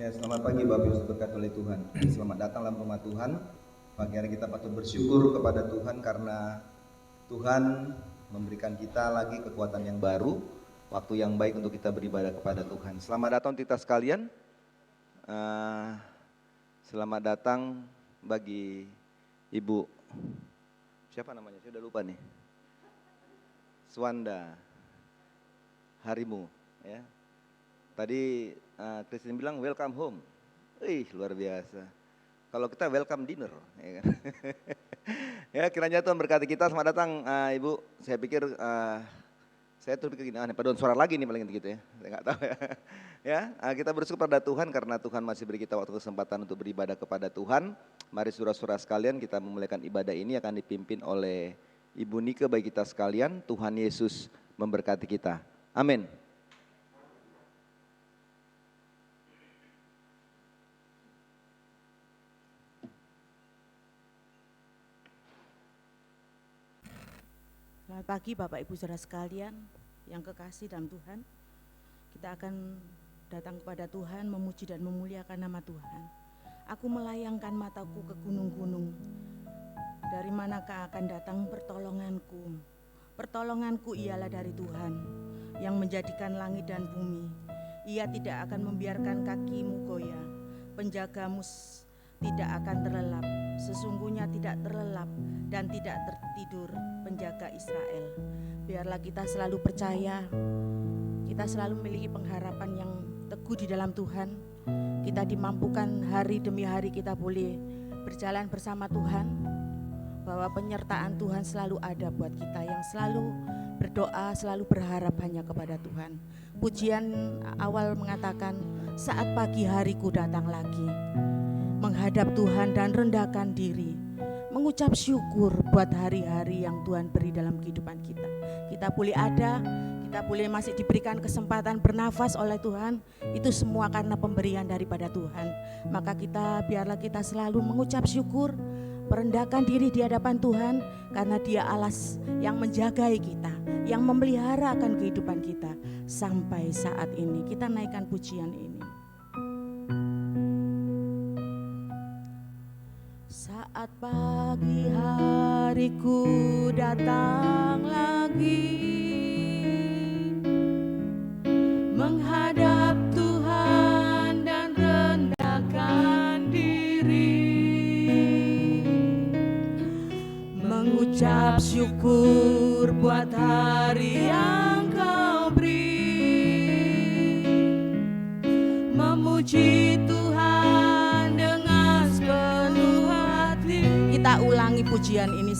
Ya, selamat pagi Bapak Ibu diberkati oleh Tuhan. Selamat datang dalam rumah Tuhan. Pagi hari kita patut bersyukur kepada Tuhan karena Tuhan memberikan kita lagi kekuatan yang baru, waktu yang baik untuk kita beribadah kepada Tuhan. Selamat datang kita sekalian. Selamat datang bagi Ibu, siapa namanya? Saya udah lupa nih. Swanda Harimu, ya. Tadi Christine bilang welcome home. Luar biasa. Kalau kita welcome dinner, ya kan? Ya, kiranya Tuhan berkati kita. Selamat datang Ibu. Saya pikir saya tuh pikir gini, paduan suara lagi nih paling gitu ya. Saya nggak tahu ya. Ya, kita bersyukur pada Tuhan karena Tuhan masih beri kita waktu kesempatan untuk beribadah kepada Tuhan. Mari saudara-saudara sekalian, kita memulaikan ibadah ini akan dipimpin oleh Ibu Nike bagi kita sekalian. Tuhan Yesus memberkati kita. Amin. Selamat pagi Bapak Ibu Saudara sekalian yang kekasih dalam Tuhan. Kita akan datang kepada Tuhan, memuji dan memuliakan nama Tuhan. Aku melayangkan mataku ke gunung-gunung. Dari manakah akan datang pertolonganku? Pertolonganku ialah dari Tuhan yang menjadikan langit dan bumi. Ia tidak akan membiarkan kakimu goyah. Penjagamu tidak akan terlelap. Sesungguhnya tidak terlelap dan tidak tertidur penjaga Israel. Biarlah kita selalu percaya, kita selalu memiliki pengharapan yang teguh di dalam Tuhan. Kita dimampukan hari demi hari kita boleh berjalan bersama Tuhan, bahwa penyertaan Tuhan selalu ada buat kita yang selalu berdoa, selalu berharap hanya kepada Tuhan. Pujian awal mengatakan, saat pagi hariku datang lagi, menghadap Tuhan dan rendahkan diri, mengucap syukur buat hari-hari yang Tuhan beri dalam kehidupan kita. Kita boleh ada, kita boleh masih diberikan kesempatan bernafas oleh Tuhan, itu semua karena pemberian daripada Tuhan. Maka biarlah kita selalu mengucap syukur, merendahkan diri di hadapan Tuhan, karena Dia Allah yang menjagai kita, yang memelihara akan kehidupan kita sampai saat ini. Kita naikkan pujian ini. Saat pagi hariku datang lagi, menghadap Tuhan dan rendahkan diri, mengucap syukur buat hari yang Kau beri, memuji Tuhan dengan sepenuh hati. Kita ulangi pujian ini.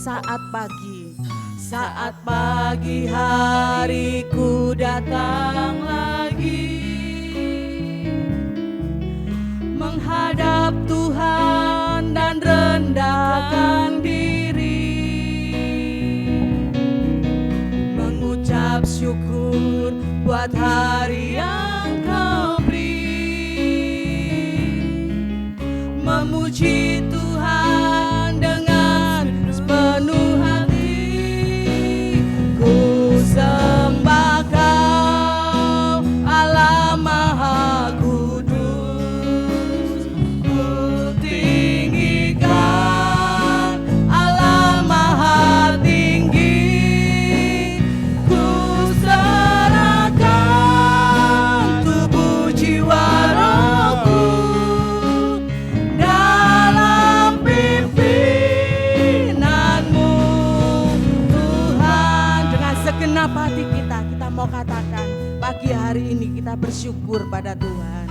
Saat pagi hariku datang lagi, menghadap Tuhan dan rendahkan diri, mengucap syukur buat hari yang Kau beri, memuji Tuhan dengan sepenuh hati. Ku sembah Kau, Allah Maha Kudus. Ku tinggikan Allah Maha Tinggi. Ku serahkan tubuh jiwa rohku dalam pimpinanmu Tuhan. Dengan segenap hati kita mau katakan pagi hari ini kita bersyukur pada Tuhan.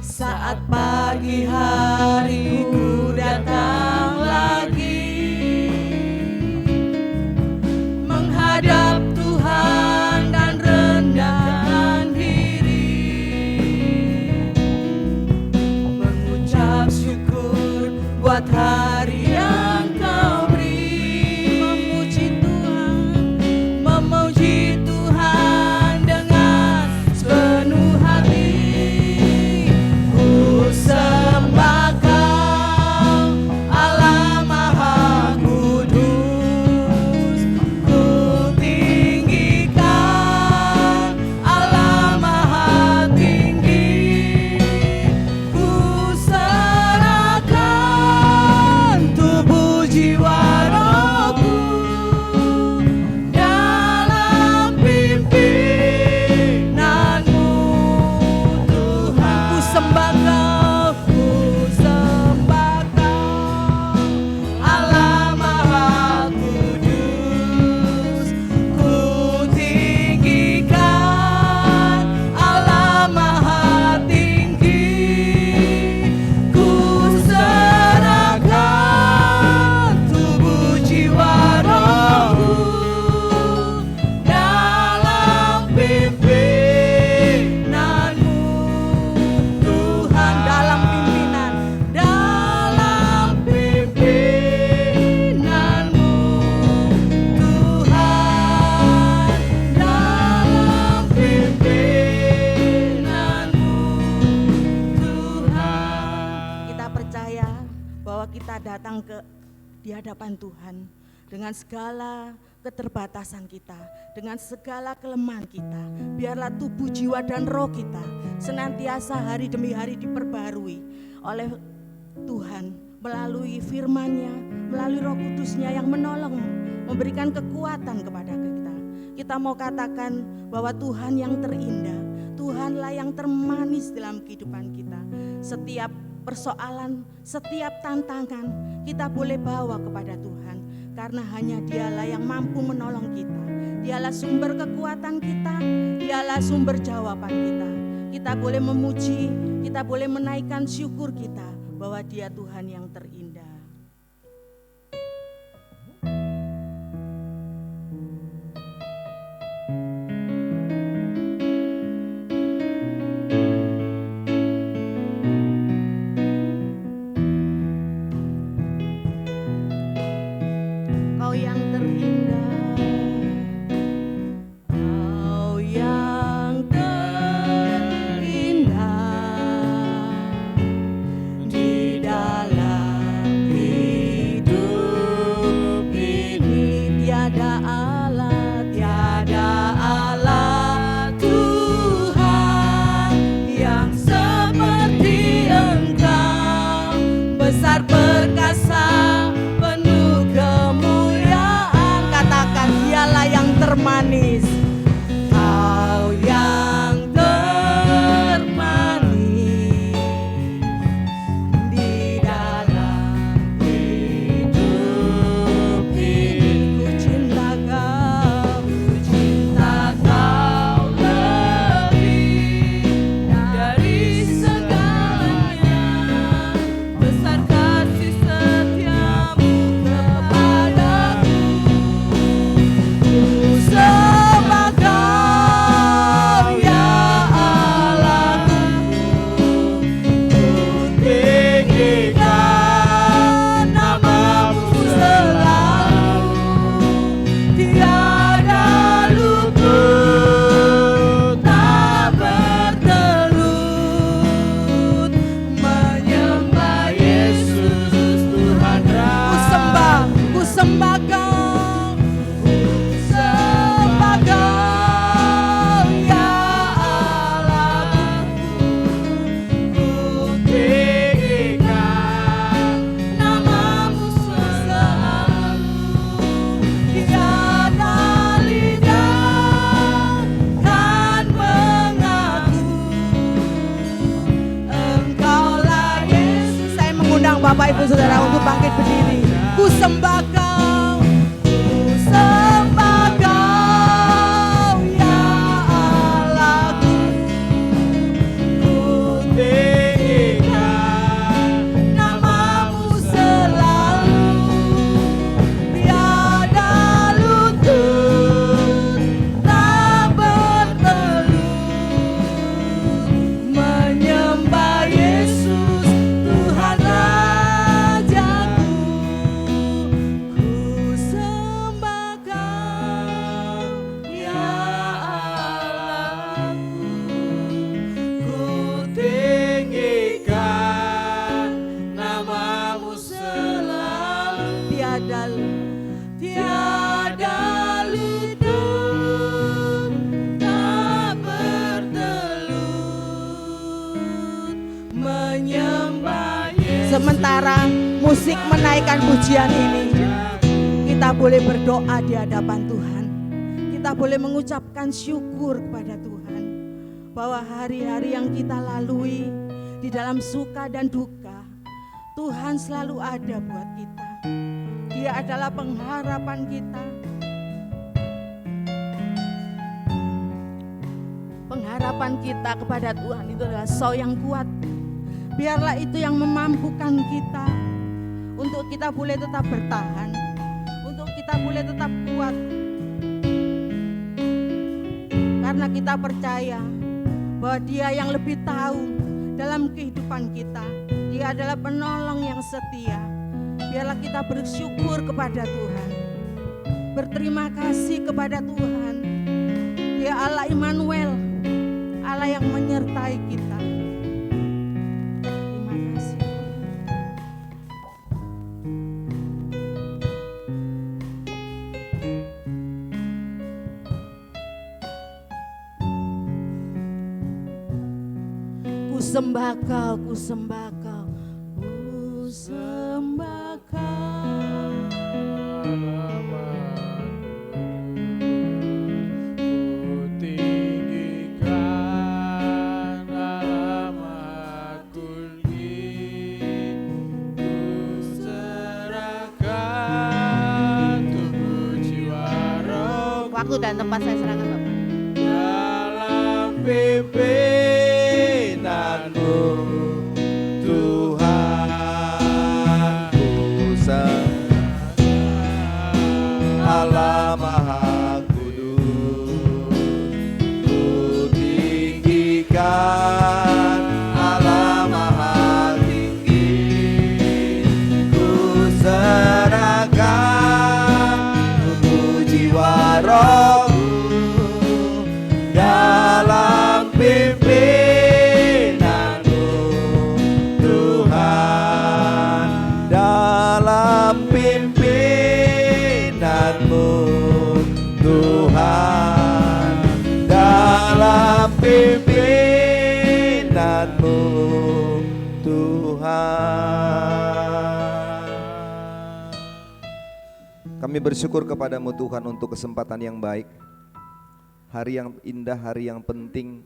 Saat pagi hariku datang lagi, menghadap Tuhan dan rendahkan diri, mengucap syukur buat hari yang Kau beri, memuji Tuhan dengan sepenuh hati. Ku sembah Kau, Allah Maha datang di hadapan Tuhan dengan segala keterbatasan kita, dengan segala kelemahan kita. Biarlah tubuh, jiwa, dan roh kita senantiasa hari demi hari diperbarui oleh Tuhan melalui firman-Nya, melalui Roh Kudus-Nya yang menolong, memberikan kekuatan kepada kita. Kita mau katakan bahwa Tuhan yang terindah, Tuhanlah yang termanis dalam kehidupan kita. Setiap persoalan, setiap tantangan kita boleh bawa kepada Tuhan, karena hanya Dialah yang mampu menolong kita. Dialah sumber kekuatan kita, Dialah sumber jawaban kita. Kita boleh memuji, kita boleh menaikkan syukur kita bahwa Dia Tuhan yang terindah. Manis, Kau yang termanis di dalam hidup ini. Ku cinta Kau lebih dari segalanya. Besar kasih setiamu kepadaku. Bapak Ibu Saudara untuk bangkit berdiri. Ku sembah Kau, ku sembah Kau ya Allahku. Ku tinggikan namamu selalu. Tiada lutut tak bertelut menyembah Yesus Tuhan Rajaku. Ku sembah Kau ya Allahku. Ku tinggikan namamu selalu. Tiada lutut tak bertelut menyembah Yesus. Sementara musik menaikkan pujian ini, kita boleh berdoa di hadapan Tuhan. Kita boleh mengucapkan syukur kepada Tuhan bahwa hari-hari yang kita lalui di dalam suka dan duka, Tuhan selalu ada buat kita. Dia adalah pengharapan kita. Pengharapan kita kepada Tuhan itu adalah Sau yang kuat. Biarlah itu yang memampukan kita untuk kita boleh tetap bertahan, untuk kita boleh tetap kuat. Karena kita percaya bahwa Dia yang lebih tahu dalam kehidupan kita. Dia adalah penolong yang setia. Biarlah kita bersyukur kepada Tuhan, berterima kasih kepada Tuhan. Dia Allah Immanuel, Allah yang menyertai kita. Terima kasih. sembah Kau, ku sembah Kau, ku sembah Kau. Ku tinggikan namaku tinggi, ku serahkan tubuh jiwa rohku. Waktu dan tempat saya serahkan Bapak. Dalam pimpinanmu Tuhan, Ku sembah Allah Maha Kudus, ku tinggikan Allah Maha Tinggi, ku serahkan tubuh jiwa rohku dalam pimpinanmu Tuhan, dalam pimpinanmu Tuhan, dalam pimpinanmu Tuhan. Kami bersyukur kepadamu Tuhan untuk kesempatan yang baik, hari yang indah, hari yang penting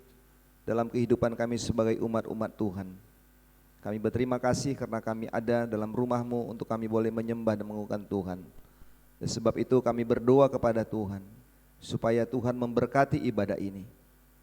dalam kehidupan kami sebagai umat-umat Tuhan. Kami berterima kasih karena kami ada dalam rumah-Mu untuk kami boleh menyembah dan mengagungkan Tuhan. Dan sebab itu kami berdoa kepada Tuhan supaya Tuhan memberkati ibadah ini.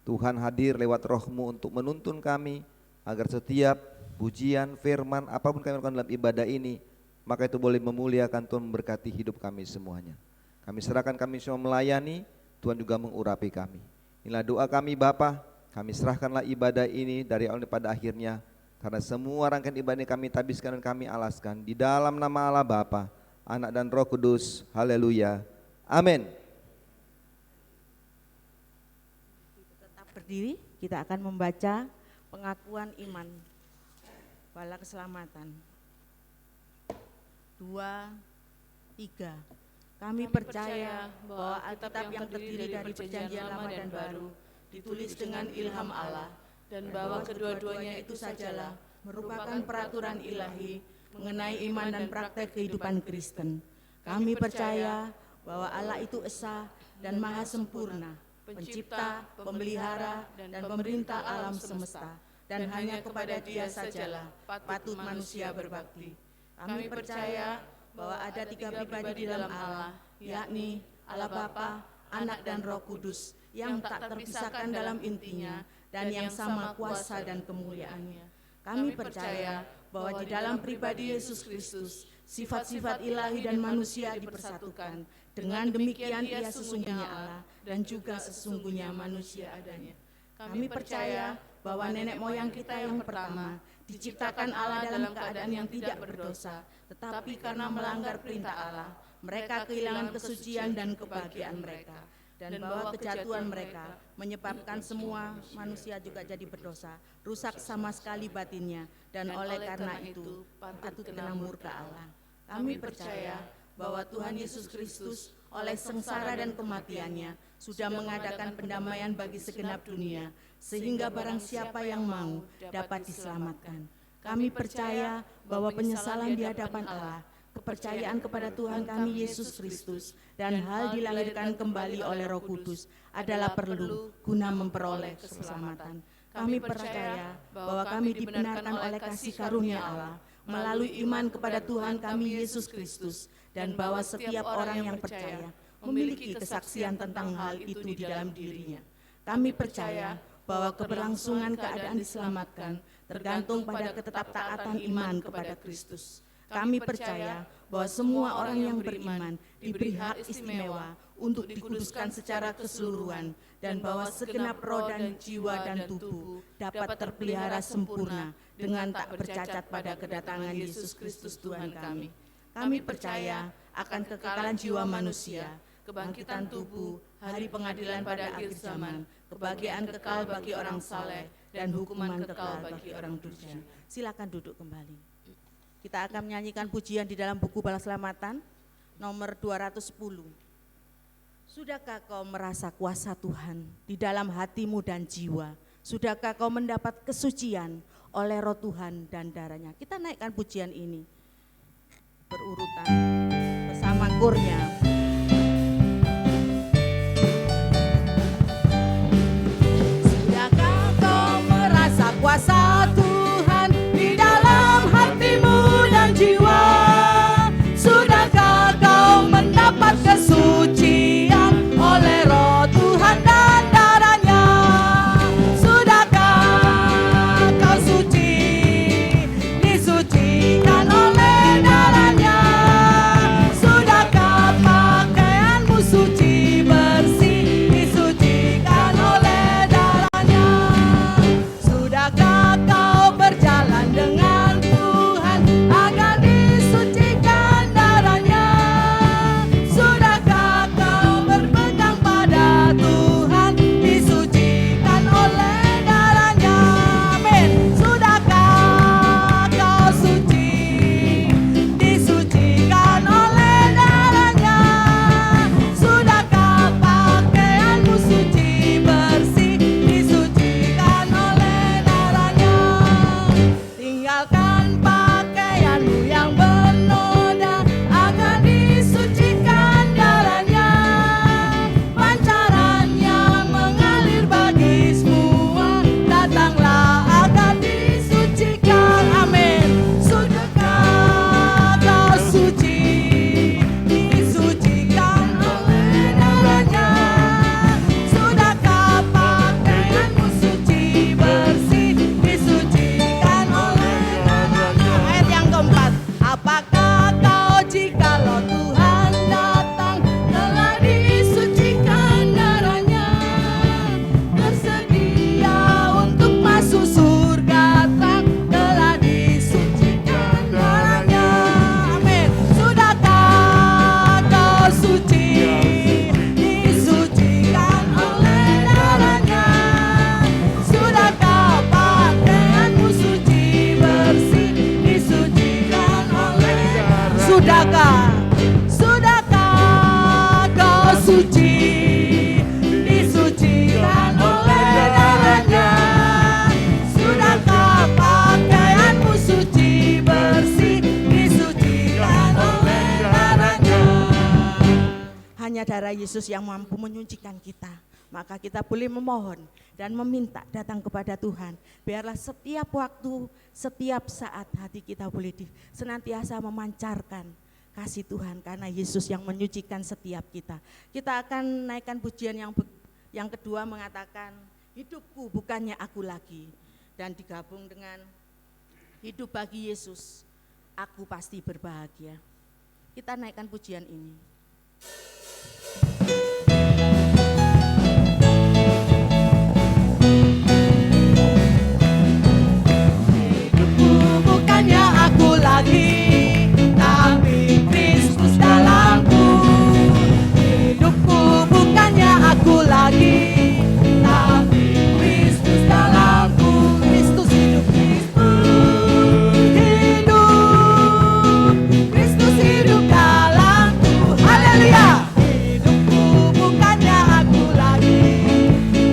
Tuhan hadir lewat Roh-Mu untuk menuntun kami agar setiap pujian, firman, apapun kami lakukan dalam ibadah ini, maka itu boleh memuliakan Tuhan, memberkati hidup kami semuanya. Kami serahkan kami semua melayani, Tuhan juga mengurapi kami. Inilah doa kami Bapa, kami serahkanlah ibadah ini dari awal pada akhirnya, karena semua rangkaian ibadah ini kami tabiskan dan kami alaskan di dalam nama Allah Bapa, Anak dan Roh Kudus. Haleluya. Amin. Tetap berdiri, kita akan membaca pengakuan iman bala keselamatan. 2, 3. Kami percaya bahwa Alkitab yang terdiri dari perjanjian lama dan baru ditulis dengan ilham Allah, dan bahwa kedua-duanya itu sajalah merupakan peraturan ilahi mengenai iman dan praktek kehidupan Kristen. Kami percaya bahwa Allah itu esa dan maha sempurna, pencipta, pemelihara, dan pemerintah alam semesta, dan hanya kepada Dia sajalah patut manusia berbakti. Kami percaya bahwa ada 3 pribadi di dalam Allah, yakni Allah Bapa, Anak dan Roh Kudus, yang tak terpisahkan dalam intinya dan yang sama kuasa dan kemuliaannya. Kami percaya bahwa di dalam pribadi Yesus Kristus, sifat-sifat ilahi dan manusia dipersatukan. Dengan demikian Ia sesungguhnya Allah dan juga sesungguhnya manusia adanya. Kami percaya bahwa nenek moyang kita yang pertama diciptakan Allah dalam keadaan yang tidak berdosa, tetapi karena melanggar perintah Allah, mereka kehilangan kesucian dan kebahagiaan mereka, dan bahwa kejatuhan mereka menyebabkan semua manusia juga jadi berdosa, rusak sama sekali batinnya, dan oleh karena itu patut kena murka Allah. Kami percaya bahwa Tuhan Yesus Kristus oleh sengsara dan kematiannya sudah mengadakan pendamaian bagi segenap dunia, sehingga barang siapa yang mau dapat diselamatkan. Kami percaya bahwa penyesalan di hadapan Allah, kepercayaan kepada Tuhan kami Yesus Kristus, dan hal dilahirkan kembali oleh Roh Kudus adalah perlu guna memperoleh keselamatan. Kami percaya bahwa kami dibenarkan oleh kasih karunia Allah melalui iman kepada Tuhan kami Yesus Kristus, dan bahwa setiap orang yang percaya memiliki kesaksian tentang hal itu di dalam dirinya. Kami percaya bahwa keberlangsungan keadaan diselamatkan tergantung pada ketetapan iman kepada Kristus. Kami percaya bahwa semua orang yang beriman diberi hak istimewa untuk dikuduskan secara keseluruhan, dan bahwa segenap roh dan jiwa dan tubuh dapat terpelihara sempurna dengan tak bercacat pada kedatangan Yesus Kristus Tuhan kami. Kami percaya akan kekekalan jiwa manusia, kebangkitan tubuh, hari pengadilan pada akhir zaman, kebahagiaan kekal bagi orang saleh, dan hukuman kekal bagi orang durjana. Silakan duduk kembali. Kita akan menyanyikan pujian di dalam buku Bala Keselamatan nomor 210. Sudahkah kau merasa kuasa Tuhan di dalam hatimu dan jiwa? Sudahkah kau mendapat kesucian oleh roh Tuhan dan darahnya? Kita naikkan pujian ini berurutan bersama kurnya. Sudahkah kau merasa kuasa Tuhan di dalam hatimu dan jiwa? Sudahkah kau mendapat kesucian oleh roh Tuhan dan darahnya? Sudahkah kau suci, disucikan oleh darahnya? Sudahkah pakaianmu suci, bersih, disucikan oleh darahnya? Sudahkah kau berjalan dengan Tuhan agar disucikan darahnya? Sudahkah kau berpegang pada Tuhan, disucikan oleh darahnya? Amin. Sudahkah kau suci, disucikan oleh darahnya? Sudahkah pakaianmu suci, bersih, disucikan oleh darahnya? Tinggalkan pakaianmu yang bernoda agar disucikan darahnya. Pancarannya mengalir bagi semua, datanglah agar disucikan. Amin. Sudahkah kau suci, disucikan oleh darahnya? Sudahkah pakaianmu suci, bersih, disucikan oleh darahnya? Ayat yang keempat. Apakah kau jikalau Tuhan datang telah disucikan darahnya? Bersedia untuk masuk surga telah disucikan darahnya. Amin. Sudahkah kau suci, disucikan oleh darahnya? Sudahkah pakaianmu suci, bersih, disucikan oleh darahnya? Sudahkah kau suci, disucikan oleh darahnya? Sudahkah pakaianmu suci, bersih, disucikan oleh darahnya? Hanya darah Yesus yang mampu menyucikan kita. Maka kita boleh memohon dan meminta datang kepada Tuhan. Biarlah setiap waktu, setiap saat hati kita boleh senantiasa memancarkan kasih Tuhan, karena Yesus yang menyucikan setiap kita. Kita akan naikkan pujian yang kedua, mengatakan hidupku bukannya aku lagi, dan digabung dengan hidup bagi Yesus, aku pasti berbahagia. Kita naikkan pujian ini. Hidupku bukannya aku lagi, tapi Kristus dalamku. Hidupku bukannya aku lagi, tapi Kristus dalamku. Kristus hidup, Kristus hidup dalamku. Haleluya. Hidupku bukannya aku lagi,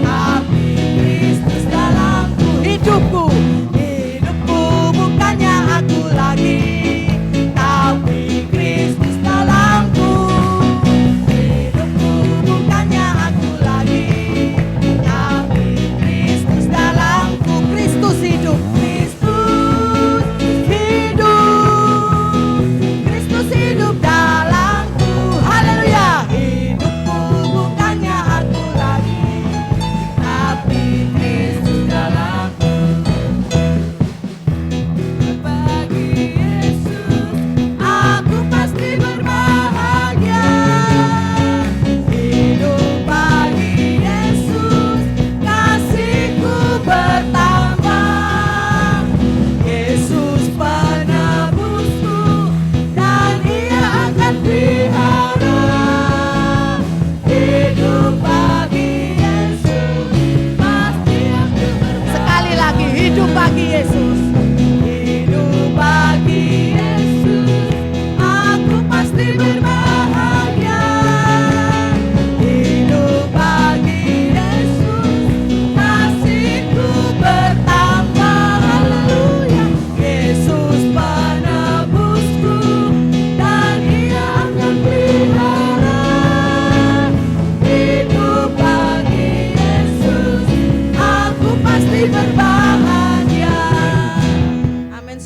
tapi Kristus dalamku. Hidupku bukannya aku lagi, tapi Kristus dalamku. Hidupku bukannya aku lagi, tapi Kristus dalamku. Kristus hidup, Kristus hidup dalamku. Haleluya. Hidupku bukannya aku lagi, tapi Kristus dalamku.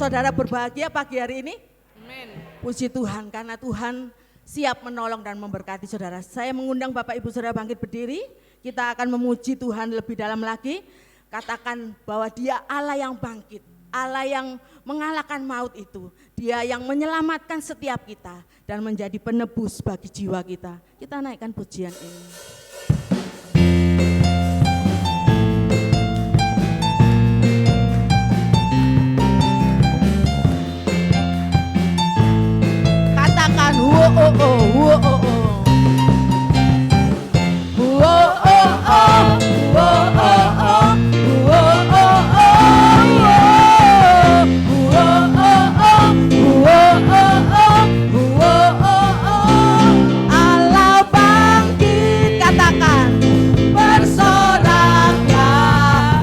saudara berbahagia pagi hari ini? Amin. Puji Tuhan, karena Tuhan siap menolong dan memberkati saudara. Saya mengundang Bapak Ibu Saudara bangkit berdiri. Kita akan memuji Tuhan lebih dalam lagi. Katakan bahwa Dia Allah yang bangkit, Allah yang mengalahkan maut itu. Dia yang menyelamatkan setiap kita dan menjadi penebus bagi jiwa kita. Kita naikkan pujian ini. Katakan wo oh oh wo oh oh. Wo oh oh wo oh oh wo oh oh wo oh oh wo oh oh. Allah bangkit, katakan bersoraklah.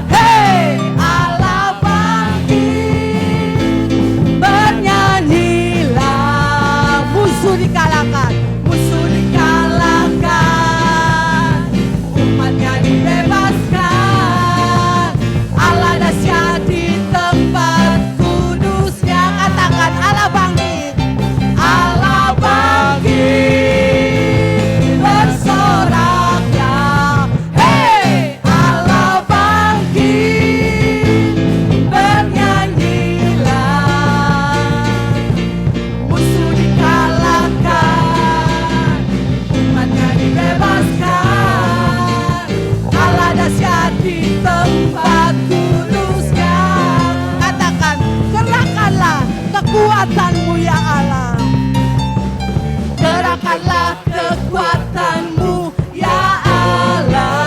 Hei, Allah bangkit, bernyanyilah. Musuh dikalahkan, musuh dikalahkan, umatnya dibebaskan. Allah dahsyat di tempat kudusnya. Katakan Allah bangkit, Allah bangkit, bersoraklah. Hei, Allah bangkit, bernyanyilah. Musuh dikalahkan, umatnya dibebaskan. Allah dahsyat di tempat kudusnya. Katakan, kerahkanlah kekuatanmu ya Allah. Kerahkanlah kekuatanmu ya Allah.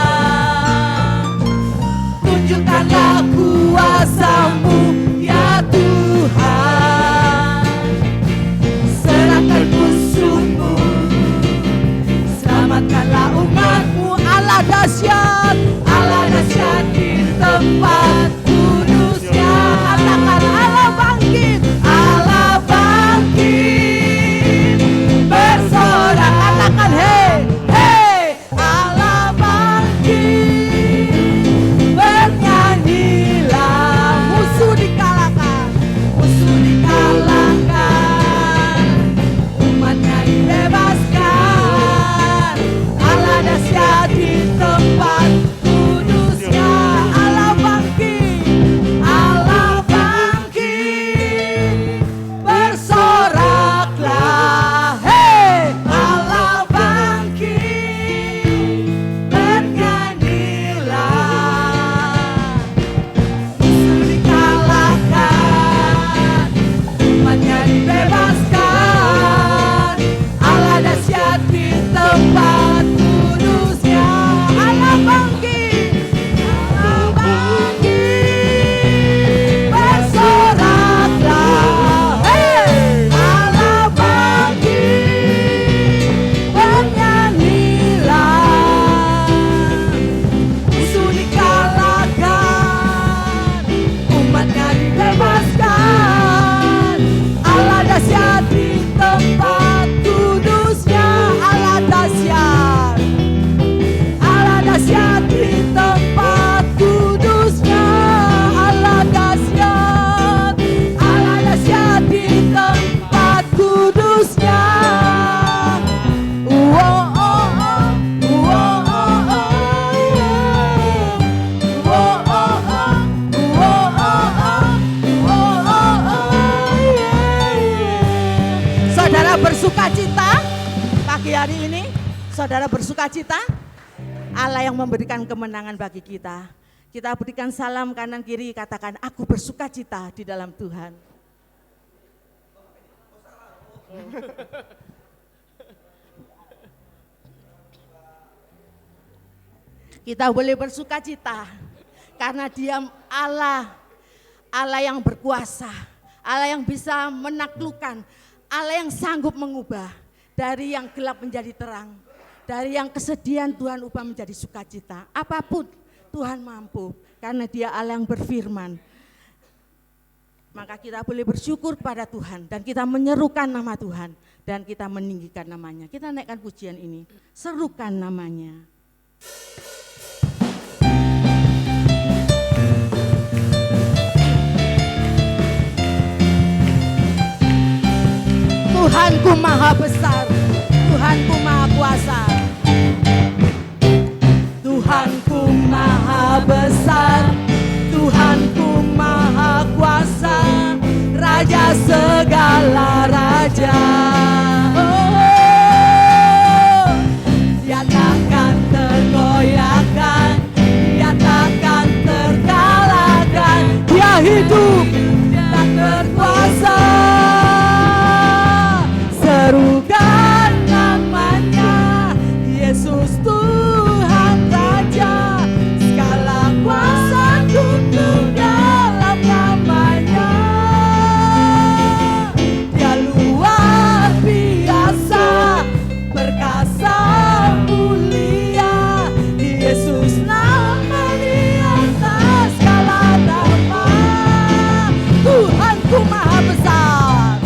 Tunjukkanlah kuasamu ya Tuhan. Serahkan musuhmu, selamatkanlah umatmu. Allah dahsyat di tempat kudusnya. Katakan Allah bangkit, Allah bangkit, bersorak. Katakan hei, hei, Allah bangkit, bernyanyilah. Musuh dikalahkan, umatnya dibebaskan. Allah dahsyat di tempat kudusnya. Allah bangkit, bersoraklah. Hei, Allah bangkit, bernyanyilah. Musuh dikalahkan, umatnya dibebaskan. Allah dahsyat di tempat kudusnya. Allah bangkit, bersoraklah. Hei, Allah bangkit, bernyanyilah. Musuh dikalahkan, umatnya dibebaskan. Allah dahsyat di tempat kudusnya. Allah dahsyat di tempat kudusnya. Allah dahsyat di tempat kudusnya. Wo oh oh, wo oh oh, wo oh oh, wo oh oh, wo oh oh. Saudara bersukacita pagi hari ini. Saudara bersukacita. Allah yang memberikan kemenangan bagi kita. Kita berikan salam kanan kiri, katakan aku bersukacita di dalam Tuhan. Kita boleh bersukacita karena Dia Allah yang berkuasa, Allah yang bisa menaklukkan, Allah yang sanggup mengubah dari yang gelap menjadi terang. Dari yang kesedihan Tuhan ubah menjadi sukacita. Apapun Tuhan mampu karena Dia Allah yang berfirman. Maka kita boleh bersyukur pada Tuhan dan kita menyerukan nama Tuhan dan kita meninggikan namanya. Kita naikkan pujian ini, serukan namanya. Tuhanku maha besar, Tuhanku maha kuasa. Tuhanku maha besar, Tuhanku maha kuasa, Raja segala raja. Dia takkan tergoyahkan, dia takkan terkalahkan, dia hidup dan berkuasa. Serukan namanya, Yesus Tuhan Raja, segala kuasa tunduk dalam namanya. Dia luar biasa, perkasa mulia, Yesus nama di atas segala nama. Tuhanku maha besar.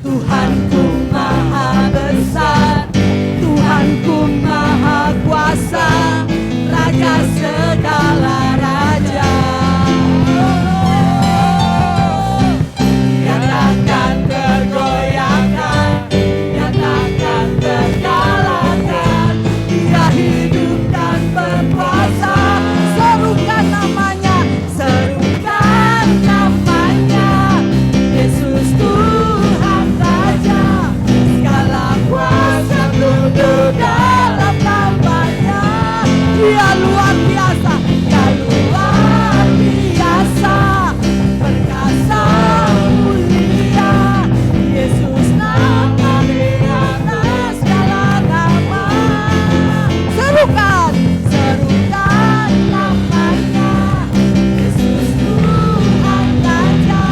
Tuhanku maha besar, Tuhanku maha kuasa, Raja segala raja. Dia takkan tergoyahkan, dia takkan terkalahkan, dia hidup dan berkuasa. Serukan namanya, serukan namanya, Yesus Tuhan Raja, segala kuasa tunduk dalam namanya. Dia luar biasa, dia luar biasa, perkasa mulia, Yesus nama di atas segala nama. Serukan, serukan namanya, Yesus Tuhan Raja,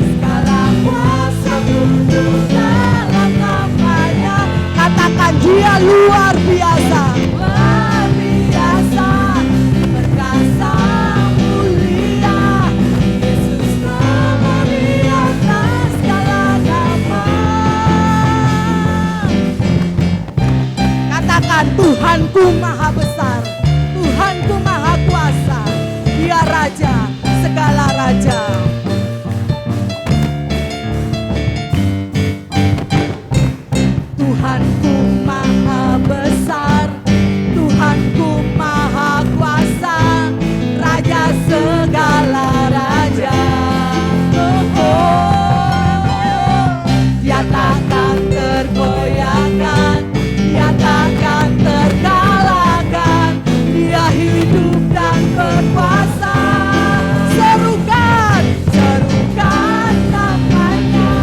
segala kuasa tunduk dalam namanya. Katakan dia luar biasa, luar biasa, perkasa mulia, Yesus nama di atas segala nama. Katakan Tuhanku maha besar, Tuhanku maha kuasa, dia Raja segala raja. Tuhanku maha besar, Tuhanku maha kuasa, Raja segala raja. Dia takkan tergoyahkan, dia takkan terkalahkan, dia hidup dan berkuasa. Serukan, serukan namanya,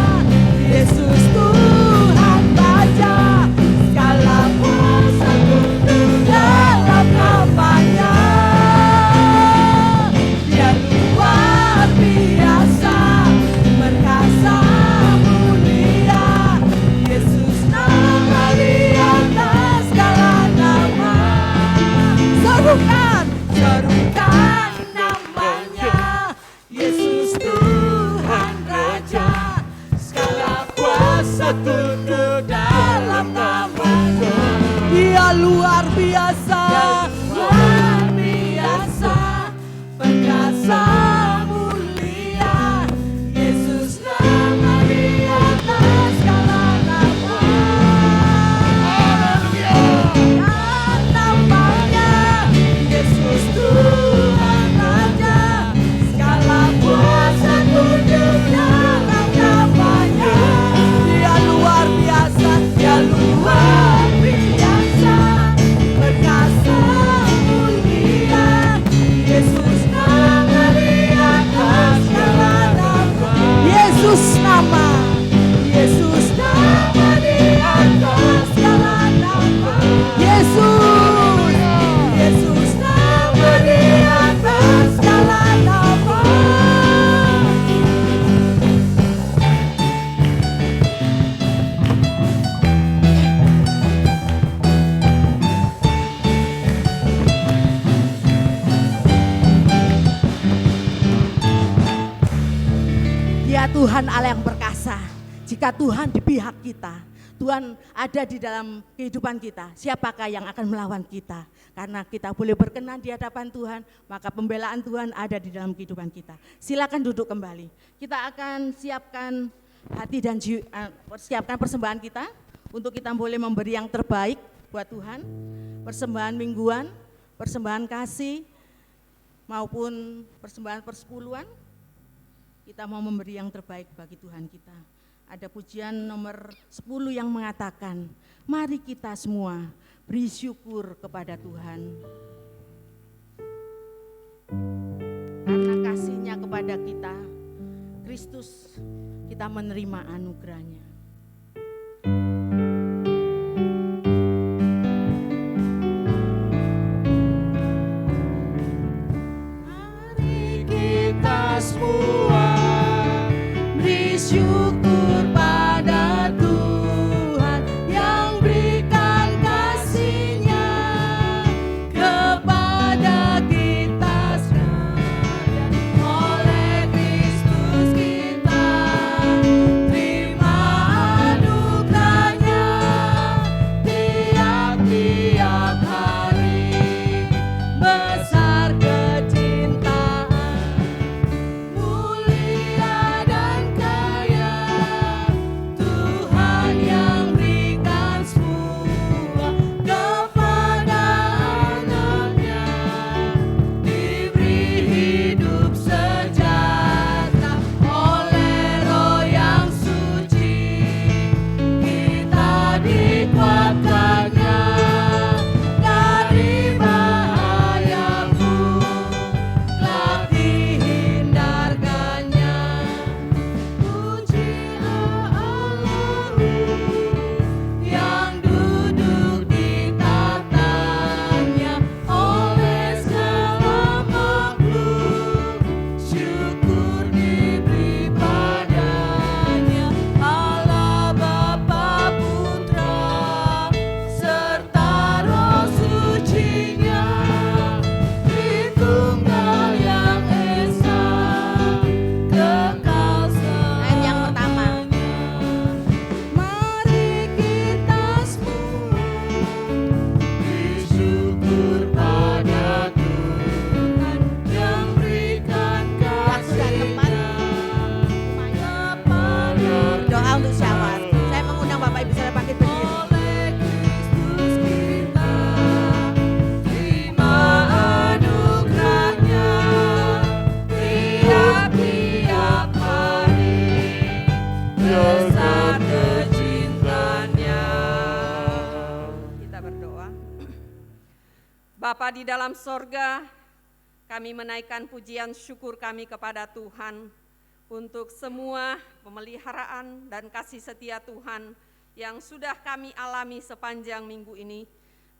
Yesus Tuhan Raja, segala kuasa tunduk dalam namanya. Dia luar biasa, perkasa mulia, Yesus nama di atas segala nama. Serukan, serukan namanya, Yesus Tuhan Raja, segala kuasa tunduk dalam namanya. Dia luar biasa, luar biasa, perkasa mulia, Yesus nama di atas segala nama. Namanya Yesus Tuhan Raja, segala kuasa tunduk dalam namanya. Dia luar biasa, dia luar biasa, perkasa mulia, Yesus nama di atas segala nama. Yesus nama, Yesus nama di atas segala nama. Yesus, Yesus nama di atas segala nama. Dia Tuhan Allah yang perkasa. Jika Tuhan di pihak kita, Tuhan ada di dalam kehidupan kita, siapakah yang akan melawan kita? Karena kita boleh berkenan di hadapan Tuhan, maka pembelaan Tuhan ada di dalam kehidupan kita. Silakan duduk kembali. Kita akan siapkan hati dan siapkan persembahan kita untuk kita boleh memberi yang terbaik buat Tuhan. Persembahan mingguan, persembahan kasih, maupun persembahan persepuluhan. Kita mau memberi yang terbaik bagi Tuhan kita. Ada pujian nomor 10 yang mengatakan, mari kita semua beri syukur kepada Tuhan. Karena kasih-Nya kepada kita, Kristus, kita menerima anugerah-Nya. Mari kita semua beri syukur pada Tuhan yang berikan kasih-Nya kepada kita sekalian. Oleh Kristus kita terima anugerah-Nya tiap-tiap hari. Besar kecintaan, mulia dan kaya, Tuhan yang berikan semua kepada anaknya, diberi hidup sejahtera oleh Roh yang suci, kita dikuatkannya dari bahaya buruk, telah dihindarkannya. Puji Allahku yang duduk di tatanya oleh segala makhluk, syukur diberi padanya. Allah Bapa Putra serta Roh Suci-Nya, Tritunggal yang esa, kekal Ayat yang pertama. selamanya. Mari kita semua bersyukur pada Tuhan yang berikan Waktu dan tempat. kasih-Nya kepada Doa untuk syawat. Saya mengundang Bapak Ibu saudara bangkit berdiri. oleh Kristus kita terima anugerah-Nya tiap-tiap hari. Besar kecintaan-Nya. Kita berdoa. Bapa di dalam sorga, kami menaikkan pujian syukur kami kepada Tuhan untuk semua pemeliharaan dan kasih setia Tuhan yang sudah kami alami sepanjang minggu ini.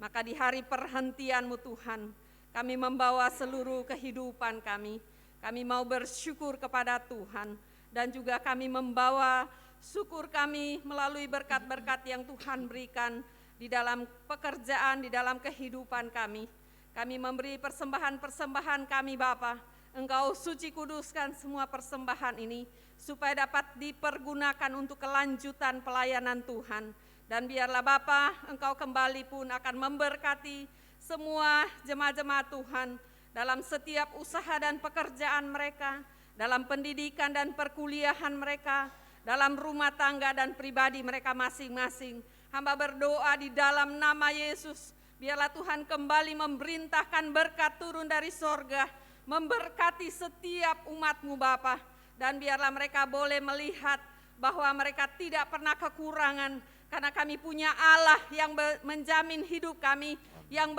Maka di hari perhentian-Mu Tuhan, kami membawa seluruh kehidupan kami. Kami mau bersyukur kepada Tuhan dan juga kami membawa syukur kami melalui berkat-berkat yang Tuhan berikan di dalam pekerjaan, di dalam kehidupan kami. Kami memberi persembahan-persembahan kami Bapa. Engkau suci kuduskan semua persembahan ini supaya dapat dipergunakan untuk kelanjutan pelayanan Tuhan. Dan biarlah Bapa, Engkau kembali pun akan memberkati semua jemaat-jemaat Tuhan dalam setiap usaha dan pekerjaan mereka, dalam pendidikan dan perkuliahan mereka, dalam rumah tangga dan pribadi mereka masing-masing. Hamba berdoa di dalam nama Yesus, biarlah Tuhan kembali memerintahkan berkat turun dari sorga, memberkati setiap umat-Mu Bapa, dan biarlah mereka boleh melihat bahwa mereka tidak pernah kekurangan, karena kami punya Allah yang menjamin hidup kami, yang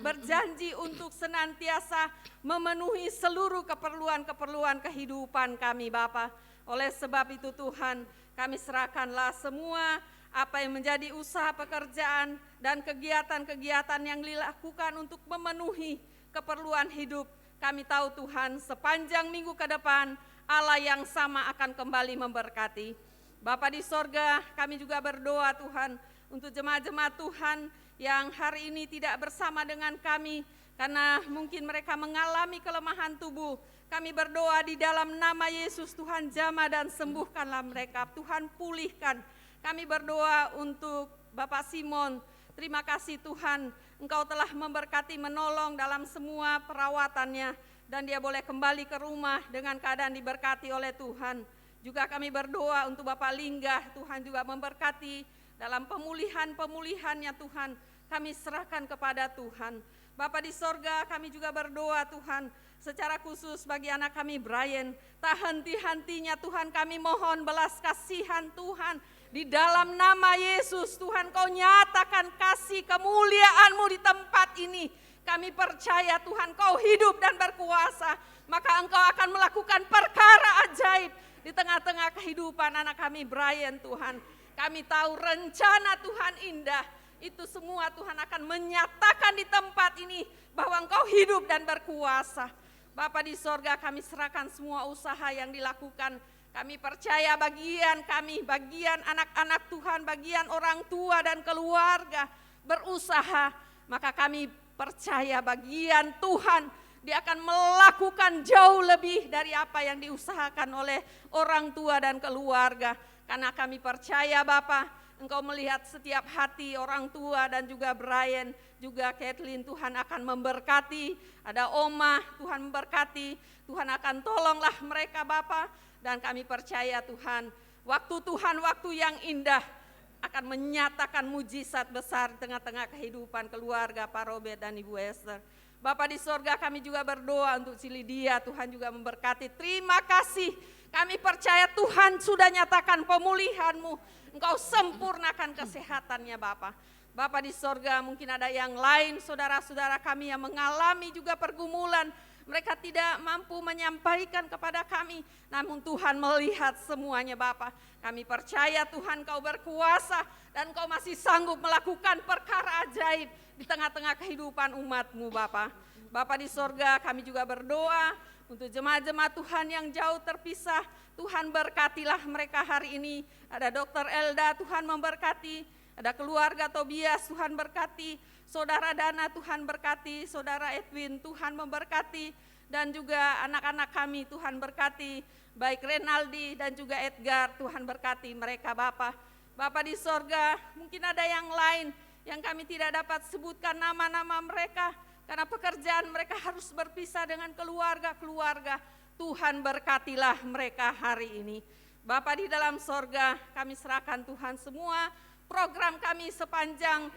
berjanji untuk senantiasa memenuhi seluruh keperluan-keperluan kehidupan kami Bapa. Oleh sebab itu Tuhan, kami serahkanlah semua apa yang menjadi usaha pekerjaan dan kegiatan-kegiatan yang dilakukan untuk memenuhi keperluan hidup. Kami tahu Tuhan, sepanjang minggu ke depan Allah yang sama akan kembali memberkati. Bapa di sorga, kami juga berdoa Tuhan untuk jemaat-jemaat Tuhan yang hari ini tidak bersama dengan kami karena mungkin mereka mengalami kelemahan tubuh. Kami berdoa di dalam nama Yesus, Tuhan jamah dan sembuhkanlah mereka. Tuhan pulihkan Kami berdoa untuk Bapak Simon. Terima kasih Tuhan, Engkau telah memberkati, menolong dalam semua perawatannya, dan dia boleh kembali ke rumah dengan keadaan diberkati oleh Tuhan. Juga kami berdoa untuk Bapak Linggah, Tuhan juga memberkati dalam pemulihannya Tuhan. Kami serahkan kepada Tuhan. Bapa di sorga, kami juga berdoa Tuhan, secara khusus bagi anak kami Brian. Tak henti-hentinya Tuhan, kami mohon belas kasihan Tuhan. Di dalam nama Yesus Tuhan, Kau nyatakan kasih kemuliaan-Mu di tempat ini. Kami percaya Tuhan, Kau hidup dan berkuasa, maka Engkau akan melakukan perkara ajaib di tengah-tengah kehidupan anak kami Brian Tuhan. Kami tahu rencana Tuhan indah, itu semua Tuhan akan menyatakan di tempat ini bahwa Engkau hidup dan berkuasa. Bapa di sorga, kami serahkan semua usaha yang dilakukan. Kami percaya bagian kami, bagian anak-anak Tuhan, bagian orang tua dan keluarga berusaha, maka kami percaya bagian Tuhan, Dia akan melakukan jauh lebih dari apa yang diusahakan oleh orang tua dan keluarga. Karena kami percaya Bapa, Engkau melihat setiap hati orang tua dan juga Brian, juga Kathleen, Tuhan akan memberkati. Ada Oma, Tuhan memberkati, Tuhan akan tolonglah mereka Bapa. Dan kami percaya Tuhan, waktu Tuhan waktu yang indah akan menyatakan mujizat besar di tengah-tengah kehidupan keluarga Pak Robert dan Ibu Esther. Bapa di sorga, kami juga berdoa untuk si Lydia, Tuhan juga memberkati. Terima kasih, kami percaya Tuhan sudah nyatakan pemulihan-Mu. Engkau sempurnakan kesehatannya Bapa. Bapa di sorga, mungkin ada yang lain saudara-saudara kami yang mengalami juga pergumulan. Mereka tidak mampu menyampaikan kepada kami, namun Tuhan melihat semuanya Bapa. Kami percaya Tuhan Kau berkuasa dan Kau masih sanggup melakukan perkara ajaib di tengah-tengah kehidupan umat-Mu Bapa. Bapa di sorga, kami juga berdoa untuk jemaat-jemaat Tuhan yang jauh terpisah. Tuhan berkatilah mereka hari ini. Ada Dr. Elda, Tuhan memberkati. Ada keluarga Tobias, Tuhan berkati. Saudara Dana, Tuhan berkati. Saudara Edwin, Tuhan memberkati. Dan juga anak-anak kami, Tuhan berkati. Baik Renaldi dan juga Edgar, Tuhan berkati mereka Bapa. Bapa di sorga, mungkin ada yang lain yang kami tidak dapat sebutkan nama-nama mereka. Karena pekerjaan mereka harus berpisah dengan keluarga-keluarga. Tuhan berkatilah mereka hari ini. Bapa di dalam sorga, kami serahkan Tuhan semua program kami sepanjang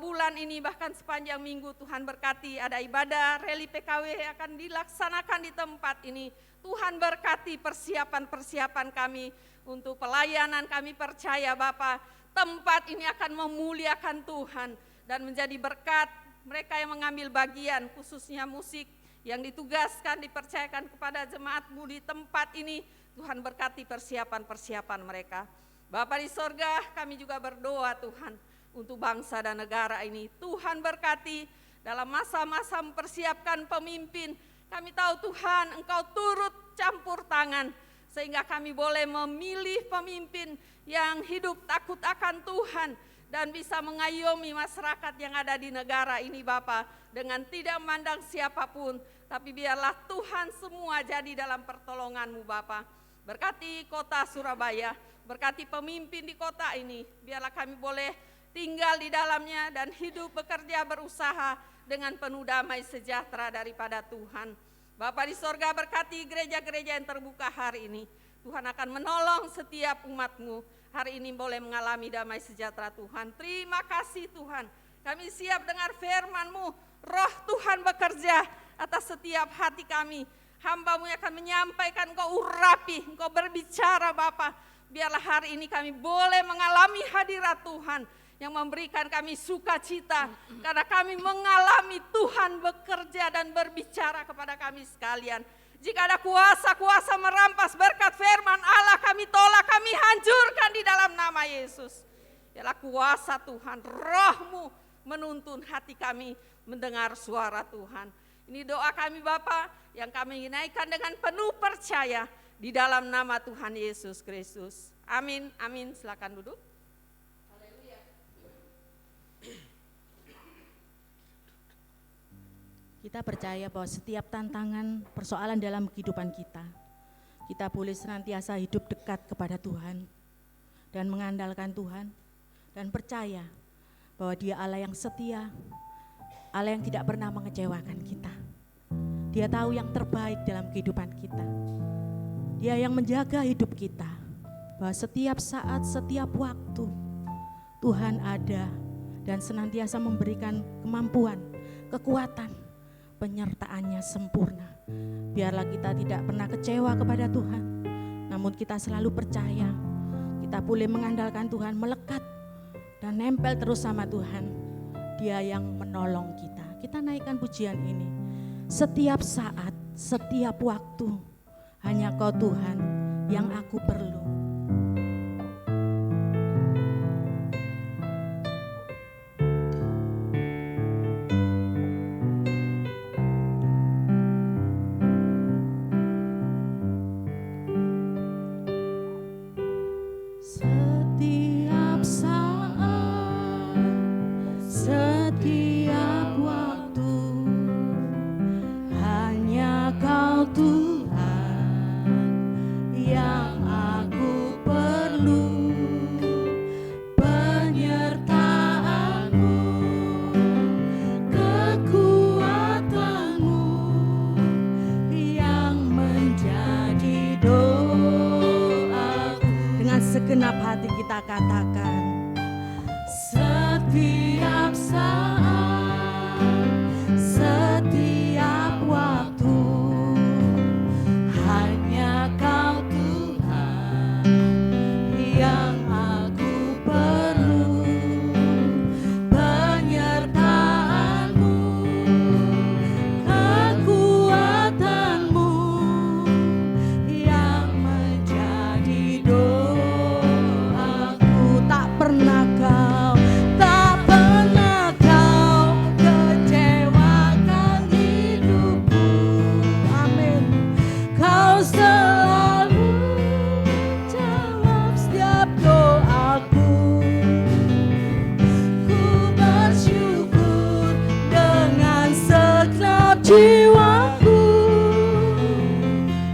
bulan ini, bahkan sepanjang minggu. Tuhan berkati, ada ibadah reli PKW yang akan dilaksanakan di tempat ini. Tuhan berkati persiapan-persiapan kami untuk pelayanan. Kami percaya Bapa, tempat ini akan memuliakan Tuhan dan menjadi berkat. Mereka yang mengambil bagian, khususnya musik yang ditugaskan, dipercayakan kepada jemaat-Mu di tempat ini, Tuhan berkati persiapan-persiapan mereka. Bapa di sorga, kami juga berdoa Tuhan untuk bangsa dan negara ini. Tuhan berkati dalam masa-masa mempersiapkan pemimpin. Kami tahu Tuhan, Engkau turut campur tangan sehingga kami boleh memilih pemimpin yang hidup takut akan Tuhan dan bisa mengayomi masyarakat yang ada di negara ini Bapa, dengan tidak memandang siapapun, tapi biarlah Tuhan semua jadi dalam pertolongan-Mu Bapa. Berkati kota Surabaya, berkati pemimpin di kota ini, biarlah kami boleh tinggal di dalamnya dan hidup, bekerja, berusaha dengan penuh damai sejahtera daripada Tuhan. Bapa di sorga, berkati gereja-gereja yang terbuka hari ini. Tuhan akan menolong setiap umat-Mu. Hari ini boleh mengalami damai sejahtera Tuhan. Terima kasih Tuhan. Kami siap dengar firman-Mu. Roh Tuhan bekerja atas setiap hati kami. Hamba-Mu yang akan menyampaikan, Engkau urapi, Engkau berbicara Bapa. Biarlah hari ini kami boleh mengalami hadirat Tuhan yang memberikan kami sukacita. Karena kami mengalami Tuhan bekerja dan berbicara kepada kami sekalian. Jika ada kuasa-kuasa merampas berkat firman Allah, kami tolak, kami hancurkan di dalam nama Yesus. Biarlah kuasa Tuhan, Roh-Mu menuntun hati kami mendengar suara Tuhan. Ini doa kami Bapa yang kami naikkan dengan penuh percaya di dalam nama Tuhan Yesus Kristus. Amin, amin. Silakan duduk. Kita percaya bahwa setiap tantangan, persoalan dalam kehidupan kita boleh senantiasa hidup dekat kepada Tuhan. dan mengandalkan Tuhan dan percaya bahwa Dia Allah yang setia, Allah yang tidak pernah mengecewakan kita. Dia tahu yang terbaik dalam kehidupan kita. Dia yang menjaga hidup kita, bahwa setiap saat, setiap waktu Tuhan ada dan senantiasa memberikan kemampuan, kekuatan, penyertaannya sempurna. Biarlah kita tidak pernah kecewa kepada Tuhan, namun kita selalu percaya, kita boleh mengandalkan Tuhan, melekat dan nempel terus sama Tuhan. Dia yang menolong kita. Kita naikkan pujian ini. Setiap saat, setiap waktu, hanya Kau Tuhan yang aku perlu. Setiap saat, setiap waktu, hanya Kau Tuhan yang aku perlu. Penyertaan-Mu, kekuatan-Mu yang menjadi doaku. Dengan segenap hati kita katakan, setiap saat, setiap waktu, hanya Kau Tuhan yang aku perlu. Penyertaan-Mu, kekuatan-Mu yang menjadi doaku. Tak pernah Kau kecewakan hidupku. Amin. Kau selalu jawab setiap doaku. Ku bersyukur dengan segenap jiwaku,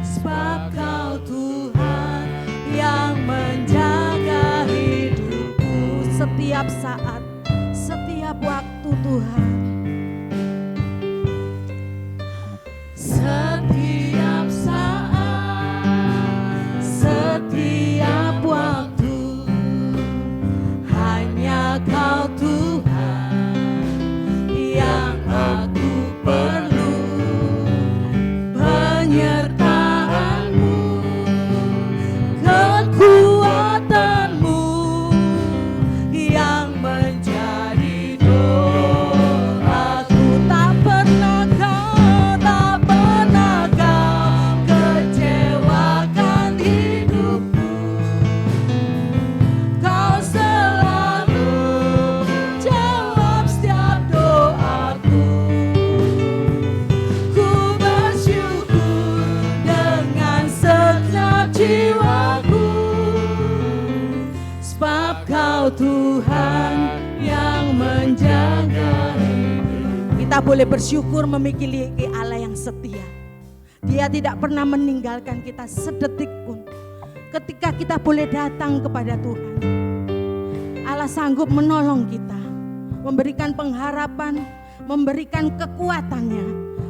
sebab Kau Tuhan yang menjaga hidupku. Setiap saat, setiap waktu Tuhan. Setiap saat, setiap waktu, hanya Kau Tuhan yang aku perlu. Penyertaan-Mu, kekuatan-Mu yang menjadi doaku. Tak pernah Kau kecewakan hidupku. Kau selalu jawab setiap doaku. Ku bersyukur dengan segenap jiwaku, sebab Kau Tuhan yang menjaga hidup. Kita boleh bersyukur memiliki Allah yang setia. Dia tidak pernah meninggalkan kita sedetik pun. Ketika kita boleh datang kepada Tuhan, Allah sanggup menolong kita, memberikan pengharapan, memberikan kekuatannya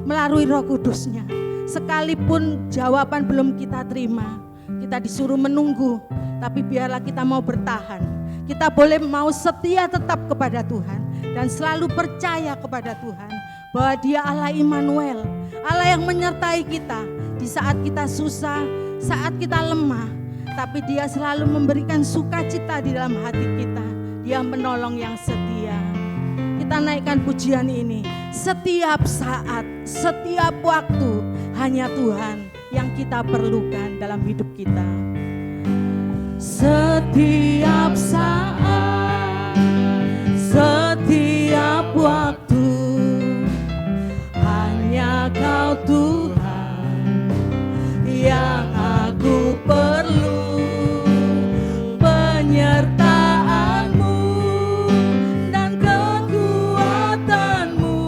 melalui Roh Kudus-Nya. Sekalipun jawaban belum kita terima, kita disuruh menunggu, tapi biarlah kita mau bertahan. Kita boleh mau setia tetap kepada Tuhan dan selalu percaya kepada Tuhan bahwa Dia Allah Immanuel, Allah yang menyertai kita di saat kita susah, saat kita lemah, tapi Dia selalu memberikan sukacita di dalam hati kita. Dia menolong yang setia. Kita naikkan pujian ini. Setiap saat, setiap waktu, hanya Tuhan yang kita perlukan dalam hidup kita. Setiap saat, setiap waktu, hanya Kau Tuhan yang aku perlu. Penyertaan-Mu dan kekuatan-Mu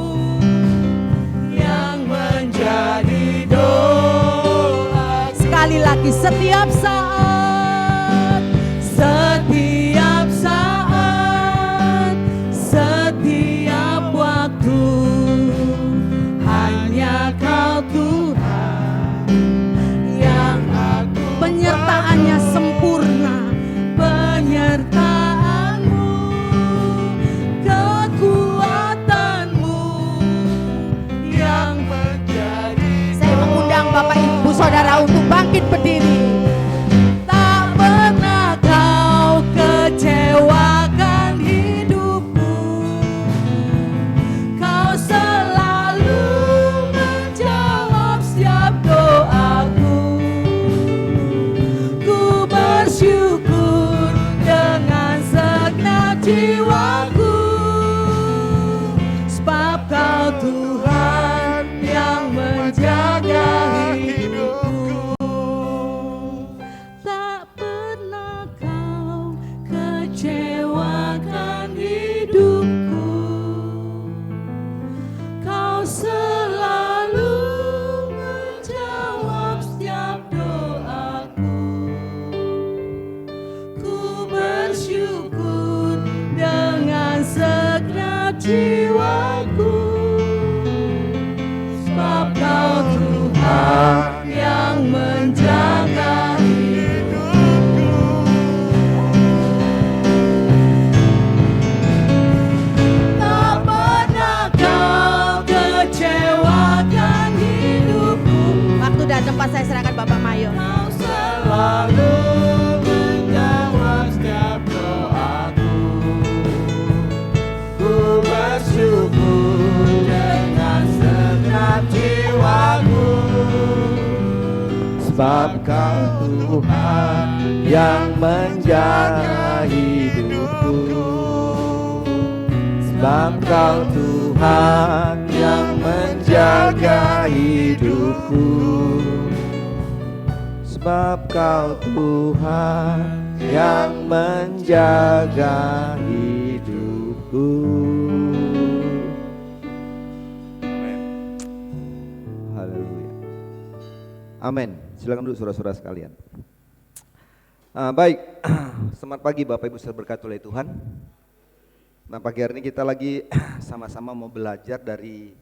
yang menjadi doa. Sekali lagi, setiap saat, setiap jiwaku, sebab Kau Tuhan yang menjaga hidupku. Tak pernah Kau kecewakan hidupku. Waktu dan tempat saya serahkan Bapak Mayor. Kau selalu menjawab setiap doaku. Ku bersyukur dengan segenap jiwaku, sebab Kau Tuhan yang menjaga hidupku. Sebab Kau Tuhan yang menjaga hidupku. Sebab Kau Tuhan yang menjaga hidupku. Haleluya. Amin. Silakan duduk saudara-saudara sekalian. Baik, selamat pagi Bapak Ibu saudara berkati oleh Tuhan. Nah, pagi hari ini kita lagi sama-sama mau belajar dari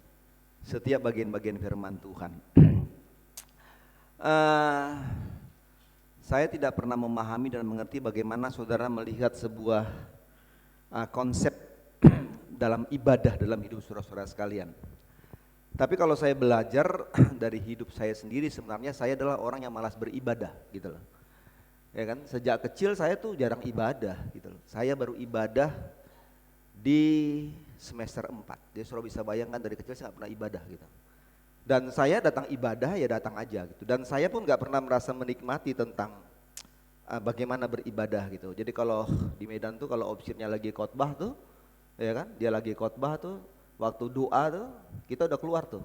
setiap bagian-bagian firman Tuhan. Saya tidak pernah memahami dan mengerti bagaimana saudara melihat sebuah konsep dalam ibadah dalam hidup saudara-saudara sekalian. Tapi kalau saya belajar dari hidup saya sendiri, sebenarnya saya adalah orang yang malas beribadah gitu loh. Ya kan, sejak kecil saya tuh jarang ibadah gitu loh. Saya baru ibadah di semester 4. Jadi saudara bisa bayangkan dari kecil saya gak pernah ibadah gitu. Dan saya datang ibadah ya datang aja gitu. Dan saya pun gak pernah merasa menikmati tentang bagaimana beribadah gitu. Jadi kalau di Medan tuh kalau opsinya lagi khotbah tuh, ya kan, dia lagi khotbah tuh, waktu doa tuh kita udah keluar tuh.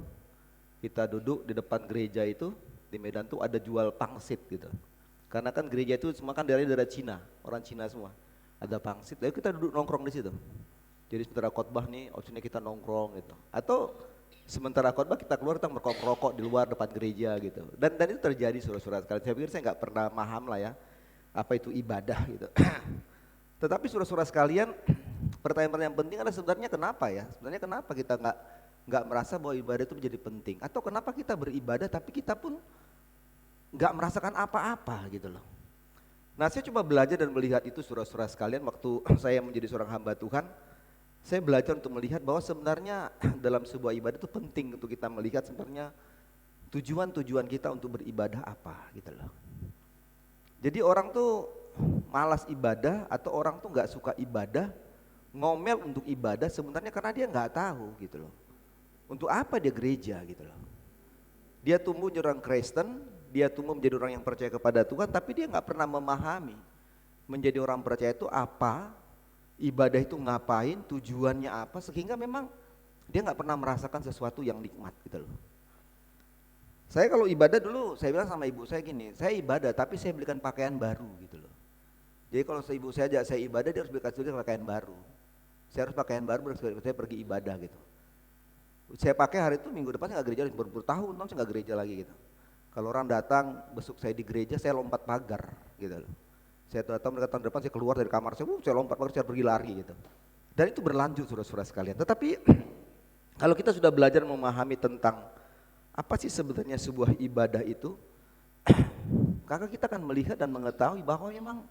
Kita duduk di depan gereja itu, di Medan tuh ada jual pangsit gitu. Karena kan gereja itu semua kan dari Cina, orang Cina semua. Ada pangsit, lalu kita duduk nongkrong di situ. Jadi sementara khotbah nih opsinya kita nongkrong gitu. Atau sementara khotbah kita keluar kita merokok di luar depan gereja gitu. Dan itu terjadi saudara-saudara sekalian. Saya pikir saya nggak pernah paham lah ya apa itu ibadah gitu. Tetapi saudara-saudara sekalian, pertanyaan-pertanyaan penting adalah sebenarnya kenapa ya? Sebenarnya kenapa kita nggak merasa bahwa ibadah itu menjadi penting? Atau kenapa kita beribadah tapi kita pun nggak merasakan apa-apa gitu loh. Nah, saya coba belajar dan melihat itu saudara-saudara sekalian waktu saya menjadi seorang hamba Tuhan. Saya belajar untuk melihat bahwa sebenarnya dalam sebuah ibadah itu penting untuk kita melihat sebenarnya tujuan kita untuk beribadah apa gitu loh. Jadi orang tuh malas ibadah atau orang tuh nggak suka ibadah, ngomel untuk ibadah sebenarnya karena dia nggak tahu gitu loh. Untuk apa dia gereja gitu loh. Dia tumbuh menjadi orang Kristen, dia tumbuh menjadi orang yang percaya kepada Tuhan, tapi dia nggak pernah memahami menjadi orang percaya itu apa, ibadah itu ngapain, tujuannya apa, sehingga memang dia nggak pernah merasakan sesuatu yang nikmat gitu loh. Saya kalau ibadah dulu, saya bilang sama ibu saya gini, saya ibadah tapi saya belikan pakaian baru gitu loh. Jadi kalau ibu saya ajak saya ibadah, dia harus belikan pakaian baru. Saya harus pakaian baru, saya pergi ibadah gitu. Saya pakai hari itu minggu depan saya nggak gereja, bertahun saya nggak gereja lagi gitu. Kalau orang datang besok saya di gereja, saya lompat pagar gitu loh. Saya datang mereka tahun depan saya keluar dari kamar saya lompat pagar, saya pergi lari gitu. Dan itu berlanjut saudara-saudara sekalian. Tetapi kalau kita sudah belajar memahami tentang apa sih sebenarnya sebuah ibadah itu, maka kita akan melihat dan mengetahui bahwa memang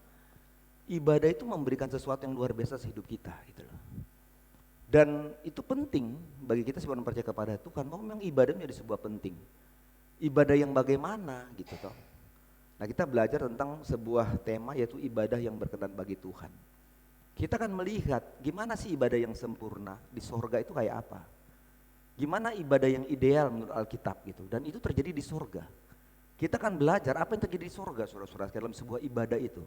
ibadah itu memberikan sesuatu yang luar biasa hidup kita gitu loh. Dan itu penting bagi kita sebagai orang percaya kepada Tuhan, bahwa memang ibadah menjadi sebuah penting. Ibadah yang bagaimana gitu toh. Nah, kita belajar tentang sebuah tema yaitu ibadah yang berkenan bagi Tuhan. Kita akan melihat gimana sih ibadah yang sempurna di sorga itu kayak apa. Gimana ibadah yang ideal menurut Alkitab gitu, dan itu terjadi di sorga. Kita akan belajar apa yang terjadi di sorga saudara-saudara dalam sebuah ibadah itu.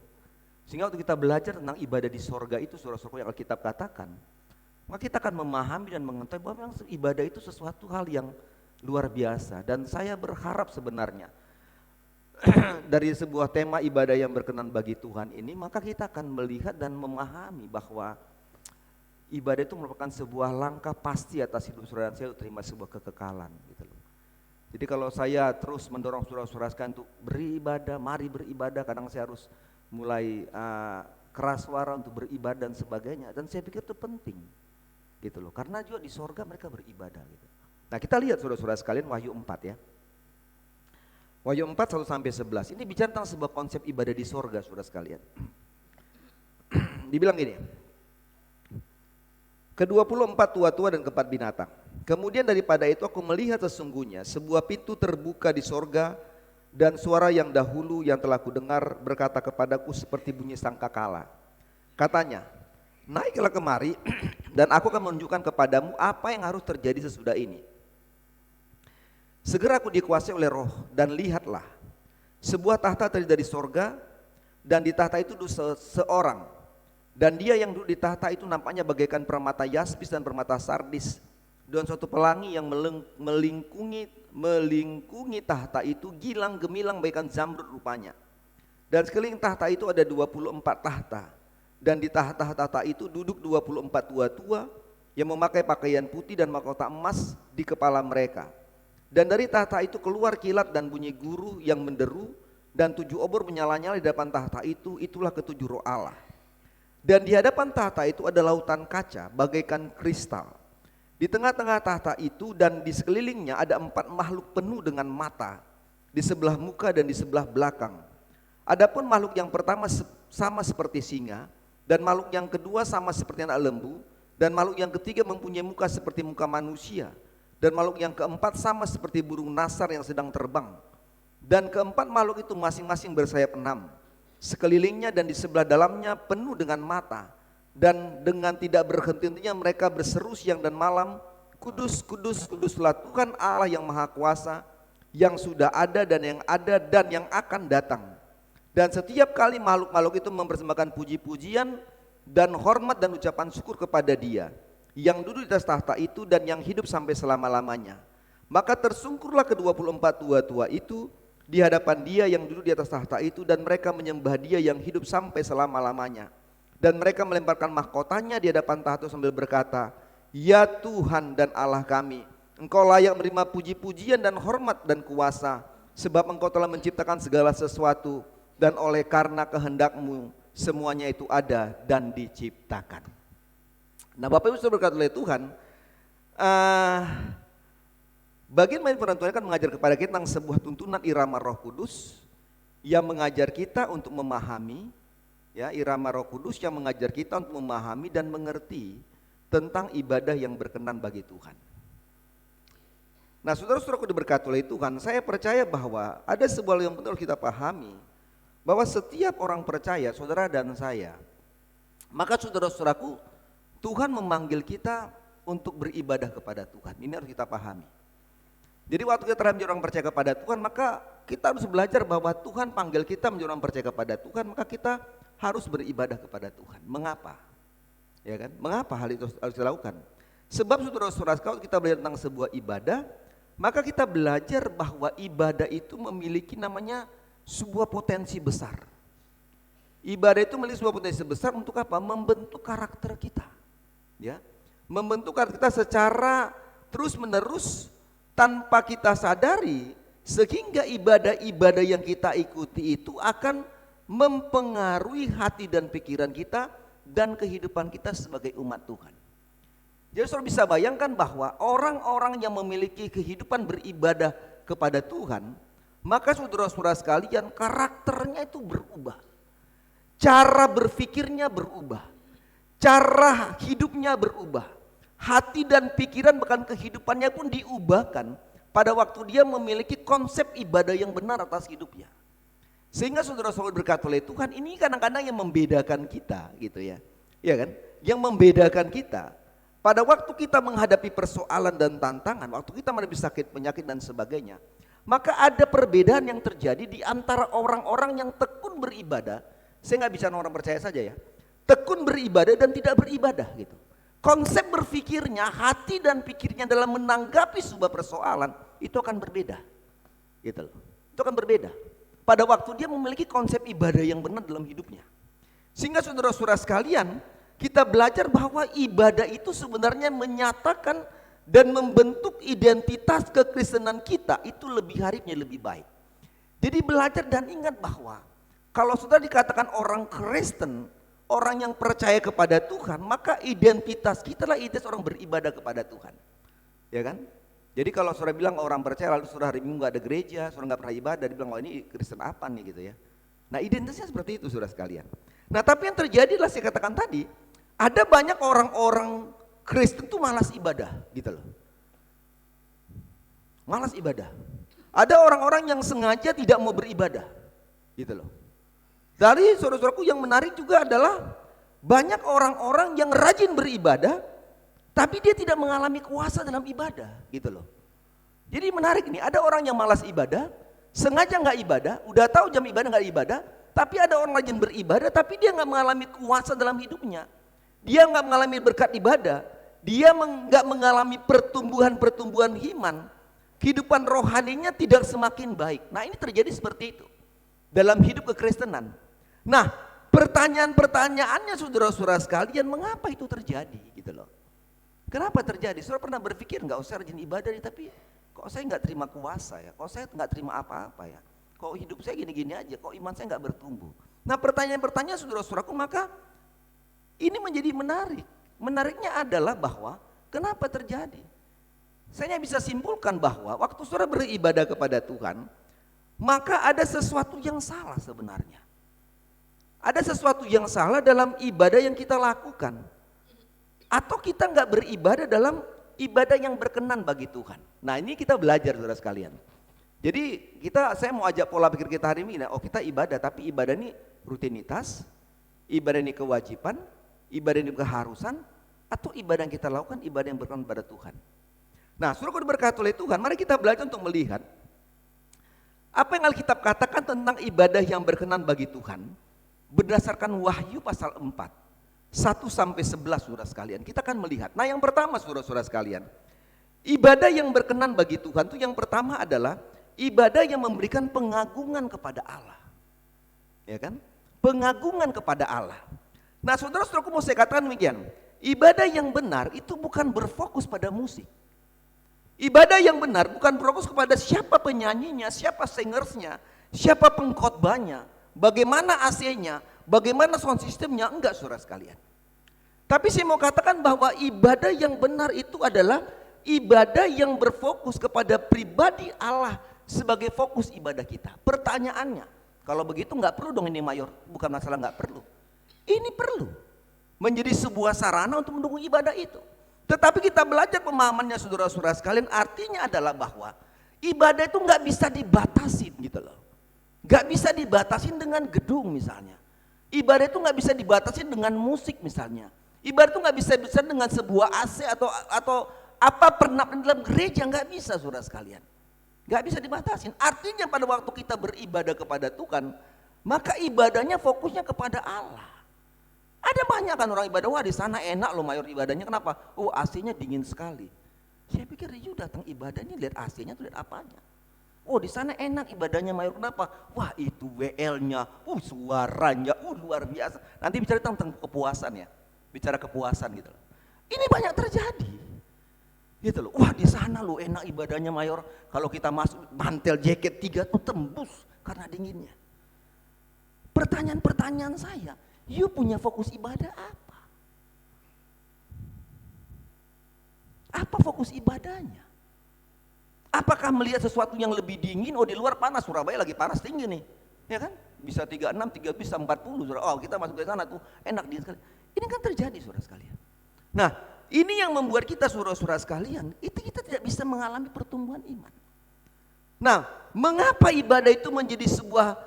Sehingga waktu kita belajar tentang ibadah di sorga itu saudara-saudara yang Alkitab katakan, maka kita akan memahami dan mengetahui bahwa memang ibadah itu sesuatu hal yang luar biasa. Dan saya berharap sebenarnya dari sebuah tema ibadah yang berkenan bagi Tuhan ini, maka kita akan melihat dan memahami bahwa ibadah itu merupakan sebuah langkah pasti atas hidup saudara dan saya untuk terima sebuah kekekalan gitu loh. Jadi kalau saya terus mendorong saudara-saudara sekalian untuk beribadah, mari beribadah, kadang saya harus mulai keras suara untuk beribadah dan sebagainya, dan saya pikir itu penting. gitu loh. Karena juga di sorga mereka beribadah gitu. Nah kita lihat saudara-saudara sekalian Wahyu 4 ya. Wahyu 4 1 sampai 11. Ini bicara tentang sebuah konsep ibadah di sorga saudara sekalian. Dibilang gini. Ke-24 tua-tua dan keempat binatang. Kemudian daripada itu aku melihat sesungguhnya sebuah pintu terbuka di sorga, dan suara yang dahulu yang telah kudengar berkata kepadaku seperti bunyi sangkakala. Katanya, naiklah kemari dan aku akan menunjukkan kepadamu apa yang harus terjadi sesudah ini. Segera aku dikuasai oleh roh dan lihatlah sebuah tahta terdiri dari sorga, dan di tahta itu duduk seorang, dan dia yang duduk di tahta itu nampaknya bagaikan permata yaspis dan permata sardis, dan suatu pelangi yang melingkungi tahta itu gilang gemilang bagaikan zamrud rupanya. Dan sekeliling tahta itu ada 24 tahta, dan di tahta-tahta itu duduk 24 tua-tua yang memakai pakaian putih dan mahkota emas di kepala mereka. Dan dari tahta itu keluar kilat dan bunyi guru yang menderu, dan 7 obor menyala-nyala di depan tahta itu, itulah ke-7 roh Allah. Dan di hadapan tahta itu ada lautan kaca bagaikan kristal. Di tengah-tengah tahta itu dan di sekelilingnya ada 4 makhluk penuh dengan mata di sebelah muka dan di sebelah belakang. Adapun makhluk yang pertama sama seperti singa, dan makhluk yang kedua sama seperti anak lembu, dan makhluk yang ketiga mempunyai muka seperti muka manusia, dan makhluk yang keempat sama seperti burung nasar yang sedang terbang. Dan keempat makhluk itu masing-masing bersayap 6. Sekelilingnya dan di sebelah dalamnya penuh dengan mata, dan dengan tidak berhenti-hentinya mereka berseru siang dan malam, kudus, kudus, kuduslah Tuhan Allah yang Maha Kuasa, yang sudah ada dan yang akan datang. Dan setiap kali makhluk-makhluk itu mempersembahkan puji-pujian dan hormat dan ucapan syukur kepada Dia yang duduk di atas tahta itu dan yang hidup sampai selama-lamanya. Maka tersungkurlah ke-24 tua-tua itu di hadapan Dia yang duduk di atas tahta itu, dan mereka menyembah Dia yang hidup sampai selama-lamanya. Dan mereka melemparkan mahkotanya di hadapan tahta sambil berkata, ya Tuhan dan Allah kami, Engkau layak menerima puji-pujian dan hormat dan kuasa, sebab Engkau telah menciptakan segala sesuatu, dan oleh karena kehendak-Mu semuanya itu ada dan diciptakan. Nah Bapak Ibu sudah berkata oleh Tuhan, bagian main firman Tuhan kan mengajar kepada kita tentang sebuah tuntunan irama Roh Kudus yang mengajar kita untuk memahami, ya, irama Roh Kudus yang mengajar kita untuk memahami dan mengerti tentang ibadah yang berkenan bagi Tuhan. Nah saudara-saudaraku diberkati oleh Tuhan, saya percaya bahwa ada sebuah yang penting harus kita pahami, bahwa setiap orang percaya, saudara dan saya, maka saudara-saudaraku, Tuhan memanggil kita untuk beribadah kepada Tuhan. Ini harus kita pahami. Jadi waktu kita menjadi orang percaya kepada Tuhan, maka kita harus belajar bahwa Tuhan panggil kita menjadi orang percaya kepada Tuhan, maka kita harus beribadah kepada Tuhan. Mengapa? Ya kan? Mengapa hal itu harus dilakukan? Sebab saudara-saudara, kalau kita belajar tentang sebuah ibadah, maka kita belajar bahwa ibadah itu memiliki namanya sebuah potensi besar. Ibadah itu memiliki sebuah potensi besar untuk apa? Membentuk karakter kita. Ya, membentuk karakter kita secara terus-menerus tanpa kita sadari, sehingga ibadah-ibadah yang kita ikuti itu akan mempengaruhi hati dan pikiran kita dan kehidupan kita sebagai umat Tuhan. Jadi saudara bisa bayangkan bahwa orang-orang yang memiliki kehidupan beribadah kepada Tuhan, maka saudara-saudara sekalian karakternya itu berubah. Cara berpikirnya berubah. Cara hidupnya berubah. Hati dan pikiran bahkan kehidupannya pun diubahkan pada waktu dia memiliki konsep ibadah yang benar atas hidupnya. Sehingga saudara-saudara berkata oleh Tuhan, ini kadang-kadang yang membedakan kita gitu ya. Iya kan? Yang membedakan kita. Pada waktu kita menghadapi persoalan dan tantangan, waktu kita menghadapi sakit, penyakit dan sebagainya, maka ada perbedaan yang terjadi di antara orang-orang yang tekun beribadah. Saya nggak bicara orang percaya saja ya. Tekun beribadah dan tidak beribadah gitu. Konsep berpikirnya, hati dan pikirnya dalam menanggapi sebuah persoalan itu akan berbeda. Gitu loh. Itu akan berbeda. Pada waktu dia memiliki konsep ibadah yang benar dalam hidupnya. Sehingga saudara-saudara sekalian, kita belajar bahwa ibadah itu sebenarnya menyatakan dan membentuk identitas kekristenan kita itu lebih haripnya lebih baik. Jadi belajar dan ingat bahwa kalau saudara dikatakan orang Kristen, orang yang percaya kepada Tuhan, maka identitas kita lah identitas orang beribadah kepada Tuhan. Ya kan? Jadi kalau saudara bilang orang percaya lalu saudara hari Minggu nggak ada gereja, saudara nggak pernah ibadah, dibilang oh ini Kristen apa nih gitu ya. Nah identitasnya seperti itu saudara sekalian. Nah tapi yang terjadi adalah saya katakan tadi, ada banyak orang-orang Kristen tuh malas ibadah gitu loh. Malas ibadah. Ada orang-orang yang sengaja tidak mau beribadah gitu loh. Dari saudara-saudaraku yang menarik juga adalah banyak orang-orang yang rajin beribadah tapi dia tidak mengalami kuasa dalam ibadah gitu loh. Jadi menarik nih, ada orang yang malas ibadah, sengaja nggak ibadah, udah tahu jam ibadah nggak ibadah, tapi ada orang rajin beribadah tapi dia nggak mengalami kuasa dalam hidupnya. Dia nggak mengalami berkat ibadah, dia nggak mengalami pertumbuhan iman, kehidupan rohaninya tidak semakin baik. Nah ini terjadi seperti itu dalam hidup kekristenan. Nah pertanyaannya saudara-saudara sekalian, mengapa itu terjadi gitu loh. Kenapa terjadi? Saudara pernah berpikir nggak usah rajin ibadah nih, tapi kok saya nggak terima kuasa ya, kok saya nggak terima apa-apa ya, kok hidup saya gini-gini aja, kok iman saya nggak bertumbuh. Nah pertanyaan saudara-saudaraku, maka ini menjadi menarik. Menariknya adalah bahwa kenapa terjadi? Saya bisa simpulkan bahwa waktu saudara beribadah kepada Tuhan, maka ada sesuatu yang salah sebenarnya. Ada sesuatu yang salah dalam ibadah yang kita lakukan. Atau kita nggak beribadah dalam ibadah yang berkenan bagi Tuhan. Nah ini kita belajar saudara sekalian. Jadi saya mau ajak pola pikir kita hari ini, oh kita ibadah, tapi ibadah ini rutinitas, ibadah ini kewajiban, ibadah ini keharusan, atau ibadah yang kita lakukan ibadah yang berkenan pada Tuhan. Nah saudara diberkati oleh Tuhan, mari kita belajar untuk melihat apa yang Alkitab katakan tentang ibadah yang berkenan bagi Tuhan berdasarkan Wahyu pasal 4 1-11 saudara sekalian. Kita akan melihat. Nah yang pertama saudara-saudara sekalian, ibadah yang berkenan bagi Tuhan itu yang pertama adalah ibadah yang memberikan pengagungan kepada Allah. Ya kan? Pengagungan kepada Allah. Nah saudara-saudaraku mau saya katakan demikian, ibadah yang benar itu bukan berfokus pada musik. Ibadah yang benar bukan berfokus kepada siapa penyanyinya, siapa singersnya, siapa pengkhotbahnya, bagaimana AC-nya, bagaimana sound systemnya, enggak saudara sekalian. Tapi saya mau katakan bahwa ibadah yang benar itu adalah ibadah yang berfokus kepada pribadi Allah sebagai fokus ibadah kita. Pertanyaannya, kalau begitu nggak perlu dong ini mayor, bukan masalah nggak perlu. Ini perlu menjadi sebuah sarana untuk mendukung ibadah itu. Tetapi kita belajar pemahamannya saudara-saudara sekalian, artinya adalah bahwa ibadah itu nggak bisa dibatasin gitu loh. Nggak bisa dibatasin dengan gedung misalnya. Ibadah itu nggak bisa dibatasin dengan musik misalnya. Ibadah itu nggak bisa dengan sebuah AC atau apa pernapasan dalam gereja, nggak bisa saudara sekalian. Nggak bisa dibatasin. Artinya pada waktu kita beribadah kepada Tuhan, maka ibadahnya fokusnya kepada Allah. Ada banyak kan orang ibadah, wah di sana enak loh mayor ibadahnya, kenapa? Oh AC-nya dingin sekali. Saya pikir you datang ibadahnya lihat AC-nya tuh lihat apanya. Oh di sana enak ibadahnya mayor, kenapa? Wah itu WL-nya, suaranya, luar biasa. Nanti bicara tentang kepuasan ya, bicara kepuasan gitu. Ini banyak terjadi, gitu loh. Wah di sana loh enak ibadahnya mayor. Kalau kita masuk mantel jaket 3 tuh tembus karena dinginnya. Pertanyaan saya, you punya fokus ibadah apa? Apa fokus ibadahnya? Apakah melihat sesuatu yang lebih dingin? Oh di luar panas, Surabaya lagi panas tinggi nih, ya kan? Bisa 36, 3 bisa 40, saudara. Oh kita masuk ke sana tuh enak dingin sekali. Ini kan terjadi saudara sekalian. Nah ini yang membuat kita saudara-saudara sekalian, itu kita tidak bisa mengalami pertumbuhan iman. Nah mengapa ibadah itu menjadi sebuah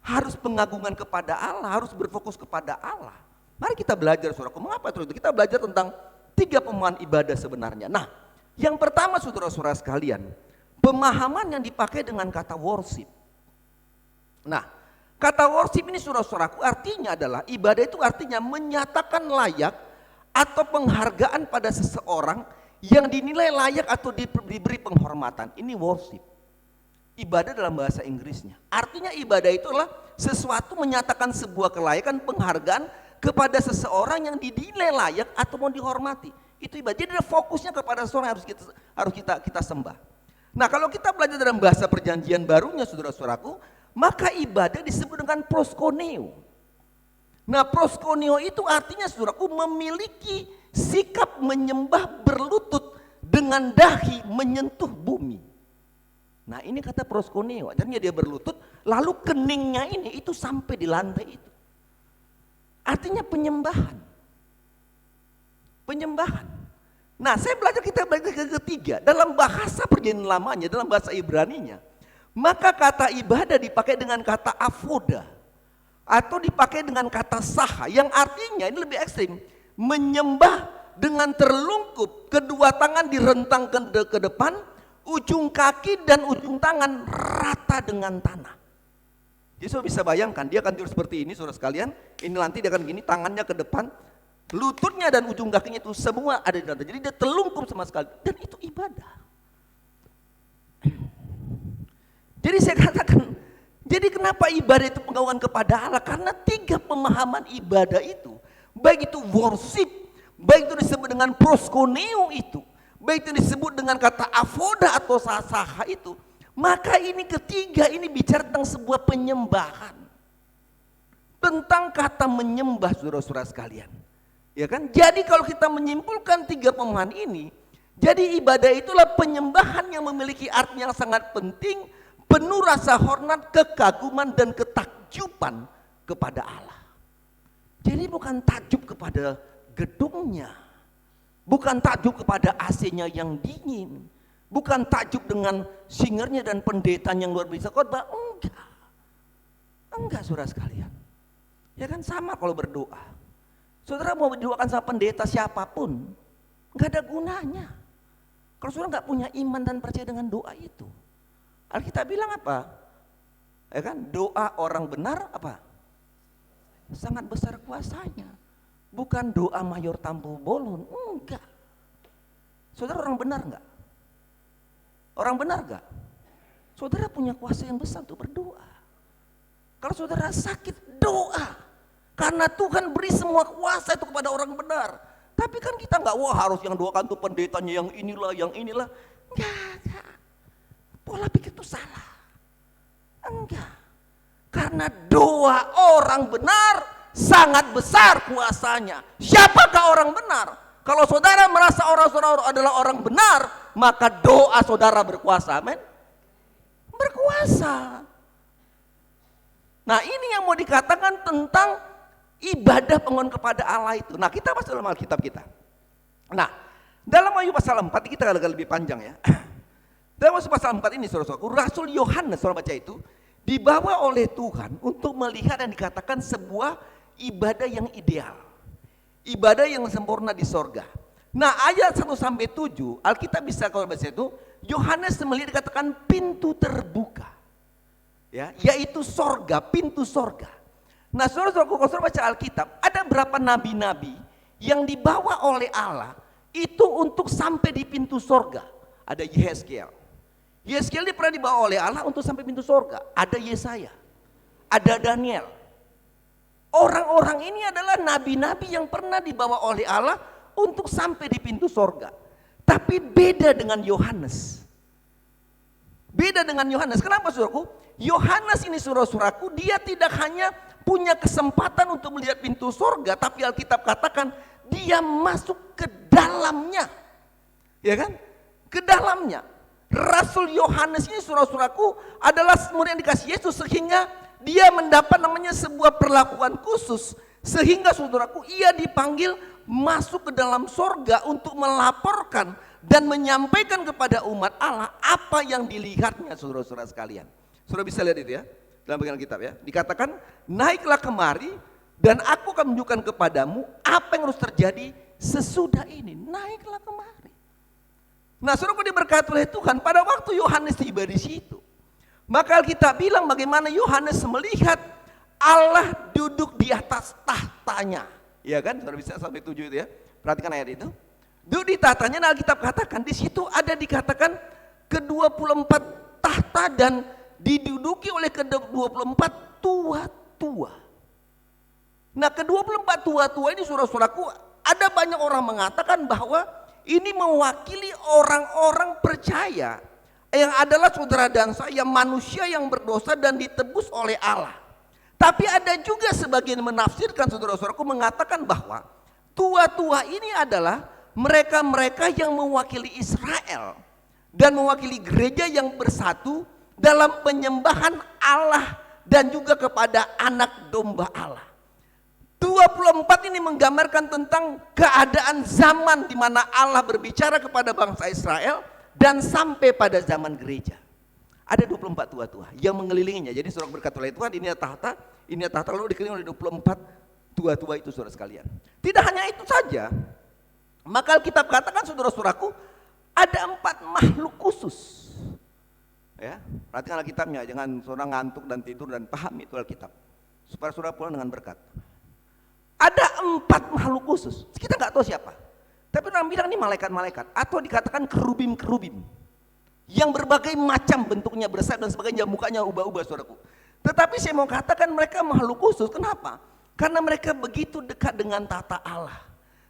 harus pengagungan kepada Allah, harus berfokus kepada Allah? Mari kita belajar saudaraku, mengapa itu? Kita belajar tentang 3 pemahaman ibadah sebenarnya. Nah yang pertama saudara-saudara sekalian, pemahaman yang dipakai dengan kata worship. Nah, kata worship ini saudara-saudaraku artinya adalah ibadah itu artinya menyatakan layak atau penghargaan pada seseorang yang dinilai layak atau diberi penghormatan. Ini worship. Ibadah dalam bahasa Inggrisnya. Artinya ibadah itu adalah sesuatu menyatakan sebuah kelayakan, penghargaan kepada seseorang yang dinilai layak atau mau dihormati. Itu ibadah. Jadi ada fokusnya kepada seseorang yang harus kita sembah. Nah kalau kita belajar dalam bahasa perjanjian barunya saudara-saudaraku, maka ibadah disebut dengan proskuneo. Nah, proskuneo itu artinya saudaraku memiliki sikap menyembah berlutut dengan dahi menyentuh bumi. Nah, ini kata proskuneo, artinya dia berlutut lalu keningnya ini itu sampai di lantai itu. Artinya penyembahan. Penyembahan. Nah, kita belajar ke ketiga, dalam bahasa perjanjian lamanya, dalam bahasa Ibraninya, maka kata ibadah dipakai dengan kata avoda atau dipakai dengan kata saha, yang artinya ini lebih ekstrim, menyembah dengan terlungkup, kedua tangan direntangkan ke depan, ujung kaki dan ujung tangan rata dengan tanah. Jadi saudara bisa bayangkan, dia akan tidur seperti ini saudara sekalian, ini nanti dia akan gini, tangannya ke depan, lututnya dan ujung kakinya itu semua ada di lantai. Jadi dia terlungkup sama sekali, dan itu ibadah. Jadi saya katakan, jadi kenapa ibadah itu pengagungan kepada Allah? Karena tiga pemahaman ibadah itu, baik itu worship, baik itu disebut dengan proskuneo itu, baik itu disebut dengan kata avoda atau sasaha itu, maka ini ketiga ini bicara tentang sebuah penyembahan. Tentang kata menyembah saudara-saudara sekalian. Ya kan? Jadi kalau kita menyimpulkan tiga pemahaman ini, jadi ibadah itulah penyembahan yang memiliki arti yang sangat penting, penuh rasa hormat, kekaguman dan ketakjuban kepada Allah. Jadi bukan takjub kepada gedungnya, bukan takjub kepada AC-nya yang dingin, bukan takjub dengan singernya dan pendetanya yang luar biasa khotbah, enggak saudara sekalian. Ya kan, sama kalau berdoa, saudara mau berdoakan sama pendeta siapapun, enggak ada gunanya kalau saudara enggak punya iman dan percaya dengan doa itu. Alkitab bilang apa? Ya kan, doa orang benar apa? Sangat besar kuasanya. Bukan doa mayor tampul bolon, enggak. Saudara orang benar enggak? Orang benar enggak? Saudara punya kuasa yang besar untuk berdoa. Kalau saudara sakit, doa. Karena Tuhan beri semua kuasa itu kepada orang benar. Tapi kan kita enggak, wah harus yang doakan tuh pendetanya yang inilah. Enggak. Pola pikir itu salah. Enggak. Karena doa orang benar sangat besar kuasanya. Siapakah orang benar? Kalau saudara merasa saudara adalah orang benar, maka doa saudara berkuasa. Amin. Berkuasa. Nah, ini yang mau dikatakan tentang ibadah pengagungan kepada Allah itu. Nah, kita masuk dalam Alkitab kita. Nah, dalam Wahyu pasal 4 kita agak lebih panjang ya. Dalam pasal 4 ini saudara-saudaraku, Rasul Yohanes, saudara baca itu, dibawa oleh Tuhan untuk melihat dan dikatakan sebuah ibadah yang ideal. Ibadah yang sempurna di sorga. Nah, ayat 1-7, Alkitab bisa kalau baca itu, Yohanes melihat dikatakan pintu terbuka. Ya, yaitu sorga, pintu sorga. Nah, saudara-saudaraku, kalau saudara baca Alkitab, ada berapa nabi-nabi yang dibawa oleh Allah itu untuk sampai di pintu sorga. Ada Yehezkiel. Yehezkiel ini pernah dibawa oleh Allah untuk sampai pintu sorga. Ada Yesaya, ada Daniel. Orang-orang ini adalah nabi-nabi yang pernah dibawa oleh Allah untuk sampai di pintu sorga. Tapi beda dengan Yohanes. Beda dengan Yohanes. Kenapa saudaraku? Yohanes ini saudara-saudaraku, dia tidak hanya punya kesempatan untuk melihat pintu sorga, tapi Alkitab katakan dia masuk ke dalamnya. Ya kan? Ke dalamnya. Rasul Yohanes ini saudara-saudaraku adalah murid yang dikasih Yesus, sehingga dia mendapat namanya sebuah perlakuan khusus, sehingga saudaraku ia dipanggil masuk ke dalam sorga untuk melaporkan dan menyampaikan kepada umat Allah apa yang dilihatnya saudara-saudara sekalian. Saudara bisa lihat itu ya dalam bagian Alkitab ya, dikatakan naiklah kemari dan aku akan menunjukkan kepadamu apa yang harus terjadi sesudah ini. Naiklah kemari. Nah, saudaraku diberkati oleh Tuhan, pada waktu Yohanes tiba di situ, maka Alkitab bilang bagaimana Yohanes melihat Allah duduk di atas tahtanya. Ya kan, saudara bisa sampai 7 itu ya. Perhatikan ayat itu. Duduk di tahtanya, nah Alkitab katakan di situ ada dikatakan ke-24 tahta dan diduduki oleh ke-24 tua-tua. Nah, ke-24 tua-tua ini saudara-saudaraku, ada banyak orang mengatakan bahwa ini mewakili orang-orang percaya yang adalah saudara dan saya, manusia yang berdosa dan ditebus oleh Allah. Tapi ada juga sebagian menafsirkan, saudara-saudaraku, mengatakan bahwa tua-tua ini adalah mereka-mereka yang mewakili Israel dan mewakili gereja yang bersatu dalam penyembahan Allah dan juga kepada anak domba Allah. 24 ini menggambarkan tentang keadaan zaman di mana Allah berbicara kepada bangsa Israel dan sampai pada zaman gereja. Ada 24 tua-tua yang mengelilinginya. Jadi saudara berkata oleh Tuhan, ini tahta lalu dikelilingi oleh 24 tua-tua itu, saudara sekalian. Tidak hanya itu saja, maka Alkitab katakan, saudara-saudaraku, ada 4 makhluk khusus. Ya, perhatikan Alkitabnya, jangan saudara ngantuk dan tidur dan paham itu Alkitab, supaya saudara pulang dengan berkat. Ada 4 makhluk khusus, kita nggak tahu siapa. Tapi orang bilang ini malaikat-malaikat, atau dikatakan kerubim-kerubim, yang berbagai macam bentuknya, bersayap dan sebagainya, mukanya ubah-ubah, saudaraku. Tetapi saya mau katakan mereka makhluk khusus, kenapa? Karena mereka begitu dekat dengan tata Allah.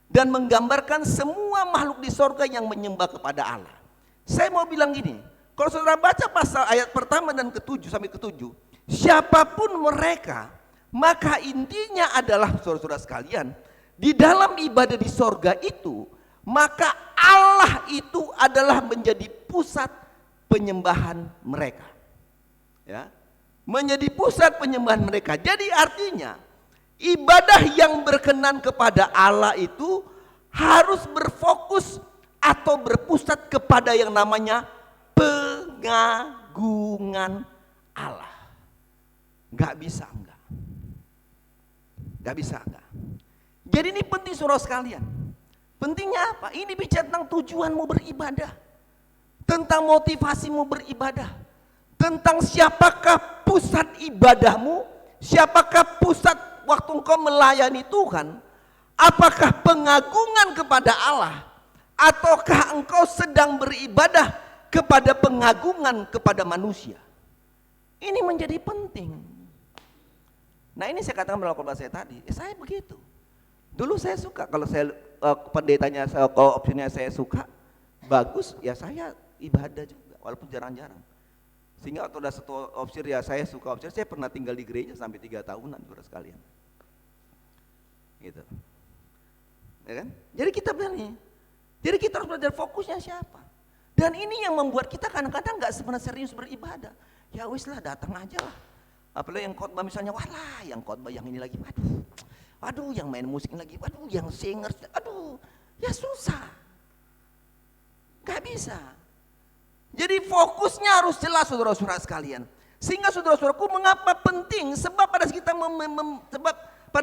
Dan menggambarkan semua makhluk di sorga yang menyembah kepada Allah. Saya mau bilang gini, kalau saudara baca pasal ayat pertama dan ke-7 sampai ke-7, siapapun mereka, maka intinya adalah, saudara-saudara sekalian, di dalam ibadah di sorga itu, maka Allah itu adalah menjadi pusat penyembahan mereka. Ya, menjadi pusat penyembahan mereka. Jadi artinya ibadah yang berkenan kepada Allah itu harus berfokus atau berpusat kepada yang namanya pengagungan Allah. Gak bisa enggak. Gak bisa enggak. Jadi ini penting, saudara sekalian. Pentingnya apa? Ini bicara tentang tujuanmu beribadah, tentang motivasimu beribadah, tentang siapakah pusat ibadahmu, siapakah pusat waktu engkau melayani Tuhan. Apakah pengagungan kepada Allah, ataukah engkau sedang beribadah kepada pengagungan kepada manusia? Ini menjadi penting. Nah, ini saya katakan dalam khotbah saya tadi, saya begitu. Dulu saya suka, kalau saya pendetanya, kalau opsinya saya suka, bagus, ya saya ibadah juga, walaupun jarang-jarang. Sehingga waktu ada satu opsir, ya saya suka opsir, saya pernah tinggal di gereja sampai 3 tahunan, saudara sekalian. Gitu. Ya kan? Jadi kita bilang nih, jadi kita harus belajar fokusnya siapa. Dan ini yang membuat kita kadang-kadang gak sebenarnya serius beribadah. Ya wis lah, datang aja lah. Apalagi yang khotbah misalnya, walah yang khotbah yang ini lagi, waduh yang main musik lagi, waduh yang singers, aduh ya susah, gak bisa. Jadi fokusnya harus jelas, saudara-saudara sekalian. Sehingga saudara-saudaraku, mengapa penting? Sebab pada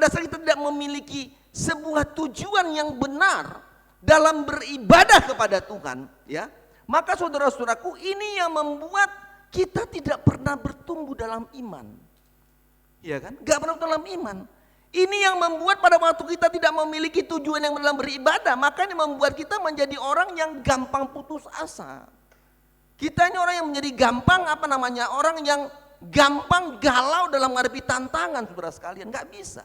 saat kita tidak memiliki sebuah tujuan yang benar dalam beribadah kepada Tuhan, ya, maka saudara-saudaraku, ini yang membuat kita tidak pernah bertumbuh dalam iman. Ya kan? Gak pernah dalam iman. Ini yang membuat pada waktu kita tidak memiliki tujuan yang dalam beribadah, maka ini membuat kita menjadi orang yang gampang putus asa. Kita ini orang yang menjadi gampang, orang yang gampang galau dalam menghadapi tantangan, saudara sekalian. Gak bisa.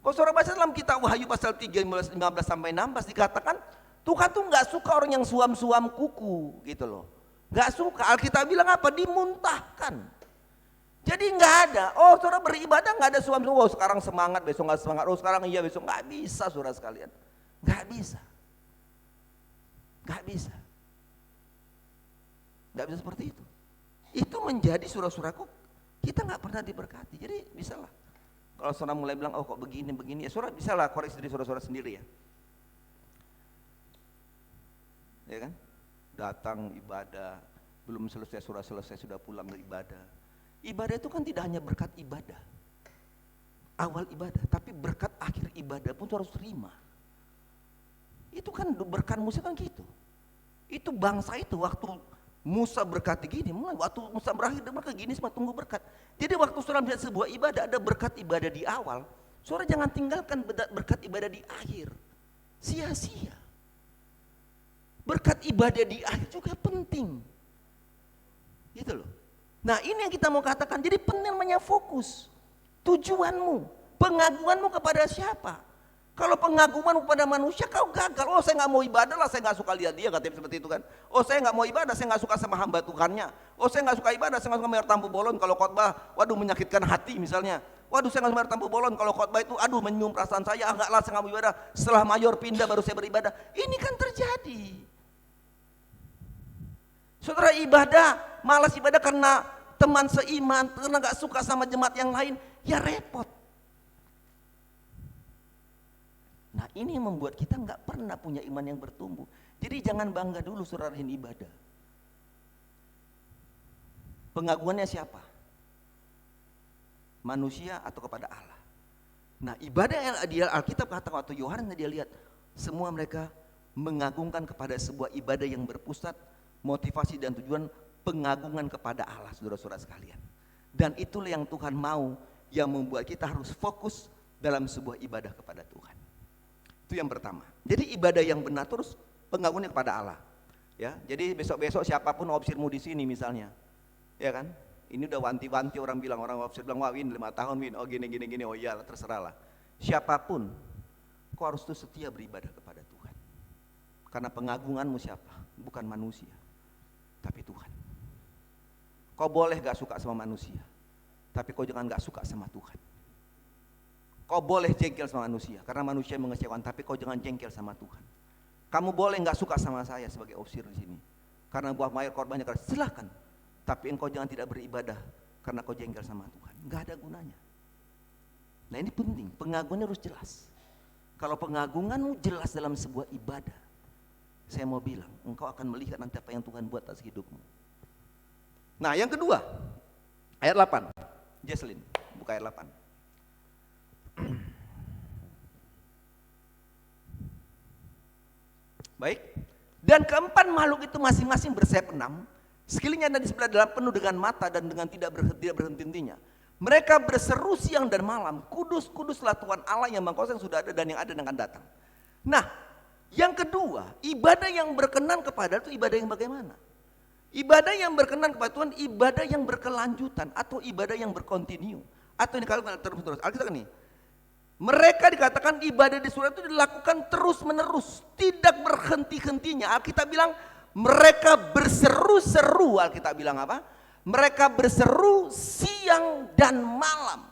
Kalau saudara baca dalam kitab Wahyu pasal 3, 15 sampai 16 dikatakan, Tuhan tuh gak suka orang yang suam-suam kuku gitu loh. Gak suka. Alkitab bilang apa? Dimuntahkan. Jadi gak ada. Oh, saudara beribadah gak ada suam-suam. Oh, sekarang semangat, besok gak semangat. Oh, sekarang iya, besok gak bisa, saudara sekalian. Gak bisa. Gak bisa. Gak bisa seperti itu. Itu menjadi saudara-saudaraku, kita gak pernah diberkati. Jadi bisalah. Kalau saudara mulai bilang, oh kok begini, ya saudara bisalah koreksi diri saudara-saudara sendiri ya. Ya kan? Datang ibadah, belum selesai sudah pulang beribadah. Ibadah itu kan tidak hanya berkat ibadah, awal ibadah, tapi berkat akhir ibadah pun harus terima. Itu kan berkat Musa kan gitu. Itu bangsa itu waktu Musa berkati gini, waktu Musa berakhir mereka gini semua tunggu berkat. Jadi waktu saudara melihat sebuah ibadah, ada berkat ibadah di awal, saudara jangan tinggalkan berkat ibadah di akhir, sia-sia. Berkat ibadah di akhir juga penting. Gitu loh. Nah, ini yang kita mau katakan. Jadi penting namanya fokus. Tujuanmu, pengagunganmu kepada siapa? Kalau pengagunganmu kepada manusia, kau gagal. Oh, saya nggak mau ibadah lah, saya nggak suka lihat dia, katanya seperti itu kan. Oh, saya nggak mau ibadah, saya nggak suka sama hamba Tuhannya. Oh, saya nggak suka ibadah, saya nggak suka bayar tampu bolon. Kalau khotbah, waduh menyakitkan hati misalnya. Waduh, saya nggak bayar tampu bolon, kalau khotbah itu aduh menyinggung perasaan saya, enggaklah saya nggak mau ibadah, setelah mayor pindah baru saya beribadah. Ini kan terjadi. Saudara, ibadah, malas ibadah karena teman seiman, karena nggak suka sama jemaat yang lain, ya repot. Nah, ini yang membuat kita nggak pernah punya iman yang bertumbuh. Jadi jangan bangga dulu saudara ibadah. Pengagungannya siapa? Manusia atau kepada Allah? Nah, ibadah yang di Alkitab katakan waktu Yohanes dia lihat, semua mereka mengagungkan kepada sebuah ibadah yang berpusat, motivasi dan tujuan pengagungan kepada Allah, saudara-saudara sekalian. Dan itulah yang Tuhan mau, yang membuat kita harus fokus dalam sebuah ibadah kepada Tuhan. Itu yang pertama. Jadi ibadah yang benar terus pengagungan kepada Allah. Ya, jadi besok-besok siapapun opsirmu di sini misalnya, ya kan? Ini udah wanti-wanti orang bilang, orang opsir bilang, wah Win 5 tahun Win, oh gini, oh iya terserah lah. Siapapun, kau harus tuh setia beribadah kepada Tuhan. Karena pengagunganmu siapa? Bukan manusia, tapi Tuhan. Kau boleh gak suka sama manusia, tapi kau jangan gak suka sama Tuhan. Kau boleh jengkel sama manusia, karena manusia mengecewakan, tapi kau jangan jengkel sama Tuhan. Kamu boleh nggak suka sama saya sebagai opsir di sini, karena buah mayor korbannya keras, silakan. Tapi engkau jangan tidak beribadah, karena kau jengkel sama Tuhan. Nggak ada gunanya. Nah ini penting, pengagungannya harus jelas. Kalau pengagunganmu jelas dalam sebuah ibadah, saya mau bilang, engkau akan melihat nanti apa yang Tuhan buat atas hidupmu. Nah yang kedua, ayat 8, Jesslyn, buka ayat 8. Baik. Dan keempat makhluk itu masing-masing bersayap 6. Sekelilingnya ada di sebelah dalam penuh dengan mata dan dengan tidak berhenti-hentinya. Mereka berseru siang dan malam, kudus, kuduslah Tuhan Allah yang Maha Kuasa yang sudah ada dan yang ada dan akan datang. Nah, yang kedua, ibadah yang berkenan kepada itu ibadah yang bagaimana? Ibadah yang berkenan kepada Tuhan, ibadah yang berkelanjutan atau ibadah yang berkontinu. Atau ini kalau terus-terus. Alkitab ini, mereka dikatakan ibadah di surga itu dilakukan terus-menerus, tidak berhenti-hentinya. Alkitab bilang mereka berseru-seru, Alkitab bilang apa? Mereka berseru siang dan malam.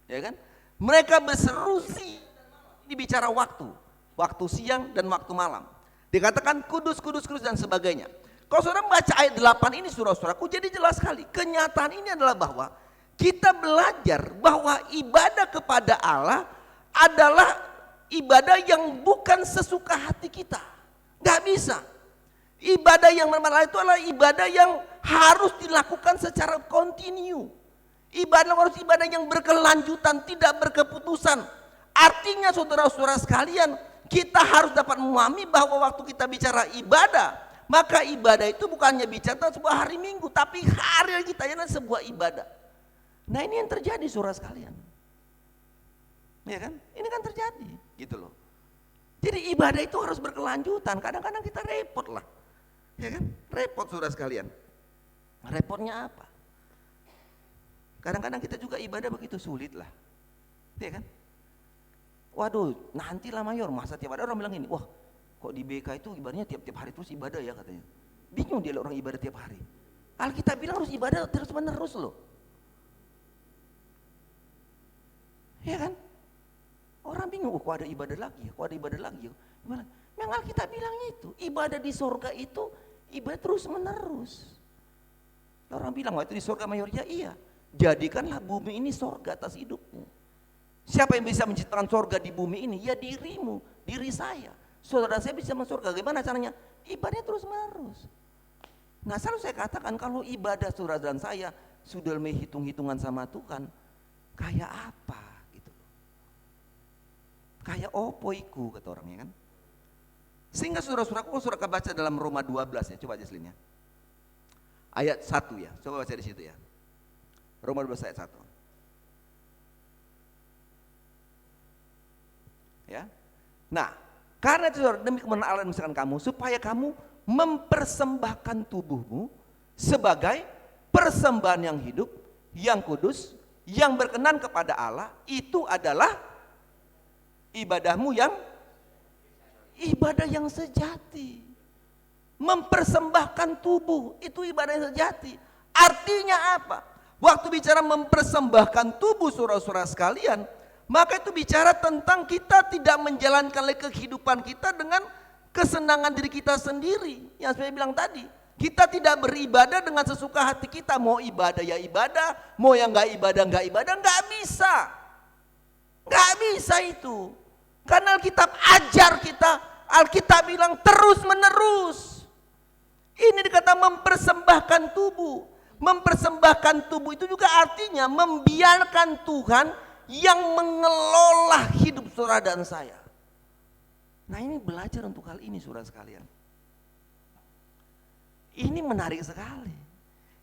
Ya kan? Mereka berseru siang dan malam. Ini bicara waktu. Waktu siang dan waktu malam. Dikatakan kudus, kudus, kudus dan sebagainya. Kalau saudara membaca ayat 8 ini saudara-saudaraku, jadi jelas sekali. Kenyataan ini adalah bahwa kita belajar bahwa ibadah kepada Allah adalah ibadah yang bukan sesuka hati kita. Gak bisa. Ibadah yang benar itu adalah ibadah yang harus dilakukan secara kontinu. Ibadah harus ibadah yang berkelanjutan, tidak berkeputusan. Artinya saudara-saudara sekalian, kita harus dapat memahami bahwa waktu kita bicara ibadah, maka ibadah itu bukannya bicara sebuah hari Minggu, tapi hari kita adalah sebuah ibadah. Nah ini yang terjadi saudara sekalian, ya kan? Ini kan terjadi, gitu loh. Jadi ibadah itu harus berkelanjutan. Kadang-kadang kita repot lah, ya kan? Repot saudara sekalian. Repotnya apa? Kadang-kadang kita juga ibadah begitu sulit lah, ya kan? Waduh, nantilah mayor, masa tiap ada orang bilang ini, wah kok di BK itu ibadahnya tiap-tiap hari terus ibadah ya katanya. Bingung dia orang ibadah tiap hari. Alkitab bilang harus ibadah terus-menerus loh. Ya kan? Orang bingung, kok ada ibadah lagi, kok ada ibadah lagi. Gimana? Memang Alkitab bilang itu, ibadah di sorga itu ibadah terus menerus. Orang bilang, wah itu di sorga mayor, ya iya. Jadikanlah bumi ini sorga atas hidupmu. Siapa yang bisa menciptakan sorga di bumi ini? Ya dirimu, diri saya. Saudara saya bisa masuk surga, gimana caranya? Ibadahnya terus menerus. Nah selalu saya katakan, kalau ibadah saudara dan saya sudah menghitung-hitungan sama Tuhan, kayak apa? Kayak opoiku kata orangnya kan. Sehingga saudara-saudaraku saudara baca dalam Roma 12 ya, coba aja selinnya. Ayat 1 ya, coba baca di situ ya. Roma 12 ayat 1. Ya. Nah, karena itu saudara, demi kemenangan Allah misalkan kamu, supaya kamu mempersembahkan tubuhmu sebagai persembahan yang hidup, yang kudus, yang berkenan kepada Allah, itu adalah ibadahmu yang ibadah yang sejati. Mempersembahkan tubuh itu ibadah yang sejati. Artinya apa? Waktu bicara mempersembahkan tubuh saudara-saudara sekalian, maka itu bicara tentang kita tidak menjalankan lagi kehidupan kita dengan kesenangan diri kita sendiri. Yang saya bilang tadi, kita tidak beribadah dengan sesuka hati kita. Mau ibadah ya ibadah, mau yang nggak ibadah, nggak bisa. Nggak bisa itu. Karena Alkitab ajar kita, Alkitab bilang terus menerus. Ini dikata mempersembahkan tubuh. Mempersembahkan tubuh itu juga artinya membiarkan Tuhan yang mengelola hidup saudara dan saya. Nah, ini belajar untuk hal ini saudara sekalian. Ini menarik sekali.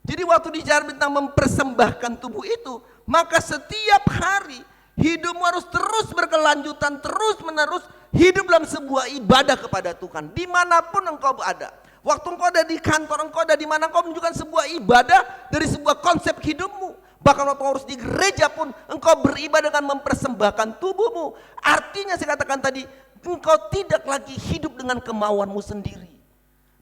Jadi waktu bicara tentang mempersembahkan tubuh itu, maka setiap hari hidupmu harus terus berkelanjutan, terus menerus hidup dalam sebuah ibadah kepada Tuhan. Dimanapun engkau berada. Waktu engkau ada di kantor, engkau ada di mana, engkau menunjukkan sebuah ibadah dari sebuah konsep hidupmu. Bahkan waktu harus di gereja pun engkau beribadah dengan mempersembahkan tubuhmu. Artinya saya katakan tadi, engkau tidak lagi hidup dengan kemauanmu sendiri.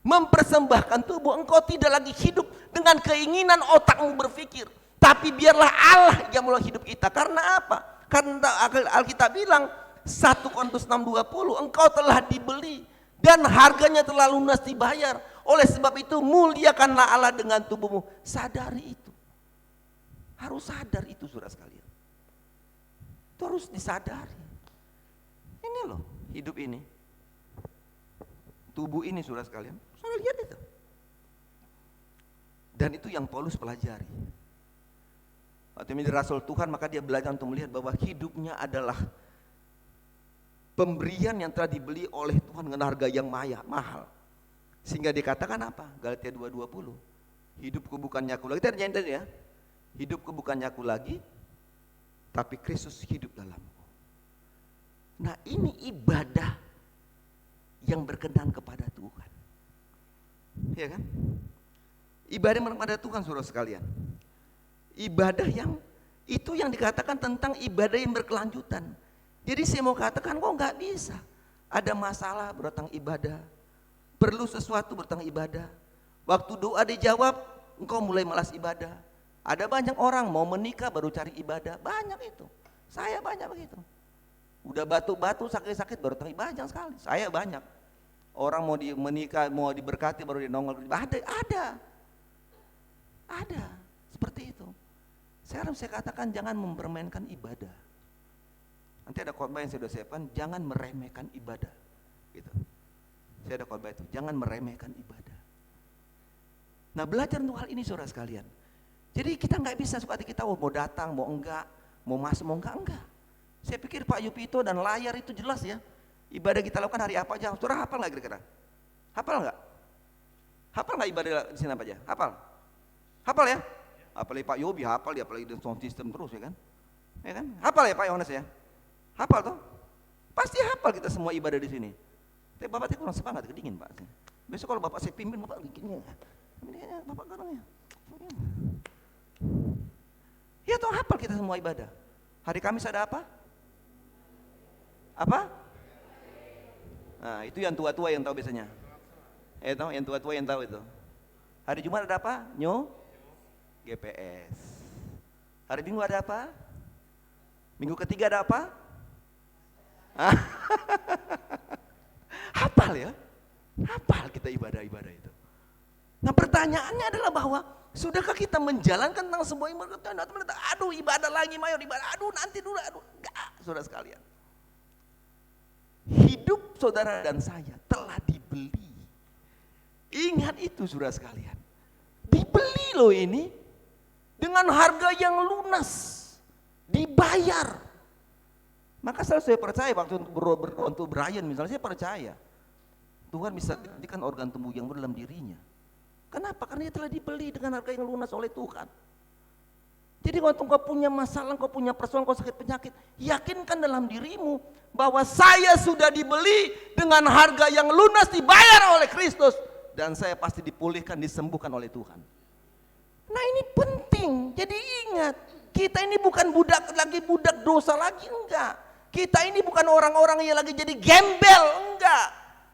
Mempersembahkan tubuh, engkau tidak lagi hidup dengan keinginan otakmu berpikir. Tapi biarlah Allah yang mulai hidup kita. Karena apa? Karena Alkitab bilang 1 Korintus 6:20, engkau telah dibeli dan harganya telah lunas dibayar. Oleh sebab itu muliakanlah Allah dengan tubuhmu. Sadari itu. Harus sadar itu saudara sekalian. Itu harus disadari. Ini loh hidup ini. Tubuh ini saudara sekalian. Saudara lihat itu. Dan itu yang Paulus pelajari. Waktu menjadi rasul Tuhan maka dia belajar untuk melihat bahwa hidupnya adalah pemberian yang telah dibeli oleh Tuhan dengan harga yang mahal. Sehingga dikatakan apa? Galatia 2:20. Hidupku bukannya aku lagi. Kita nyanyi tadi ya. Hidupku bukannya aku lagi, tapi Kristus hidup dalamku. Nah, ini ibadah yang berkenan kepada Tuhan. Ya kan? Ibadah kepada Tuhan saudara sekalian. Ibadah yang itu yang dikatakan tentang ibadah yang berkelanjutan. Jadi saya mau katakan kok nggak bisa. Ada masalah berdatang ibadah. Perlu sesuatu berdatang ibadah. Waktu doa dijawab, engkau mulai malas ibadah. Ada banyak orang mau menikah baru cari ibadah. Banyak itu. Saya banyak begitu. Udah batu-batu sakit-sakit baru datang ibadah sekali. Saya banyak. Orang mau menikah, mau diberkati baru dia nongol. Ada. Seperti itu. Sekarang saya katakan jangan mempermainkan ibadah. Nanti ada khotbah yang saya sudah siapkan, jangan meremehkan ibadah. Gitu. Saya ada khotbah itu, jangan meremehkan ibadah. Nah, belajar untuk hal ini saudara sekalian. Jadi kita nggak bisa suka hati kita mau datang, mau enggak, mau masuk, mau enggak. Saya pikir Pak Yupito dan layar itu jelas ya. Ibadah kita lakukan hari apa aja. Saudara hafal nggak kira-kira? Hafal nggak? Hafal nggak ibadah di sini apa aja? Hafal? Hafal ya? Apalagi Pak Yobi hafal dia, apalagi dengan sound system terus ya kan? Ya kan? Hafal ya Pak Yohanes ya? Hafal toh? Pasti hafal kita semua ibadah di sini. Tapi Bapak itu kurang semangat, kedingin Pak. Besok kalau Bapak saya pimpin Bapak gini ya. Ini Bapak garangnya. Ya toh hafal kita semua ibadah. Hari Kamis ada apa? Apa? Nah, itu yang tua-tua yang tahu biasanya. Tahu yang tua-tua yang tahu itu. Hari Jumat ada apa? GPS. Hari Minggu ada apa? Minggu ketiga ada apa? Hafal ya? Hafal kita ibadah-ibadah itu. Nah, pertanyaannya adalah bahwa sudahkah kita menjalankan tentang sebuah ibadah? Aduh, ibadah lagi mayor, ibadah. Aduh, nanti dulu. Aduh, enggak, saudara sekalian. Hidup saudara dan saya telah dibeli. Ingat itu saudara sekalian. Dibeli loh ini dengan harga yang lunas, dibayar. Maka saya percaya waktu untuk Brian misalnya, saya percaya Tuhan bisa gantikan organ tubuh yang dalam dirinya. Kenapa? Karena dia telah dibeli dengan harga yang lunas oleh Tuhan. Jadi waktu kau punya masalah, kau punya persoalan, kau sakit penyakit, yakinkan dalam dirimu bahwa saya sudah dibeli dengan harga yang lunas dibayar oleh Kristus. Dan saya pasti dipulihkan, disembuhkan oleh Tuhan. Nah, ini penting. Jadi ingat, kita ini bukan budak dosa lagi, enggak. Kita ini bukan orang-orang yang lagi jadi gembel, enggak.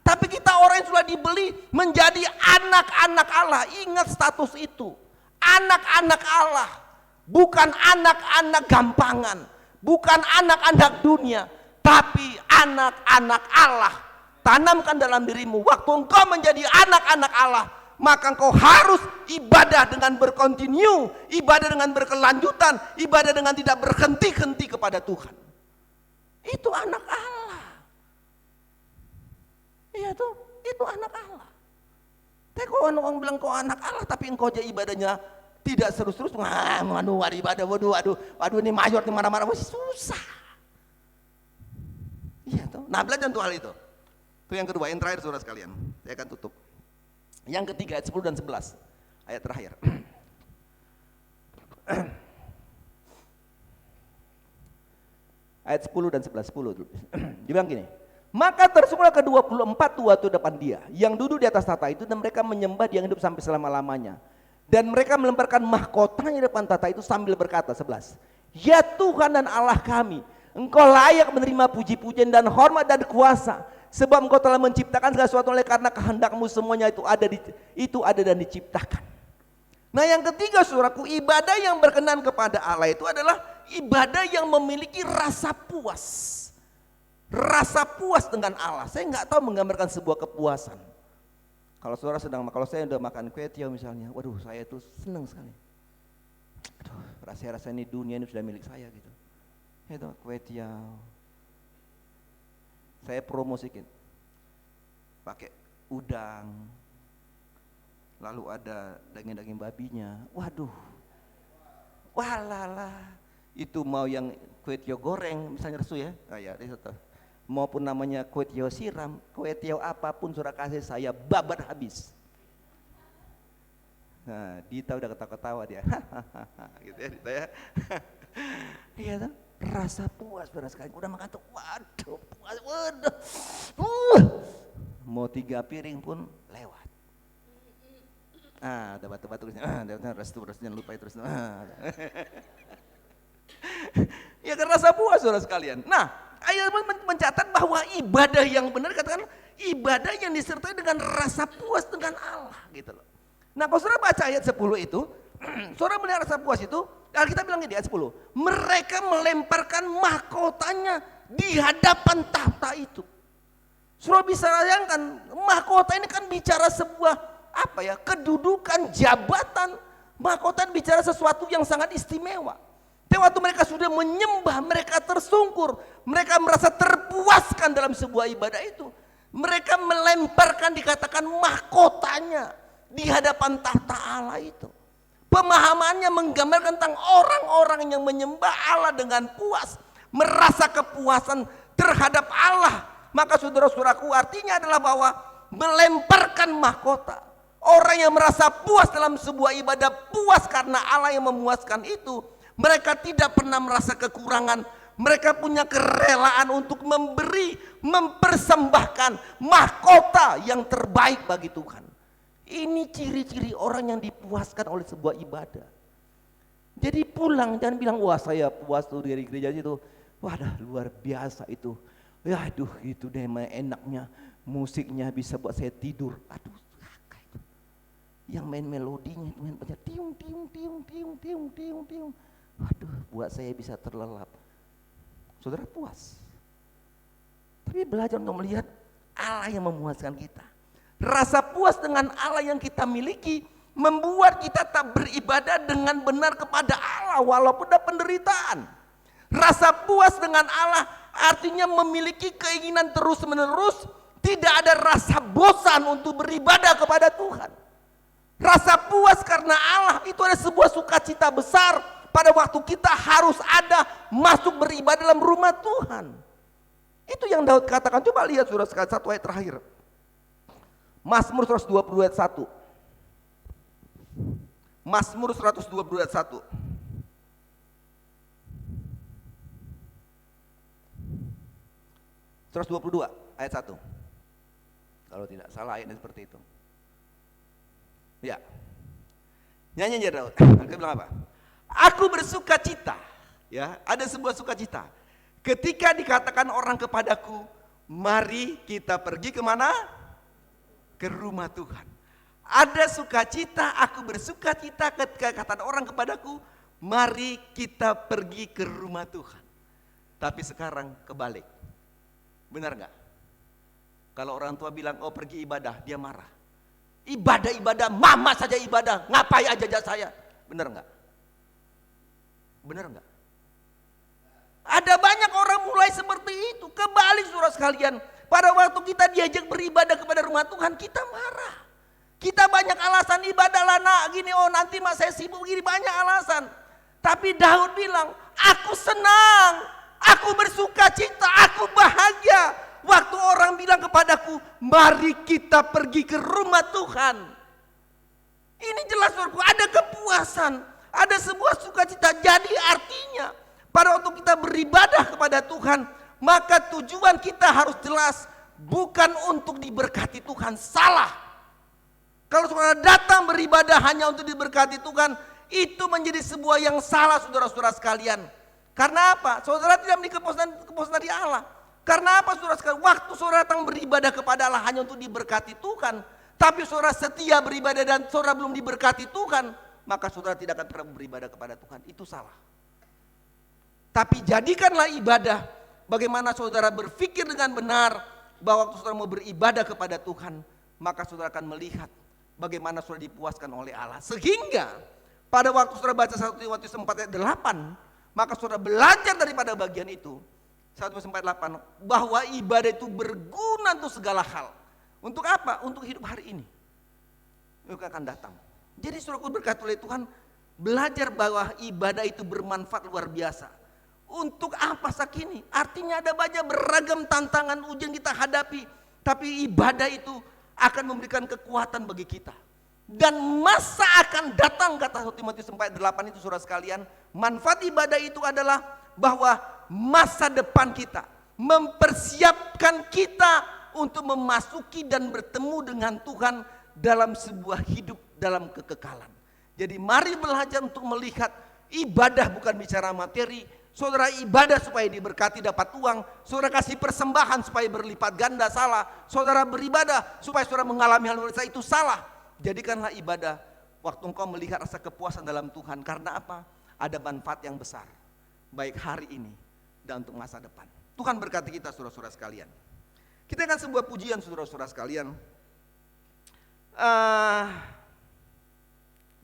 Tapi kita orang yang sudah dibeli menjadi anak-anak Allah. Ingat status itu. Anak-anak Allah. bukan anak-anak gampangan, bukan anak-anak dunia, tapi anak-anak Allah. Tanamkan dalam dirimu, waktu engkau menjadi anak-anak Allah, maka engkau harus ibadah dengan berkontinu, ibadah dengan berkelanjutan, ibadah dengan tidak berhenti-henti kepada Tuhan. Itu anak Allah. Iya tuh, itu anak Allah. Tapi kalau orang bilang kau anak Allah, tapi engkau aja ibadahnya tidak terus-terus, waduh ibadah, waduh ini mayor di mana-mana, susah. Iya tuh. Nah, belajar tuh hal itu. Itu yang kedua, yang terakhir saudara sekalian. Saya akan tutup. Yang ketiga ayat 10 dan 11. Ayat terakhir. Ayat 10 dan 11, 10 dulu. Dibilang gini, maka tersungguhlah ke-24 tua itu depan dia, yang duduk di atas tahta itu, dan mereka menyembah dia yang hidup sampai selama-lamanya. Dan mereka melemparkan mahkotanya di depan tahta itu sambil berkata, 11, ya Tuhan dan Allah kami, engkau layak menerima puji-pujian dan hormat dan kuasa, sebab engkau telah menciptakan segala sesuatu oleh karena kehendakmu semuanya itu ada dan diciptakan. Nah yang ketiga saudaraku, ibadah yang berkenan kepada Allah itu adalah ibadah yang memiliki rasa puas. Rasa puas dengan Allah. Saya nggak tahu menggambarkan sebuah kepuasan. Kalau saudara kalau saya udah makan kue tiaw misalnya, waduh saya tuh senang sekali. Aduh, rasa ini dunia ini sudah milik saya gitu. Itu kue tiaw. Saya promosikan. Pakai udang. Lalu ada daging-daging babinya. Waduh. Walala. Itu mau yang kue tiaw goreng misalnya resu ya. Itu. Maupun namanya kue tiaw siram, kue tiaw apapun saudara kasih saya babat habis. Nah, Dita udah ketawa-ketawa dia. Gitu ya Dita ya. Iya tuh, rasa puas saudara sekalian. Udah makan tuh, waduh, puas, waduh. Mau 3 piring pun lewat. Ada batu-batu restu jangan lupa itu restu. Ya kan rasa puas saudara sekalian. Nah, ayat mencatat bahwa ibadah yang benar, katakan ibadah yang disertai dengan rasa puas dengan Allah gitu loh. Nah kalau saudara baca ayat 10 itu, saudara melihat rasa puas itu, kita bilang di ayat 10, mereka melemparkan mahkotanya di hadapan tahta itu. Saudara bisa bayangkan, mahkota ini kan bicara sebuah kedudukan, jabatan. Mahkota bicara sesuatu yang sangat istimewa. Tapi waktu mereka sudah menyembah, mereka tersungkur, mereka merasa terpuaskan dalam sebuah ibadah itu. Mereka melemparkan, dikatakan mahkotanya di hadapan tahta Allah itu. Pemahamannya menggambarkan tentang orang-orang yang menyembah Allah dengan puas, merasa kepuasan terhadap Allah. Maka saudara-saudaraku, artinya adalah bahwa melemparkan mahkota. Orang yang merasa puas dalam sebuah ibadah, puas karena Allah yang memuaskan itu, mereka tidak pernah merasa kekurangan. Mereka punya kerelaan untuk memberi, mempersembahkan mahkota yang terbaik bagi Tuhan. Ini ciri-ciri orang yang dipuaskan oleh sebuah ibadah. Jadi pulang jangan bilang, wah saya puas tuh dari gereja itu. Wah luar biasa itu. Ya aduh itu deh enaknya, musiknya bisa buat saya tidur. Aduh itu. Yang main melodinya, main baca tiung tiung tiung tiung tiung tiung tiung. Waduh, buat saya bisa terlelap. Saudara puas. Tapi belajar untuk melihat Allah yang memuaskan kita. Rasa puas dengan Allah yang kita miliki membuat kita tak beribadah dengan benar kepada Allah walaupun ada penderitaan. Rasa puas dengan Allah artinya memiliki keinginan terus-menerus, tidak ada rasa bosan untuk beribadah kepada Tuhan. Rasa puas karena Allah itu ada sebuah sukacita besar pada waktu kita harus ada masuk beribadah dalam rumah Tuhan. Itu yang Daud katakan. Coba lihat saudara sekalian, satu ayat terakhir. Mazmur 120 ayat 1. Mazmur 120 ayat 1. Terus 22 ayat 1. Kalau tidak salah ayatnya seperti itu. Ya. Nyanyi aja Daud. Dia bilang apa? Aku bersuka cita, ya, ada sebuah sukacita. Ketika dikatakan orang kepadaku, mari kita pergi kemana? Ke rumah Tuhan. Ada sukacita, aku bersuka cita ketika kata orang kepadaku, mari kita pergi ke rumah Tuhan. Tapi sekarang kebalik. Benar nggak? Kalau orang tua bilang, oh pergi ibadah, dia marah. Ibadah, mama saja ibadah, ngapain aja saya? Benar nggak? Benar nggak? Ada banyak orang mulai seperti itu. Kebalik saudara sekalian. Pada waktu kita diajak beribadah kepada rumah Tuhan, kita marah. Kita banyak alasan ibadah lah nak, gini, oh nanti mas saya sibuk gini, banyak alasan. Tapi Daud bilang, aku senang, aku bersuka cita, aku bahagia. Waktu orang bilang kepadaku, mari kita pergi ke rumah Tuhan. Ini jelas saudaraku, ada kepuasan, ada sebuah sukacita. Jadi artinya, pada waktu kita beribadah kepada Tuhan, maka tujuan kita harus jelas, bukan untuk diberkati Tuhan. Salah. Kalau saudara datang beribadah hanya untuk diberkati Tuhan, itu menjadi sebuah yang salah saudara-saudara sekalian. Karena apa? Saudara tidak memiliki kepuasan dari Allah. Karena apa saudara sekalian? Waktu saudara datang beribadah kepada Allah hanya untuk diberkati Tuhan, tapi saudara setia beribadah dan saudara belum diberkati Tuhan, maka saudara tidak akan pernah beribadah kepada Tuhan. Itu salah. Tapi jadikanlah ibadah bagaimana saudara berpikir dengan benar bahwa waktu saudara mau beribadah kepada Tuhan, maka saudara akan melihat bagaimana saudara dipuaskan oleh Allah. Sehingga pada waktu saudara baca 1 Timotius 4 ayat 8, maka saudara belajar daripada bagian itu, 1 Timotius 4 ayat 8, bahwa ibadah itu berguna untuk segala hal. Untuk apa? Untuk hidup hari ini, yang akan datang. Jadi saudara berkati oleh Tuhan, belajar bahwa ibadah itu bermanfaat luar biasa. Untuk apa sakini? Artinya ada banyak beragam tantangan ujian kita hadapi, tapi ibadah itu akan memberikan kekuatan bagi kita. Dan masa akan datang, kata 1 Timotius 4:8 itu saudara sekalian, manfaat ibadah itu adalah bahwa masa depan kita mempersiapkan kita untuk memasuki dan bertemu dengan Tuhan dalam sebuah hidup dalam kekekalan. Jadi mari belajar untuk melihat ibadah bukan bicara materi. Saudara ibadah supaya diberkati dapat uang, saudara kasih persembahan supaya berlipat ganda, salah. Saudara beribadah supaya saudara mengalami hal luar biasa, itu salah. Jadikanlah ibadah waktu engkau melihat rasa kepuasan dalam Tuhan. Karena apa? Ada manfaat yang besar, baik hari ini dan untuk masa depan. Tuhan berkati kita saudara-saudara sekalian. Kita akan sebuah pujian saudara-saudara sekalian.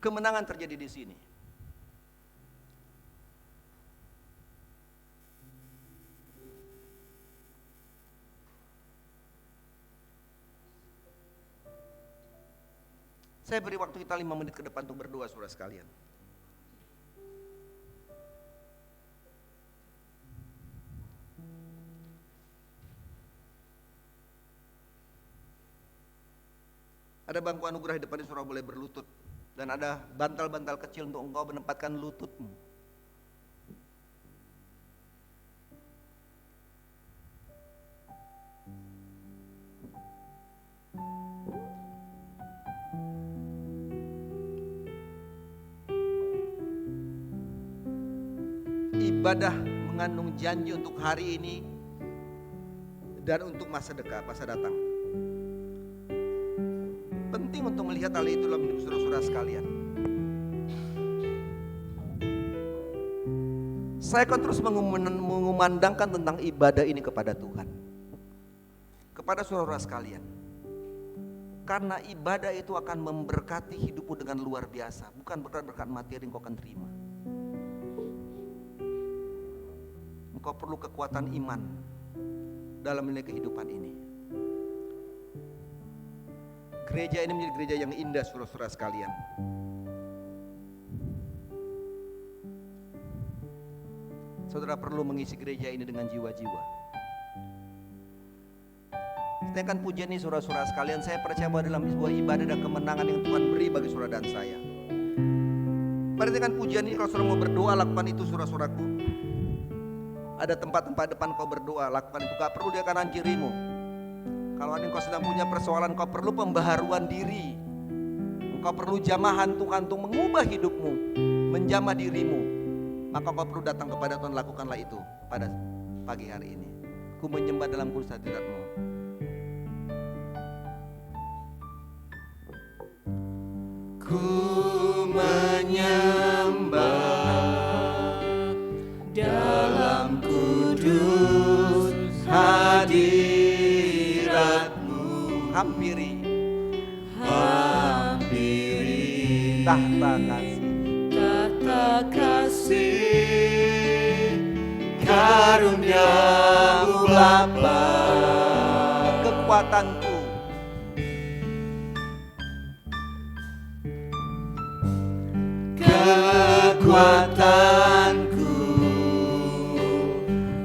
Kemenangan terjadi di sini. Saya beri waktu kita 5 menit ke depan untuk berdoa saudara sekalian. Ada bangku anugerah di depan, saudara boleh berlutut. Dan ada bantal-bantal kecil untuk engkau menempatkan lututmu. Ibadah mengandung janji untuk hari ini dan untuk masa dekat, masa datang. Penting untuk melihat hal itu dalam hidup saudara-saudara sekalian. Saya akan terus mengumandangkan tentang ibadah ini kepada Tuhan, kepada saudara sekalian. Karena ibadah itu akan memberkati hidupmu dengan luar biasa, bukan berkat-berkat materi yang kau akan terima. Engkau perlu kekuatan iman dalam menilai kehidupan ini. Gereja ini menjadi gereja yang indah saudara-saudara sekalian. Saudara perlu mengisi gereja ini dengan jiwa-jiwa. Kita akan pujian ini saudara-saudara sekalian. Saya percaya bahwa dalam sebuah ibadah dan kemenangan yang Tuhan beri bagi saudara dan saya. Mari dengan pujian ini, kalau saudara mau berdoa, lakukan itu saudara-saudaraku. Ada tempat-tempat depan kau berdoa, lakukan itu. Gak perlu dia kanan kirimu. Kalau ada kau sedang punya persoalan, kau perlu pembaharuan diri. Engkau perlu jamahan Tuhan untuk mengubah hidupmu, menjamah dirimu. Maka kau perlu datang kepada Tuhan, lakukanlah itu pada pagi hari ini. Ku menyembah dalam kudus hadirat-Mu. Ku menyembah hadirat-Mu. Hampiri tahta kasih, karunia-Mu Bapa, kekuatanku,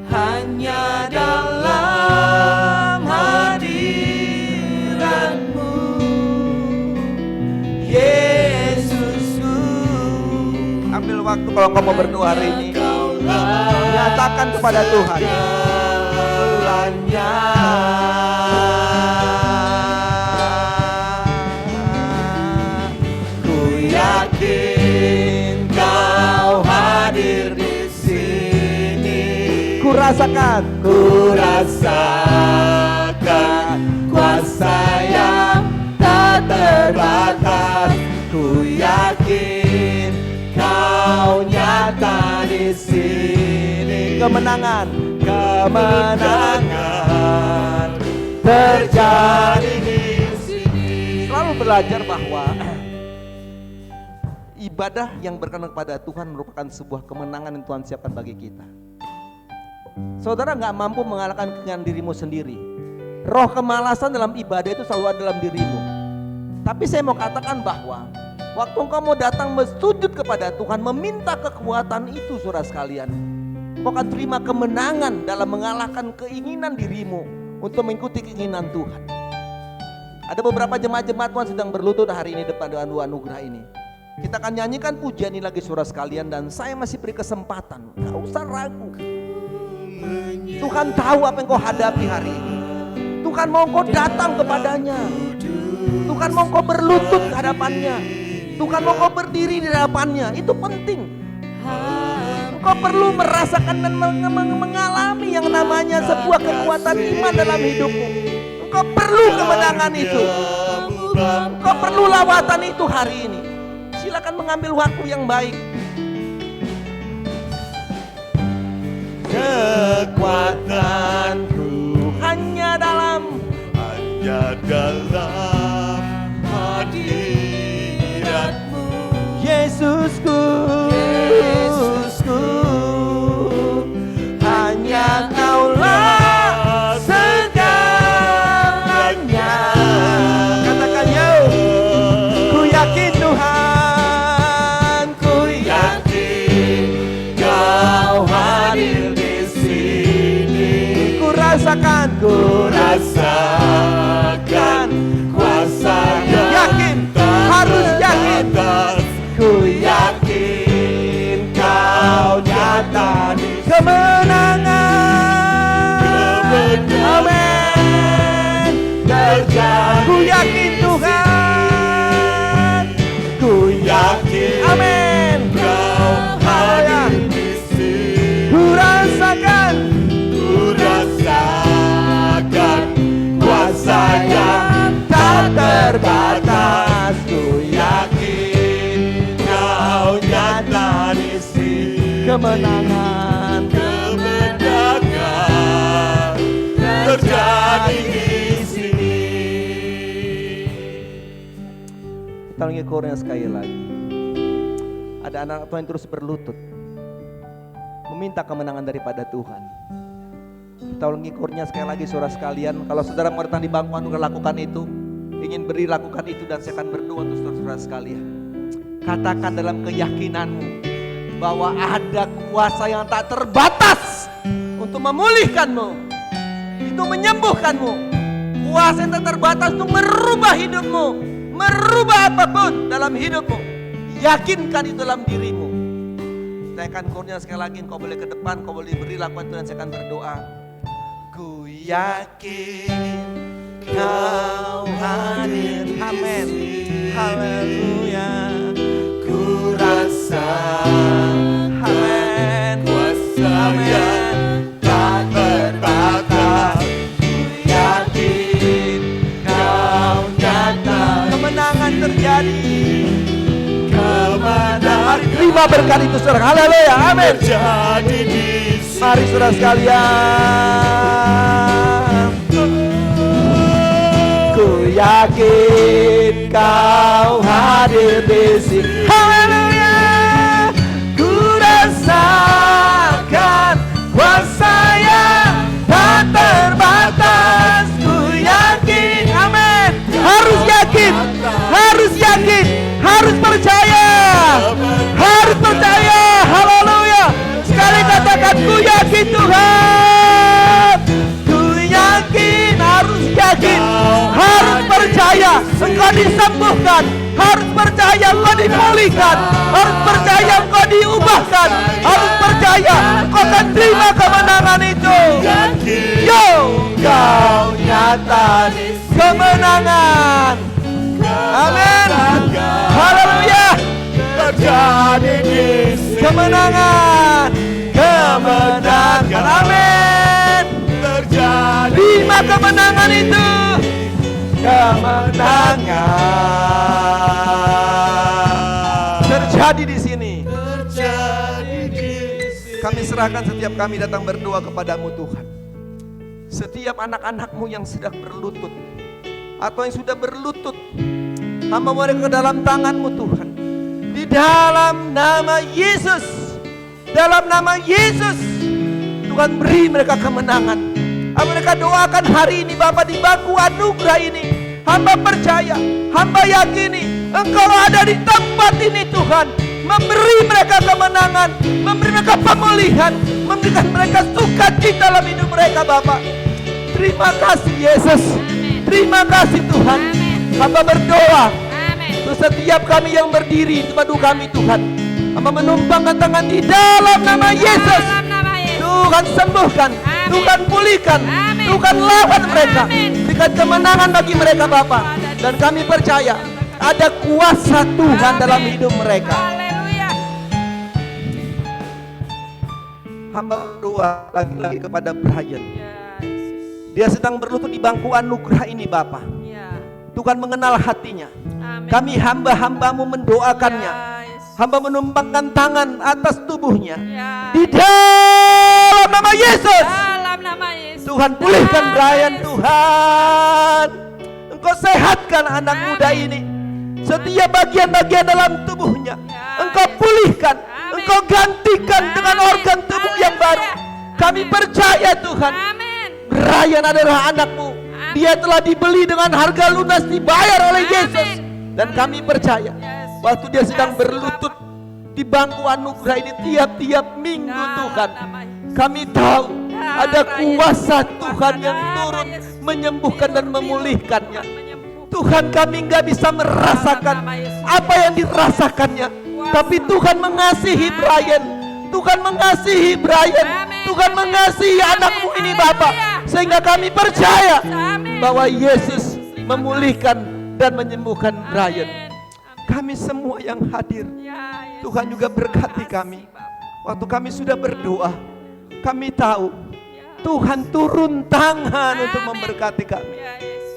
hanya dalam hadirat-Mu, Yesusku. Ambil waktu kalau engkau mau berdoa hari ini, nyatakan kepada Tuhan segalanya. Ku yakin Kau hadir di sini. Ku rasakan kuasa yang tak terbatas. Ku yakin Kau nyata di sini. Kemenangan terjadi di sini. Selalu belajar bahwa ibadah yang berkenan kepada Tuhan merupakan sebuah kemenangan yang Tuhan siapkan bagi kita. Saudara nggak mampu mengalahkan dengan dirimu sendiri. Roh kemalasan dalam ibadah itu selalu ada dalam dirimu. Tapi saya mau katakan bahwa waktu engkau mau datang bersujud kepada Tuhan, meminta kekuatan itu, saudara sekalian, engkau akan terima kemenangan dalam mengalahkan keinginan dirimu untuk mengikuti keinginan Tuhan. Ada beberapa jemaat-jemaat Tuhan sedang berlutut hari ini depan dengan dua anugerah ini. Kita akan nyanyikan pujian ini lagi, saudara sekalian, dan saya masih beri kesempatan. Gak usah ragu. Tuhan tahu apa yang kau hadapi hari ini. Tuhan mau kau datang kepadanya. Tuhan mau kau berlutut ke hadapannya. Tuhan mau kau berdiri di hadapannya. Itu penting. Kau perlu merasakan dan mengalami yang namanya sebuah kekuatan iman dalam hidupmu. Kau perlu kemenangan itu. Kau perlu lawatan itu hari ini. Silakan mengambil waktu yang baik. Kekuatanku hanya dalam hadirat-Mu, Yesusku, hanya Kaulah segalanya. Katakan yo, ku yakin Tuhan, ku yakin Kau hadir di sini. Ku rasakan kuasa yang yakin, harus yakin. Ku yakin Kau nyata di kemenangan. Amin. Terjadi. Ku yakin Tuhan. Ku yakin. Amin. Kau hadir di sini. Ku rasakan kuasa yang tak terbatas. Ku yakin Kau nyata di sini. Kemenangan terjadi di sini. Kita lagi kornya sekali lagi. Ada anak Tuhan yang terus berlutut meminta kemenangan daripada Tuhan. Kita ulangi kurnya sekali lagi, saudara sekalian. Kalau saudara mau datang di bangku anugerah, lakukan itu. Ingin beri, lakukan itu. Dan saya akan berdoa untuk saudara sekalian. Katakan dalam keyakinanmu bahwa ada kuasa yang tak terbatas untuk memulihkanmu, itu menyembuhkanmu. Kuasa yang tak terbatas untuk merubah hidupmu, merubah apapun dalam hidupmu. Yakinkan itu dalam dirimu. Saya akan kurnia sekali lagi. Kau boleh ke depan, kau boleh beri, lakukan itu, dan saya akan berdoa. Ku yakin Kau hadir. Amin. Haleluya. Ku rasa. Amin. Kuasa yang tak terbatas. Ku yakin Kau nyata. Kemenangan terjadi. Mari terima berkat itu, saudara. Haleluya. Amin. Mari saudara sekalian. yakin Kau hadir di sini. Haleluya. Ku rasakan kuasa yang tak terbatas. Ku yakin, amin. Harus yakin, harus yakin, harus percaya, harus percaya. Haleluya. Sekali katakan, ku yakin Tuhan. Ku yakin, harus yakin, harus percaya. Engkau disembuhkan, harus percaya engkau dipulihkan, harus percaya engkau diubahkan, harus percaya engkau akan terima kemenangan itu. Yo, kau nyata kemenangan. Amin. Haleluya. Terjadi di sini. Kemenangan, kemenangan. Amin. Terjadi. Terima kemenangan itu. Kemenangan terjadi di sini. Kami serahkan setiap kami datang berdoa kepadamu Tuhan. Setiap anak-anakmu yang sedang berlutut atau yang sudah berlutut, hamba mereka ke dalam tanganmu Tuhan. Di dalam nama Yesus, dalam nama Yesus, Tuhan beri mereka kemenangan. Mereka doakan hari ini Bapa di bangku anugerah ini. Hamba percaya, hamba yakini Engkau ada di tempat ini Tuhan. Memberi mereka kemenangan, memberi mereka pemulihan, memberikan mereka sukacita dalam hidup mereka Bapa. Terima kasih Yesus. Terima kasih Tuhan. Hamba berdoa untuk setiap kami yang berdiri di padu kami Tuhan. Hamba menumpangkan tangan di dalam nama Yesus. Tuhan sembuhkan, Tuhan pulihkan, Tuhan lawan mereka, berikan kemenangan bagi mereka Bapa. Dan kami percaya ada kuasa Tuhan dalam hidup mereka. Hamba berdoa lagi-lagi kepada Brian. Dia sedang berlutut di bangku anugerah ini Bapa. Tuhan mengenal hatinya. Kami hamba-hambamu mendoakannya. Hamba menumpangkan tangan atas tubuhnya. Di dalam nama Yesus. Tuhan pulihkan Brian Tuhan. Engkau sehatkan anak muda ini. Setiap bagian-bagian dalam tubuhnya Engkau pulihkan. Engkau gantikan dengan organ tubuh yang baru. Kami percaya Tuhan, Brian adalah anakmu. Dia telah dibeli dengan harga lunas, dibayar oleh Yesus. Dan kami percaya waktu dia sedang berlutut di bangku anugerah ini tiap-tiap minggu Tuhan, kami tahu ada kuasa Tuhan yang turun menyembuhkan dan memulihkannya. Tuhan, kami nggak bisa merasakan apa yang dirasakannya, tapi Tuhan mengasihi Brian. Tuhan mengasihi Brian. Tuhan mengasihi anakmu ini Bapak, sehingga kami percaya bahwa Yesus memulihkan dan menyembuhkan Brian. Kami semua yang hadir, Tuhan juga berkati kami. Waktu kami sudah berdoa, kami tahu Tuhan turun tangan untuk memberkati kami.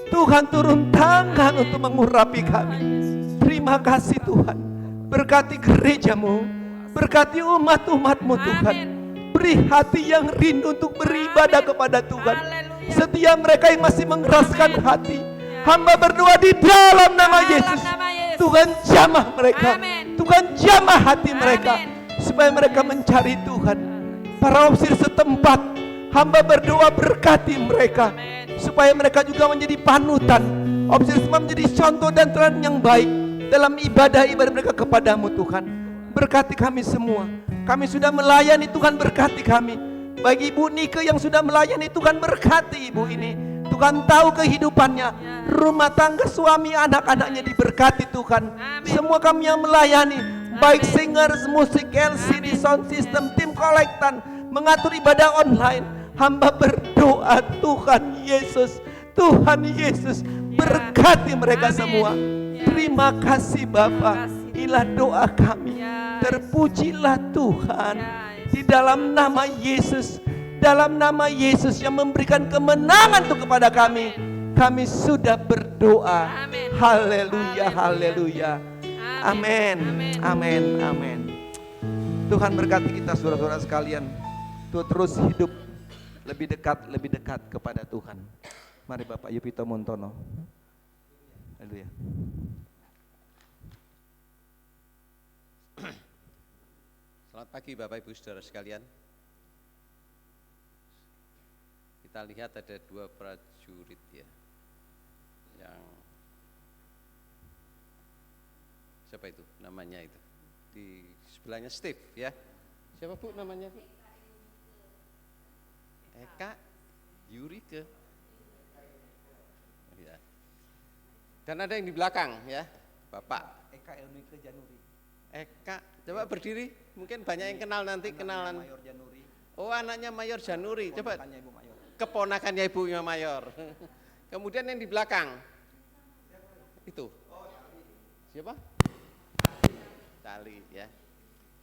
Tuhan turun tangan untuk mengurapi kami. Terima kasih Tuhan. Berkati gerejamu, berkati umat-umatmu Tuhan. Beri hati yang rindu untuk beribadah kepada Tuhan. Setiap mereka yang masih mengeraskan hati, hamba berdoa di dalam nama Yesus. Tuhan jamah mereka, Tuhan jamah hati mereka, supaya mereka mencari Tuhan. Para opsir setempat, hamba berdoa berkati mereka, supaya mereka juga menjadi panutan. Opsir semua menjadi contoh dan teladan yang baik dalam ibadah-ibadah mereka kepadamu Tuhan. Berkati kami semua. Kami sudah melayani, Tuhan berkati kami. Bagi Ibu Nike yang sudah melayani, Tuhan berkati ibu ini. Tuhan tahu kehidupannya, rumah tangga, suami, anak-anaknya diberkati Tuhan. Semua kami yang melayani, baik singers, musik, LCD, sound system, tim kolektan, mengatur ibadah online. Hamba berdoa Tuhan Yesus, Tuhan Yesus berkati mereka semua. Terima kasih Bapa. Inilah doa kami. Terpujilah Tuhan. Di dalam nama Yesus, dalam nama Yesus yang memberikan kemenangan untuk kepada kami, kami sudah berdoa. Haleluya, haleluya. Amin, amin, amin. Tuhan berkati kita saudara-saudara sekalian, untuk terus hidup lebih dekat kepada Tuhan. Mari Bapak Yupito Montono. Haleluya. Selamat pagi Bapak Ibu Saudara sekalian. Kita lihat ada 2 prajurit ya, yang siapa itu namanya itu? Di sebelahnya Steve ya. Siapa Bu namanya Bu? Eka Yurike. Ya. Dan ada yang di belakang ya, Bapak Eka Elmike Januri. Eka, coba berdiri. Mungkin banyak yang kenal nanti kenalan. Mayor Januri. Oh, anaknya Mayor Januri. Coba Keponakannya Ibu Mayor. keponakannya ibunya Mayor. Kemudian yang di belakang itu siapa? Cali ya.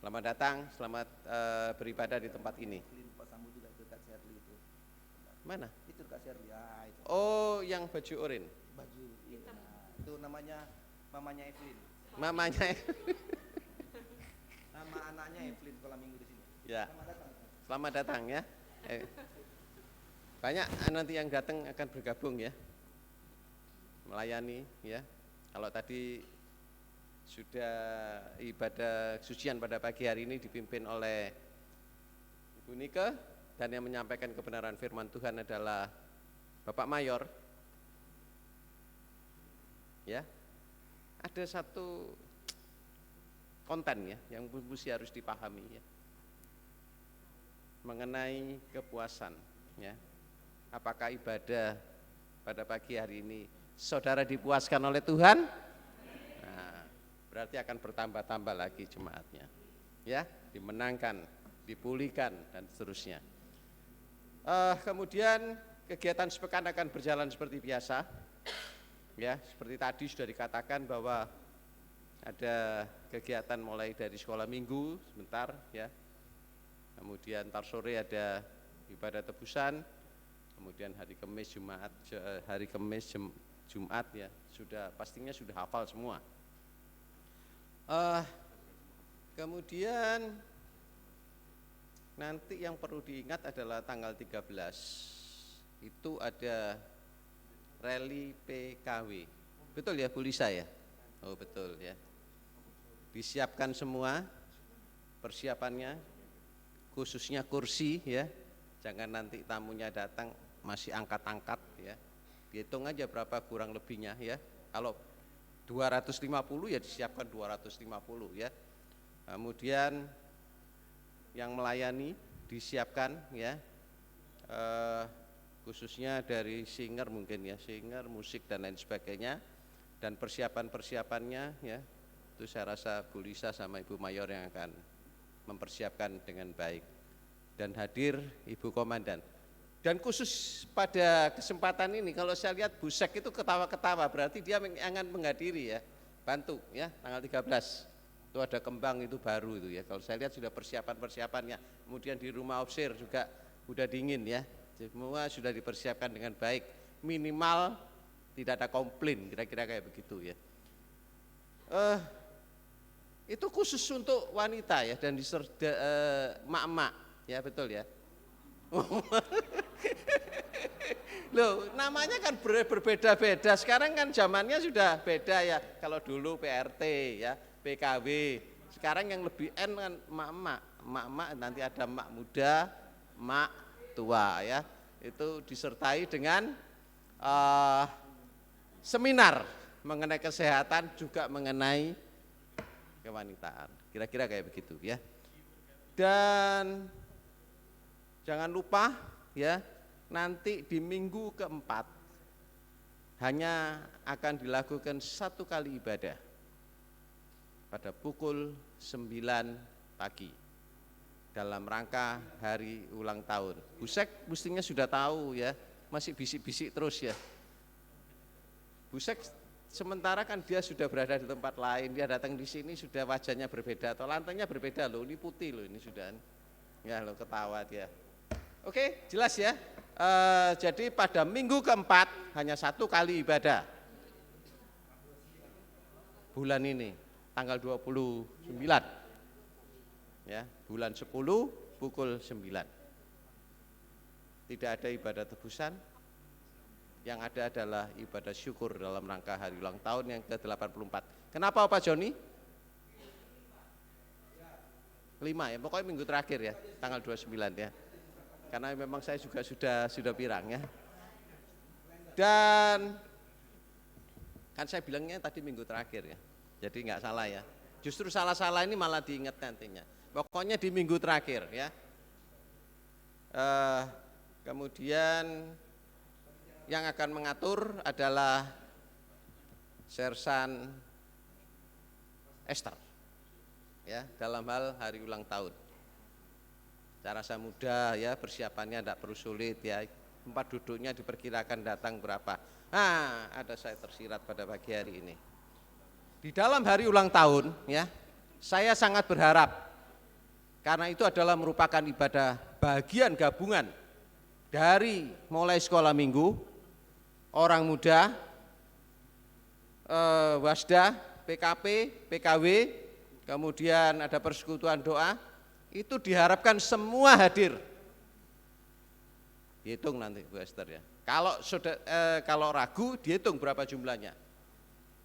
Selamat datang, selamat beribadah di tempat ini. Pak Sambu juga itu Kak Sherly itu. Mana? Itu Kak Sherly. Ah, itu. Oh, yang baju oranye. Baju hitam. Itu namanya mamanya Evelyn. Mamanya. Nama anaknya Evelyn sekolah minggu di sini. Ya. Selamat datang. Selamat datang ya. Banyak nanti yang datang akan bergabung ya, melayani ya. Kalau tadi sudah ibadah sucian pada pagi hari ini dipimpin oleh Ibu Nike, dan yang menyampaikan kebenaran firman Tuhan adalah Bapak Mayor. Ya, ada satu konten ya yang mesti harus dipahami ya, mengenai kepuasan ya. Apakah ibadah pada pagi hari ini saudara dipuaskan oleh Tuhan? Nah, berarti akan bertambah-tambah lagi jemaatnya ya, dimenangkan, dipulihkan dan seterusnya. Kemudian kegiatan sepekan akan berjalan seperti biasa ya, seperti tadi sudah dikatakan bahwa ada kegiatan mulai dari sekolah minggu sebentar ya, kemudian ntar sore ada ibadah tebusan, kemudian hari Kamis Jumat ya, sudah pastinya sudah hafal semua. Kemudian nanti yang perlu diingat adalah tanggal 13 itu ada rally PKW. Betul ya Bu Lisa ya? Oh betul ya. Disiapkan semua persiapannya, khususnya kursi ya. Jangan nanti tamunya datang masih angkat-angkat ya. Hitung aja berapa kurang lebihnya ya. Kalau 250 ya disiapkan 250 ya. Kemudian yang melayani disiapkan ya, khususnya dari singer mungkin ya, singer, musik dan lain sebagainya. Dan persiapan-persiapannya ya, itu saya rasa Bu Lisa sama Ibu Mayor yang akan mempersiapkan dengan baik. Dan hadir Ibu Komandan. Dan khusus pada kesempatan ini kalau saya lihat Bu Sek itu ketawa-ketawa, berarti dia akan menghadiri ya, bantu ya, tanggal 13. Itu ada kembang itu baru itu ya. Kalau saya lihat sudah persiapan-persiapannya. Kemudian di rumah Opsir juga udah dingin ya. Semua sudah dipersiapkan dengan baik. Minimal tidak ada komplain, kira-kira kayak begitu ya. Itu khusus untuk wanita ya, dan diserda mak-mak ya, betul ya. Loh, namanya kan berbeda-beda. Sekarang kan zamannya sudah beda ya. Kalau dulu PRT ya, PKW. Sekarang yang lebih N kan mak-mak. Mak-mak nanti ada mak muda, mak tua ya. Itu disertai dengan seminar mengenai kesehatan, juga mengenai kewanitaan. Kira-kira kayak begitu ya. Dan jangan lupa ya, nanti di minggu keempat hanya akan dilakukan 1 kali ibadah pada pukul 9 pagi dalam rangka hari ulang tahun. Busek mestinya sudah tahu ya, masih bisik-bisik terus ya. Busek sementara kan dia sudah berada di tempat lain, dia datang di sini sudah wajahnya berbeda atau lantainya berbeda loh, ini putih loh ini sudah. Ya lo ketawa dia. Oke, jelas ya. Jadi pada minggu keempat hanya 1 kali ibadah bulan ini, tanggal 29 ya, bulan 10 pukul 9. Tidak ada ibadah tebusan, Yang ada adalah ibadah syukur dalam rangka hari ulang tahun yang ke-84. Kenapa Pak Joni? 5 ya, pokoknya minggu terakhir ya, tanggal 29 ya. Karena memang saya juga sudah pirang ya. Dan kan saya bilangnya tadi minggu terakhir ya, jadi nggak salah ya. Justru salah-salah ini malah diingat nantinya. Pokoknya di minggu terakhir ya. Kemudian yang akan mengatur adalah Sersan Esther ya, dalam hal hari ulang tahun. Saya rasa mudah ya, persiapannya tidak perlu sulit ya. Tempat duduknya diperkirakan datang berapa. Nah, ada saya tersirat pada pagi hari ini. Di dalam hari ulang tahun ya, saya sangat berharap karena itu adalah merupakan ibadah bagian gabungan dari mulai sekolah minggu, orang muda, wasda, PKP, PKW, kemudian ada persekutuan doa, itu diharapkan semua hadir. Dihitung nanti Bu Esther ya. Kalau ragu dihitung berapa jumlahnya.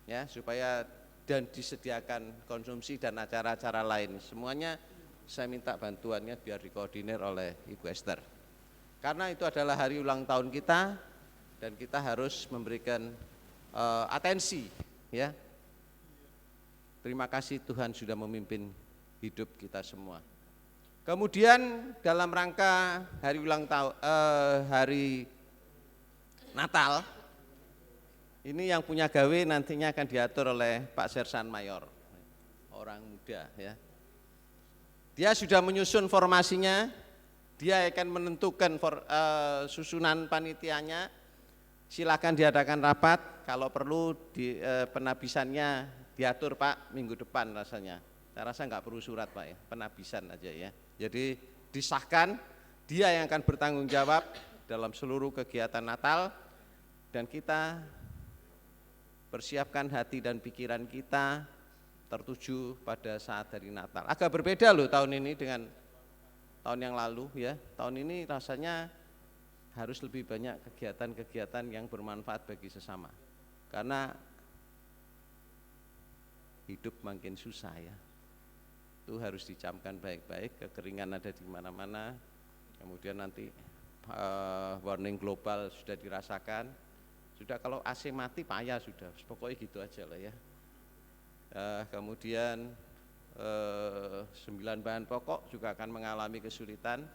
Ya, supaya dan disediakan konsumsi dan acara-acara lain. Semuanya saya minta bantuannya biar dikoordinir oleh Ibu Esther. Karena itu adalah hari ulang tahun kita dan kita harus memberikan atensi ya. Terima kasih Tuhan sudah memimpin hidup kita semua. Kemudian dalam rangka hari ulang tahun hari Natal ini yang punya gawe nantinya akan diatur oleh Pak Sersan Mayor, orang muda ya. Dia sudah menyusun formasinya, dia akan menentukan susunan panitianya. Silakan diadakan rapat, kalau perlu penabisannya diatur Pak minggu depan rasanya. Saya rasa nggak perlu surat Pak ya, penabisan aja ya. Jadi disahkan, dia yang akan bertanggung jawab dalam seluruh kegiatan Natal dan kita persiapkan hati dan pikiran kita tertuju pada saat hari Natal. Agak berbeda loh tahun ini dengan tahun yang lalu ya. Tahun ini rasanya harus lebih banyak kegiatan-kegiatan yang bermanfaat bagi sesama. Karena hidup makin susah ya. Itu harus dicamkan baik-baik, kekeringan ada di mana-mana. Kemudian nanti warning global sudah dirasakan. Sudah kalau AC mati payah sudah, pokoknya gitu aja lah ya. Kemudian 9 bahan pokok juga akan mengalami kesulitan.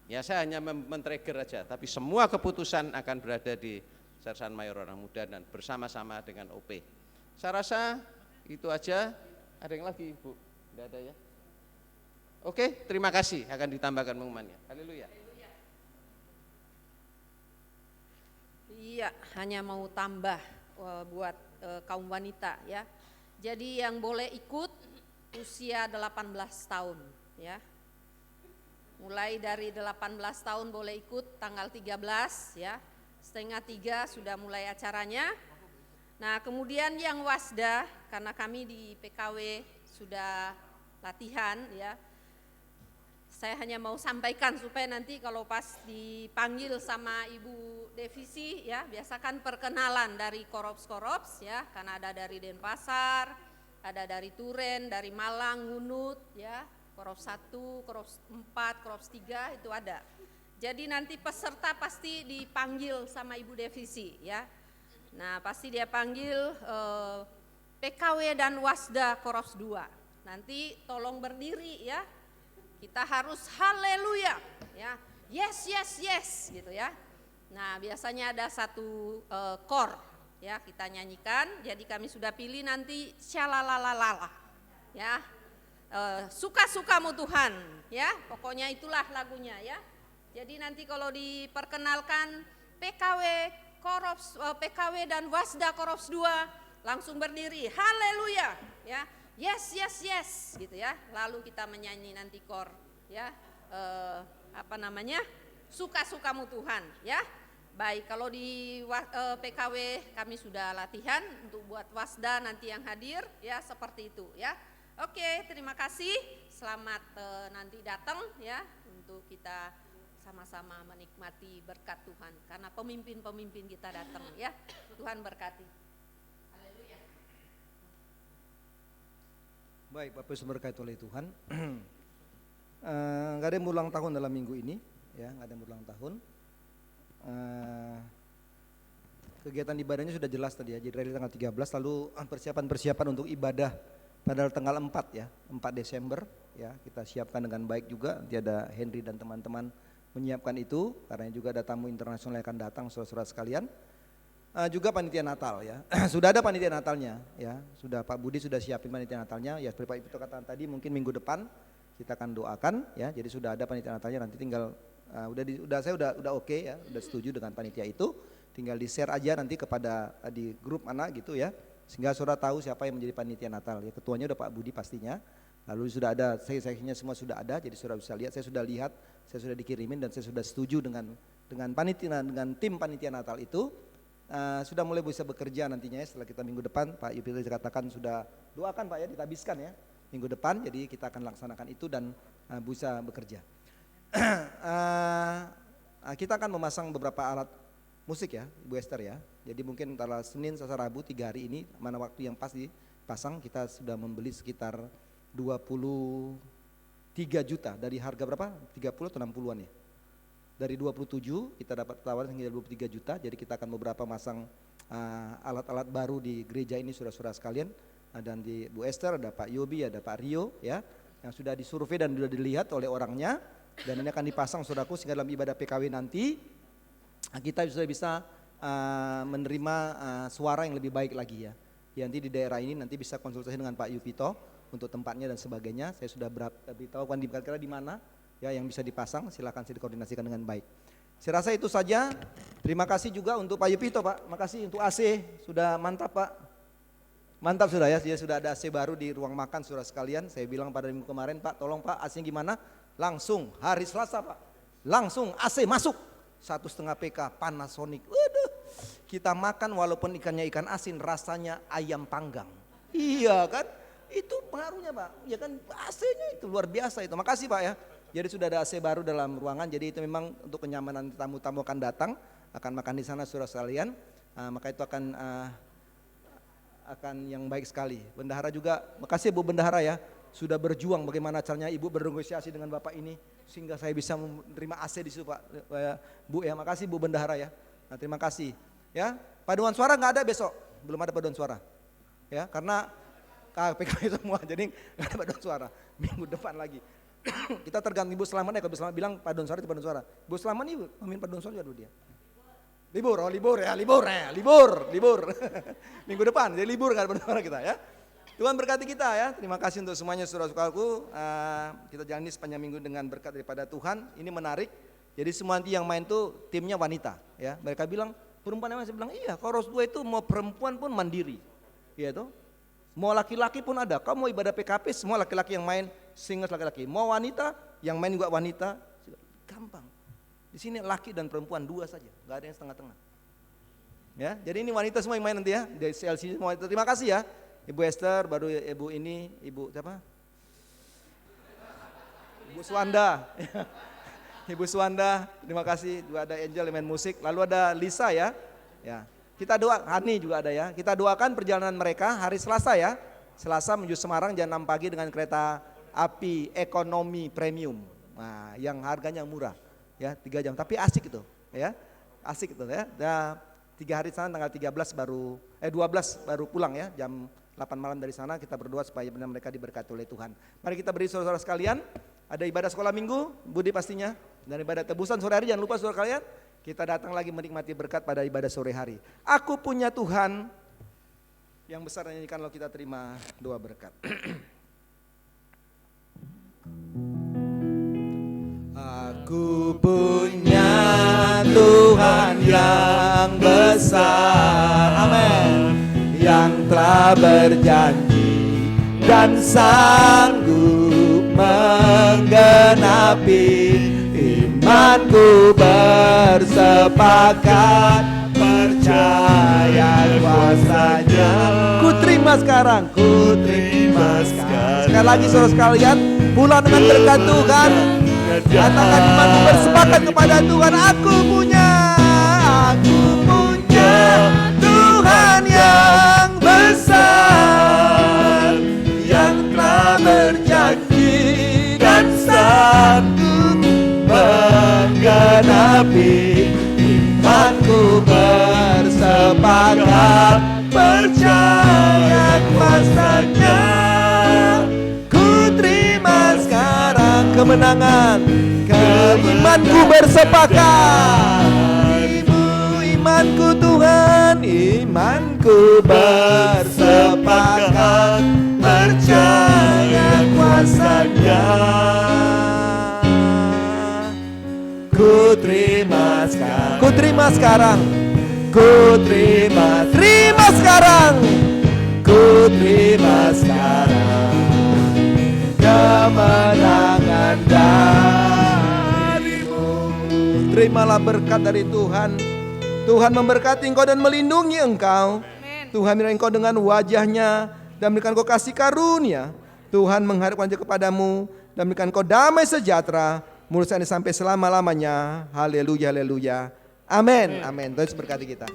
Ya saya hanya men-trigger aja, tapi semua keputusan akan berada di Sersan Mayor Orang Muda dan bersama-sama dengan OP. Saya rasa itu aja. Ada yang lagi Bu? Tidak ada ya? Oke, terima kasih, akan ditambahkan pengumumannya. Haleluya. Iya, hanya mau tambah buat kaum wanita ya. Jadi yang boleh ikut usia 18 tahun ya. Mulai dari 18 tahun boleh ikut tanggal 13 ya. 2:30 sudah mulai acaranya. Nah, kemudian yang wasda karena kami di PKW sudah latihan ya. Saya hanya mau sampaikan supaya nanti kalau pas dipanggil sama Ibu Devisi ya, biasakan perkenalan dari korops-korops ya, karena ada dari Denpasar, ada dari Turen, dari Malang, Ngunut ya, korops 1, korops 4, korops 3 itu ada. Jadi nanti peserta pasti dipanggil sama Ibu Devisi ya. Nah, pasti dia panggil PKW dan Wasda korops 2. Nanti tolong berdiri ya. Kita harus haleluya ya, yes yes yes gitu ya. Nah biasanya ada satu kor ya kita nyanyikan. Jadi kami sudah pilih nanti syalalalala ya, suka-sukamu Tuhan ya. Pokoknya itulah lagunya ya. Jadi nanti kalau diperkenalkan PKW korops PKW dan Wasda korops 2 langsung berdiri haleluya ya. Yes, yes, yes, gitu ya. Lalu kita menyanyi nanti kor, ya, suka-sukamu Tuhan, ya. Baik, kalau di PKW kami sudah latihan untuk buat wasda nanti yang hadir, ya seperti itu, ya. Oke, terima kasih. Selamat nanti datang, ya, untuk kita sama-sama menikmati berkat Tuhan karena pemimpin-pemimpin kita datang ya. Tuhan berkati. Haleluya. Baik, Bapak Ibu berkait oleh Tuhan. Nggak ada yang berulang tahun dalam minggu ini, ya, nggak ada yang berulang tahun. Kegiatan ibadahnya sudah jelas tadi ya. Jadi dari tanggal 13, lalu persiapan untuk ibadah pada tanggal 4 ya, 4 Desember ya, kita siapkan dengan baik juga. Nanti ada Henry dan teman-teman menyiapkan itu, karena juga ada tamu internasional yang akan datang, saudara-saudara sekalian. Juga panitia Natal ya. Sudah ada panitia Natalnya ya. Sudah Pak Budi sudah siapin panitia Natalnya ya, seperti Pak Ibu katakan tadi, mungkin minggu depan kita akan doakan ya. Jadi sudah ada panitia Natalnya, nanti tinggal saya udah oke ya, udah setuju dengan panitia itu. Tinggal di-share aja nanti kepada di grup mana gitu ya, sehingga saudara tahu siapa yang menjadi panitia Natal ya. Ketuanya udah Pak Budi pastinya, lalu sudah ada seksinya semua sudah ada, jadi saudara bisa lihat. Saya sudah lihat, saya sudah dikirimin dan saya sudah setuju dengan panitia, dengan tim panitia Natal itu. Sudah mulai bisa bekerja nantinya ya, setelah kita minggu depan. Pak Yupil katakan sudah doakan Pak ya, ditabiskan ya minggu depan, jadi kita akan laksanakan itu dan bisa bekerja. Kita akan memasang beberapa alat musik ya, Ibu Esther ya. Jadi mungkin antara Senin, Selasa, Rabu 3 hari ini, mana waktu yang pas dipasang, kita sudah membeli sekitar 23 juta dari harga berapa? 30 atau 60-an ya. Dari 27 kita dapat tawaran hingga 23 juta. Jadi kita akan beberapa masang alat-alat baru di gereja ini, saudara-saudara sekalian. Dan di Bu Esther ada Pak Yobi, ada Pak Rio ya, yang sudah disurvei dan sudah dilihat oleh orangnya. Dan ini akan dipasang saudaraku, sehingga dalam ibadah PKW nanti kita sudah bisa menerima suara yang lebih baik lagi ya. Nanti di daerah ini nanti bisa konsultasi dengan Pak Yupito untuk tempatnya dan sebagainya. Saya sudah beritahu kan kira-kira di mana ya yang bisa dipasang, silakan saya dikoordinasikan dengan baik. Saya rasa itu saja. Terima kasih juga untuk Pak Yupito Pak. Makasih untuk AC, sudah mantap Pak. Mantap sudah ya, dia sudah ada AC baru di ruang makan saudara sekalian. Saya bilang pada minggu kemarin, Pak tolong Pak AC-nya gimana? Langsung hari Selasa Pak, langsung AC masuk 1,5 PK Panasonic. Waduh, kita makan walaupun ikannya ikan asin, rasanya ayam panggang. Iya kan, itu pengaruhnya Pak, ya kan AC-nya itu luar biasa itu. Makasih Pak ya. Jadi sudah ada AC baru dalam ruangan, jadi itu memang untuk kenyamanan tamu-tamu akan datang, akan makan di sana saudara sekalian. Maka itu akan yang baik sekali. Bendahara juga, makasih Bu Bendahara ya, sudah berjuang bagaimana caranya Ibu bernegosiasi dengan Bapak ini sehingga saya bisa menerima AC di situ Pak. Bu ya, makasih Bu Bendahara ya. Nah, terima kasih ya. Paduan suara nggak ada besok, belum ada paduan suara ya, karena PKW semua, jadi nggak ada paduan suara. Minggu depan lagi. Kita tergantung Ibu Selamat ya, kalau Ibu Selamat bilang paduan suara itu paduan suara. Ibu Selamat nih pemimpin paduan suara juga dulu dia. Libur. Minggu depan, jadi libur nggak ada paduan suara kita ya. Tuhan berkati kita ya. Terima kasih untuk semuanya saudara-saudaraku. Kita jalani sepanjang minggu dengan berkat daripada Tuhan. Ini menarik. Jadi semua nanti yang main tuh timnya wanita ya. Mereka bilang perempuan yang saya bilang iya. Kalau Rose 2 itu mau perempuan pun mandiri. Iya tuh. Mau laki-laki pun ada. Kamu mau ibadah PKP semua laki-laki yang main, singles laki-laki. Mau wanita yang main juga wanita. Gampang. Di sini laki dan perempuan 2 saja. Gak ada yang setengah-tengah. Ya. Jadi ini wanita semua yang main nanti ya. Dari CLC semua. Terima kasih ya. Ibu Esther, baru Ibu ini, Ibu siapa? Ibu Suwanda. Ibu Suwanda, terima kasih. Juga ada Angel yang main musik. Lalu ada Lisa ya. Ya. Kita doa, Hani juga ada ya. Kita doakan perjalanan mereka hari Selasa ya. Selasa menuju Semarang jam 6 pagi dengan kereta api ekonomi premium. Nah, yang harganya murah. Ya, 3 jam, tapi asik itu, ya. Asik itu ya. 3 hari sana tanggal 12 baru pulang ya, jam 8 malam dari sana. Kita berdoa supaya benar mereka diberkati oleh Tuhan. Mari kita beri saudara-saudara sekalian, ada ibadah sekolah minggu, Budi pastinya, dan ibadah tebusan sore hari. Jangan lupa saudara kalian, kita datang lagi menikmati berkat pada ibadah sore hari. Aku punya Tuhan yang besar, nyanyikan kalau kita terima doa berkat. Aku punya Tuhan yang besar, amin, yang telah berjanji dan sanggup menggenapi. Imanku bersepakat percaya kuasanya. Ku terima sekarang, ku terima sekarang. Sekali lagi saudara sekalian, pulang dengan berkat Tuhan. Katakan imanku bersepakat kepada Tuhan. Aku punya Tuhan yang besar, yang telah berjanji dan sanggup menggenapi. Imanku bersepakat, percaya kuasanya. Ku terima sekarang kemenangan. Imanku bersepakat. Imanku Tuhan, imanku bersepakat, percaya kuasanya. Ku terima sekarang, ku terima sekarang, ku terima sekarang, ku terima sekarang kemenangan darimu. Terimalah berkat dari Tuhan. Tuhan memberkati engkau dan melindungi engkau. Tuhan menyertai engkau dengan wajahnya dan memberikan engkau kasih karunia. Tuhan menghadap wajah kepadamu dan memberikan engkau damai sejahtera mulai sampai selama-lamanya. Haleluya, haleluya. Amin, amin. Tuhan berkati kita.